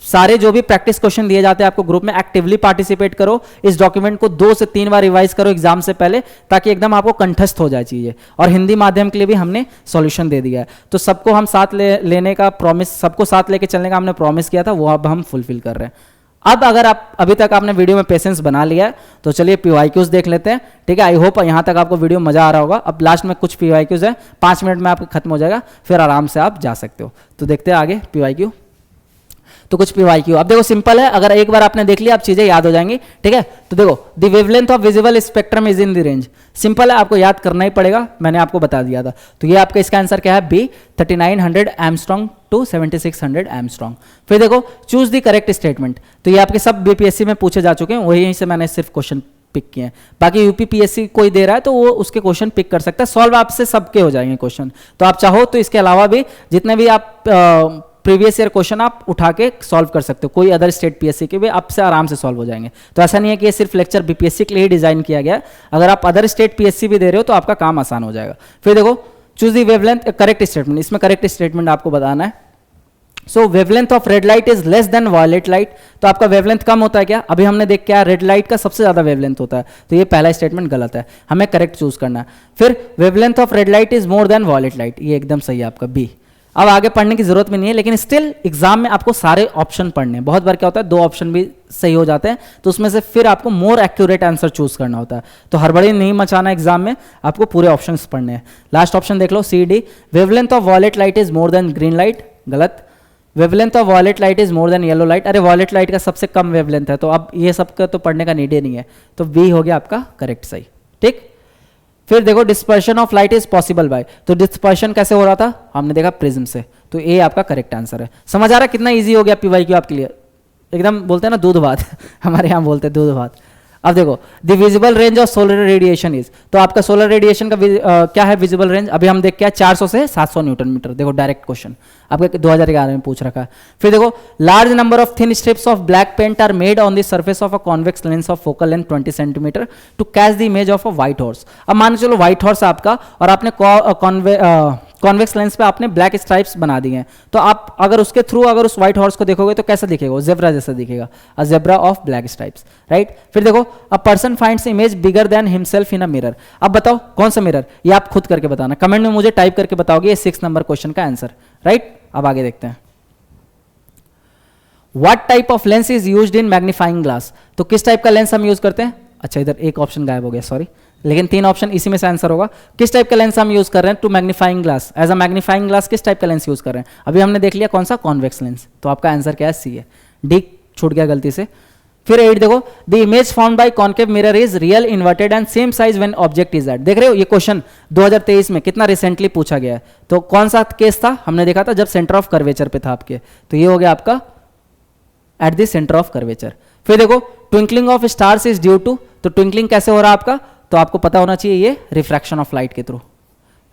सारे जो भी प्रैक्टिस क्वेश्चन दिए जाते हैं आपको ग्रुप में एक्टिवली पार्टिसिपेट करो, इस डॉक्यूमेंट को 2 से 3 बार रिवाइज करो एग्जाम से पहले, ताकि एकदम आपको कंठस्थ हो जाए चीजें। और हिंदी माध्यम के लिए भी हमने सॉल्यूशन दे दिया है, तो सबको हम साथ लेने का प्रॉमिस, सबको साथ लेके चलने का हमने प्रॉमिस किया था, वो अब हम फुलफिल कर रहे हैं। अब अगर आप अभी तक आपने वीडियो में पेशेंस बना लिया है तो चलिए PYQs देख लेते हैं, ठीक है। आई होप यहाँ तक आपको वीडियो मजा आ रहा होगा। अब लास्ट में कुछ PYQs है, 5 मिनट में आपका खत्म हो जाएगा, फिर आराम से आप जा सकते हो। तो देखते हैं आगे PYQ। तो कुछ PYQ अब देखो सिंपल है, अगर एक बार आपने देख लिया आप चीजें याद हो जाएंगी, ठीक है। तो देखो the wavelength of visible spectrum is in the range, simple है, आपको याद करना ही पड़ेगा, मैंने आपको बता दिया था। तो ये आपका इसका आंसर क्या है, बी 3900 एमस्ट्रॉन्ग टू 7600 एमस्ट्रॉन्ग। फिर देखो चूज द करेक्ट स्टेटमेंट, तो ये आपके सब BPSC में पूछे जा चुके हैं, वहीं से मैंने सिर्फ क्वेश्चन पिक किए हैं। बाकी UPPSC कोई दे रहा है तो वो उसके क्वेश्चन पिक कर सकता है, सॉल्व आपसे सबके हो जाएंगे क्वेश्चन। तो आप चाहो तो इसके अलावा भी जितने भी आप प्रीवियस ईयर क्वेश्चन आप उठा के सॉल्व कर सकते हो, कोई अदर स्टेट PSC के भी आपसे आराम से सॉल्व हो जाएंगे। तो ऐसा नहीं है कि ये सिर्फ लेक्चर BPSC के लिए ही डिजाइन किया गया है, अगर आप अदर स्टेट PSC भी दे रहे हो तो आपका काम आसान हो जाएगा। फिर देखो choose the wavelength correct statement, इसमें करेक्ट स्टेटमेंट आपको बताना है। So wavelength of red light is less than violet light, तो आपका वेवलेंथ कम होता है क्या, अभी हमने देख क्या रेड लाइट का सबसे ज्यादा वेवलेंथ होता है, तो ये पहला स्टेटमेंट गलत है, हमें करेक्ट चूज करना है। फिर wavelength of red light is more than violet light, ये एकदम सही है आपका बी। अब आगे पढ़ने की जरूरत भी नहीं है, लेकिन स्टिल एग्जाम में आपको सारे ऑप्शन पढ़ने हैं। बहुत बार क्या होता है 2 ऑप्शन भी सही हो जाते हैं, तो उसमें से फिर आपको मोर एक्यूरेट आंसर चूज करना होता है। तो हड़बड़ी नहीं मचाना एग्जाम में, आपको पूरे ऑप्शंस पढ़ने हैं। लास्ट ऑप्शन देख लो CD, wavelength of violet light is more than green light, गलत। Wavelength of violet light is more than yellow light, अरे वॉयलेट लाइट का सबसे कम वेवलेंथ है, तो अब ये सबका तो पढ़ने का नीड ही नहीं है, तो बी हो गया आपका करेक्ट सही, ठीक। फिर देखो dispersion of light is possible by, तो डिस्पर्शन कैसे हो रहा था, हमने देखा प्रिज्म से, तो ए आपका करेक्ट आंसर है। समझ आ रहा है कितना इजी हो गया PYQ आपके लिए, एकदम बोलते हैं ना दूध भात हमारे यहाँ बोलते हैं दूध भात। अब देखो the visible range of solar radiation is, तो आपका सोलर रेडिएशन का क्या है विजिबल रेंज, अभी हम देख क्या 400 से 700 न्यूटन मीटर, देखो डायरेक्ट क्वेश्चन आपका 2011 में पूछ रखा है। फिर देखो large number of thin strips of black paint are made on the surface of a convex lens of focal length 20 centimetre to catch the image of a white horse. अब मान के चलो व्हाइट हॉर्स आपका, और आपने convex lens पे आपने black stripes बना दिए हैं, तो आप अगर उसके थ्रू अगर उस व्हाइट हॉर्स को देखोगे तो कैसा दिखेगा, जेब्रा जैसा दिखेगा, a zebra of black stripes, right. फिर देखो a person finds image bigger than himself in a mirror, अब बताओ कौन सा मिरर, ये आप खुद करके बताना, कमेंट में मुझे टाइप करके बताओगे ये 6 नंबर क्वेश्चन का आंसर, राइट। अब आगे देखते हैं what type of lens is used in magnifying glass, तो किस टाइप का लेंस हम यूज करते हैं, अच्छा इधर एक ऑप्शन गायब हो गया सॉरी, लेकिन 3 ऑप्शन इसी में से आंसर होगा। किस टाइप का लेंस हम यूज कर रहे हैं to magnifying glass, as a magnifying glass किस टाइप का लेंस यूज कर रहे हैं, अभी हमने देख लिया कौन सा कॉन्वेक्स लेंस, तो आपका आंसर क्या है सी है, डी छूट गया गलती से। फिर 8 देखो the image found by concave mirror is real inverted and same size when object is at, देख रहे हो ये क्वेश्चन 2023 में कितना रिसेंटली पूछा गया है, तो कौन सा केस था, हमने देखा था जब सेंटर ऑफ कर्वेचर पे था आपके, तो ये हो गया आपका at the centre of curvature. फिर देखो twinkling of stars is due to, तो ट्विंकलिंग कैसे हो रहा है आपका, तो आपको पता होना चाहिए ये रिफ्रैक्शन ऑफ लाइट के थ्रू,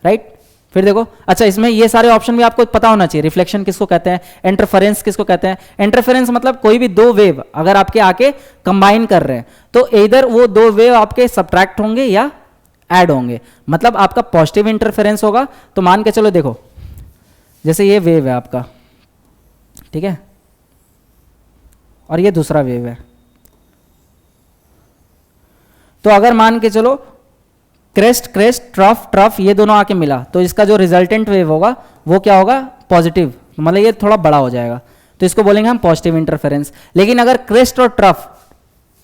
राइट। फिर देखो अच्छा इसमें ये सारे ऑप्शन भी आपको पता होना चाहिए, रिफ्लेक्शन किसको कहते हैं, इंटरफेरेंस किसको कहते हैं। इंटरफेरेंस मतलब कोई भी 2 वेव अगर आपके आके कंबाइन कर रहे हैं तो इधर वो 2 वेव आपके सब्ट्रैक्ट होंगे या ऐड होंगे, मतलब आपका पॉजिटिव इंटरफेरेंस होगा, तो मान के चलो देखो जैसे ये वेव है आपका, ठीक है, और ये दूसरा वेव है, तो अगर मान के चलो क्रेस्ट क्रेस्ट ट्रफ ट्रफ ये दोनों आके मिला, तो इसका जो रिजल्टेंट वेव होगा वो क्या होगा पॉजिटिव, मतलब ये थोड़ा बड़ा हो जाएगा, तो इसको बोलेंगे हम पॉजिटिव इंटरफेरेंस। लेकिन अगर क्रेस्ट और ट्रफ,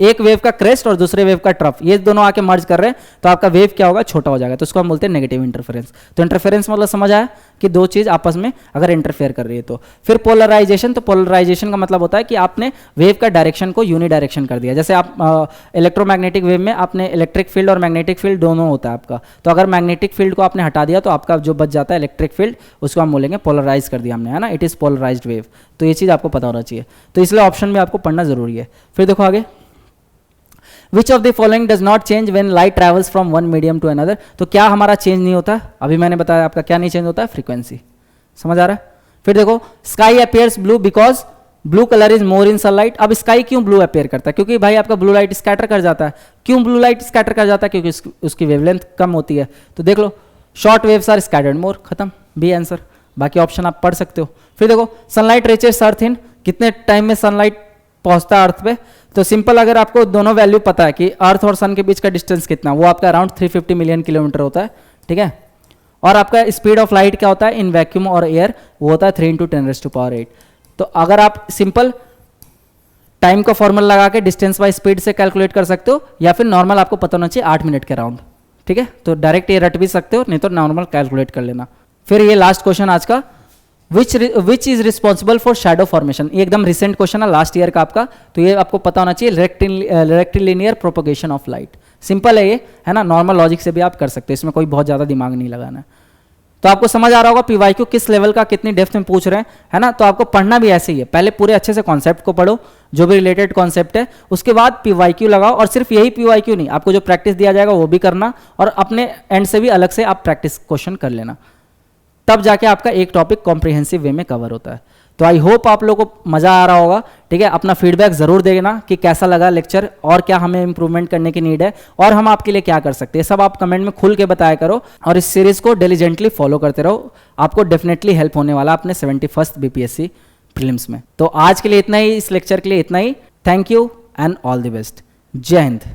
एक वेव का क्रेस्ट और दूसरे वेव का ट्रफ, ये दोनों आके मर्ज कर रहे हैं, तो आपका वेव क्या होगा छोटा हो जाएगा, तो उसको हम बोलते हैं नेगेटिव इंटरफेरेंस। तो इंटरफेरेंस मतलब समझ आया कि 2 चीज आपस में अगर इंटरफेयर कर रही है तो। फिर पोलराइजेशन, तो पोलराइजेशन का मतलब होता है कि आपने वेव का डायरेक्शन को यूनिडायरेक्शन कर दिया, जैसे आप इलेक्ट्रोमैग्नेटिक वेव में आपने इलेक्ट्रिक फील्ड और मैग्नेटिक फील्ड दोनों होता है आपका, तो अगर मैग्नेटिक फील्ड को आपने हटा दिया तो आपका जो बच जाता है इलेक्ट्रिक फील्ड, उसको हम बोलेंगे पोलराइज कर दिया हमने, है ना, इट इज पोलराइज्ड वेव। तो ये चीज आपको पता होना चाहिए, तो इसलिए ऑप्शन में आपको पढ़ना जरूरी है। फिर देखो आगे Which of the following does not change when light travels from one medium to another, तो क्या हमारा चेंज नहीं होता, अभी मैंने बताया आपका क्या नहीं चेंज होता है, फ्रीक्वेंसी, समझ आ रहा है। फिर देखो sky appears blue because blue colour is more in sunlight. अब स्काई क्यों ब्लू अपेयर करता है? क्योंकि भाई आपका ब्लू लाइट स्कैटर कर जाता है। क्यों ब्लू लाइट स्कैटर कर जाता है? क्योंकि उसकी वेवलेंथ कम होती है। तो देख लो, शॉर्ट वेव्स आर स्कैटर्ड मोर, खत्म, बी आंसर। बाकी ऑप्शन आप पढ़ सकते हो। फिर देखो, सनलाइट रीचेस अर्थ इन, कितने टाइम में सनलाइट पहुंचता है अर्थ पे? तो सिंपल, अगर आपको दोनों वैल्यू पता है कि अर्थ और सन के बीच का डिस्टेंस कितना, वो आपका अराउंड 350 मिलियन किलोमीटर होता है, ठीक है। और आपका स्पीड ऑफ लाइट क्या होता है इन वैक्यूम और एयर? वो होता है 3 × 10⁸। तो अगर आप सिंपल टाइम का फॉर्मूला लगा के डिस्टेंस बाय स्पीड से कैलकुलेट कर सकते हो, या फिर नॉर्मल आपको पता होना चाहिए 8 मिनट के अराउंड, ठीक है। तो डायरेक्ट ये रट भी सकते हो, नहीं तो नॉर्मल कैलकुलेट कर लेना। फिर ये लास्ट क्वेश्चन आज का, which is responsible for shadow formation. ये एकदम रिसेंट क्वेश्चन है, लास्ट ईयर का आपका, तो ये आपको पता होना चाहिए, rectilinear propagation of light. Simple है ये, है ना, नॉर्मल लॉजिक से भी आप कर सकते हो, इसमें कोई बहुत ज़्यादा दिमाग नहीं लगाना है। तो आपको समझ आ रहा होगा पीवाईक्यू किस लेवल का, कितनी डेप्थ में पूछ रहे हैं, है ना। तो आपको पढ़ना भी ऐसे ही है, पहले पूरे अच्छे से कॉन्सेप्ट को पढ़ो, जो भी रिलेटेड कॉन्सेप्ट है, उसके बाद पीवाईक्यू लगाओ। और सिर्फ यही पीवाईक्यू नहीं, आपको जो प्रैक्टिस दिया जाएगा वो भी करना, और अपने एंड से भी अलग से आप प्रैक्टिस क्वेश्चन कर लेना, तब जाके आपका एक टॉपिक कॉम्प्रिहेंसिव वे में कवर होता है। तो आई होप आप लोगों को मज़ा आ रहा होगा, ठीक है। अपना फीडबैक ज़रूर देना कि कैसा लगा लेक्चर, और क्या हमें इंप्रूवमेंट करने की नीड है, और हम आपके लिए क्या कर सकते हैं, सब आप कमेंट में खुल के बताया करो। और इस सीरीज़ को डिलीजेंटली फॉलो करते रहो, आपको डेफिनेटली हेल्प होने वाला अपने 71st BPSC प्रीलिम्स में। तो आज के लिए इतना ही, इस लेक्चर के लिए इतना ही। Thank you and all the best. जय हिंद।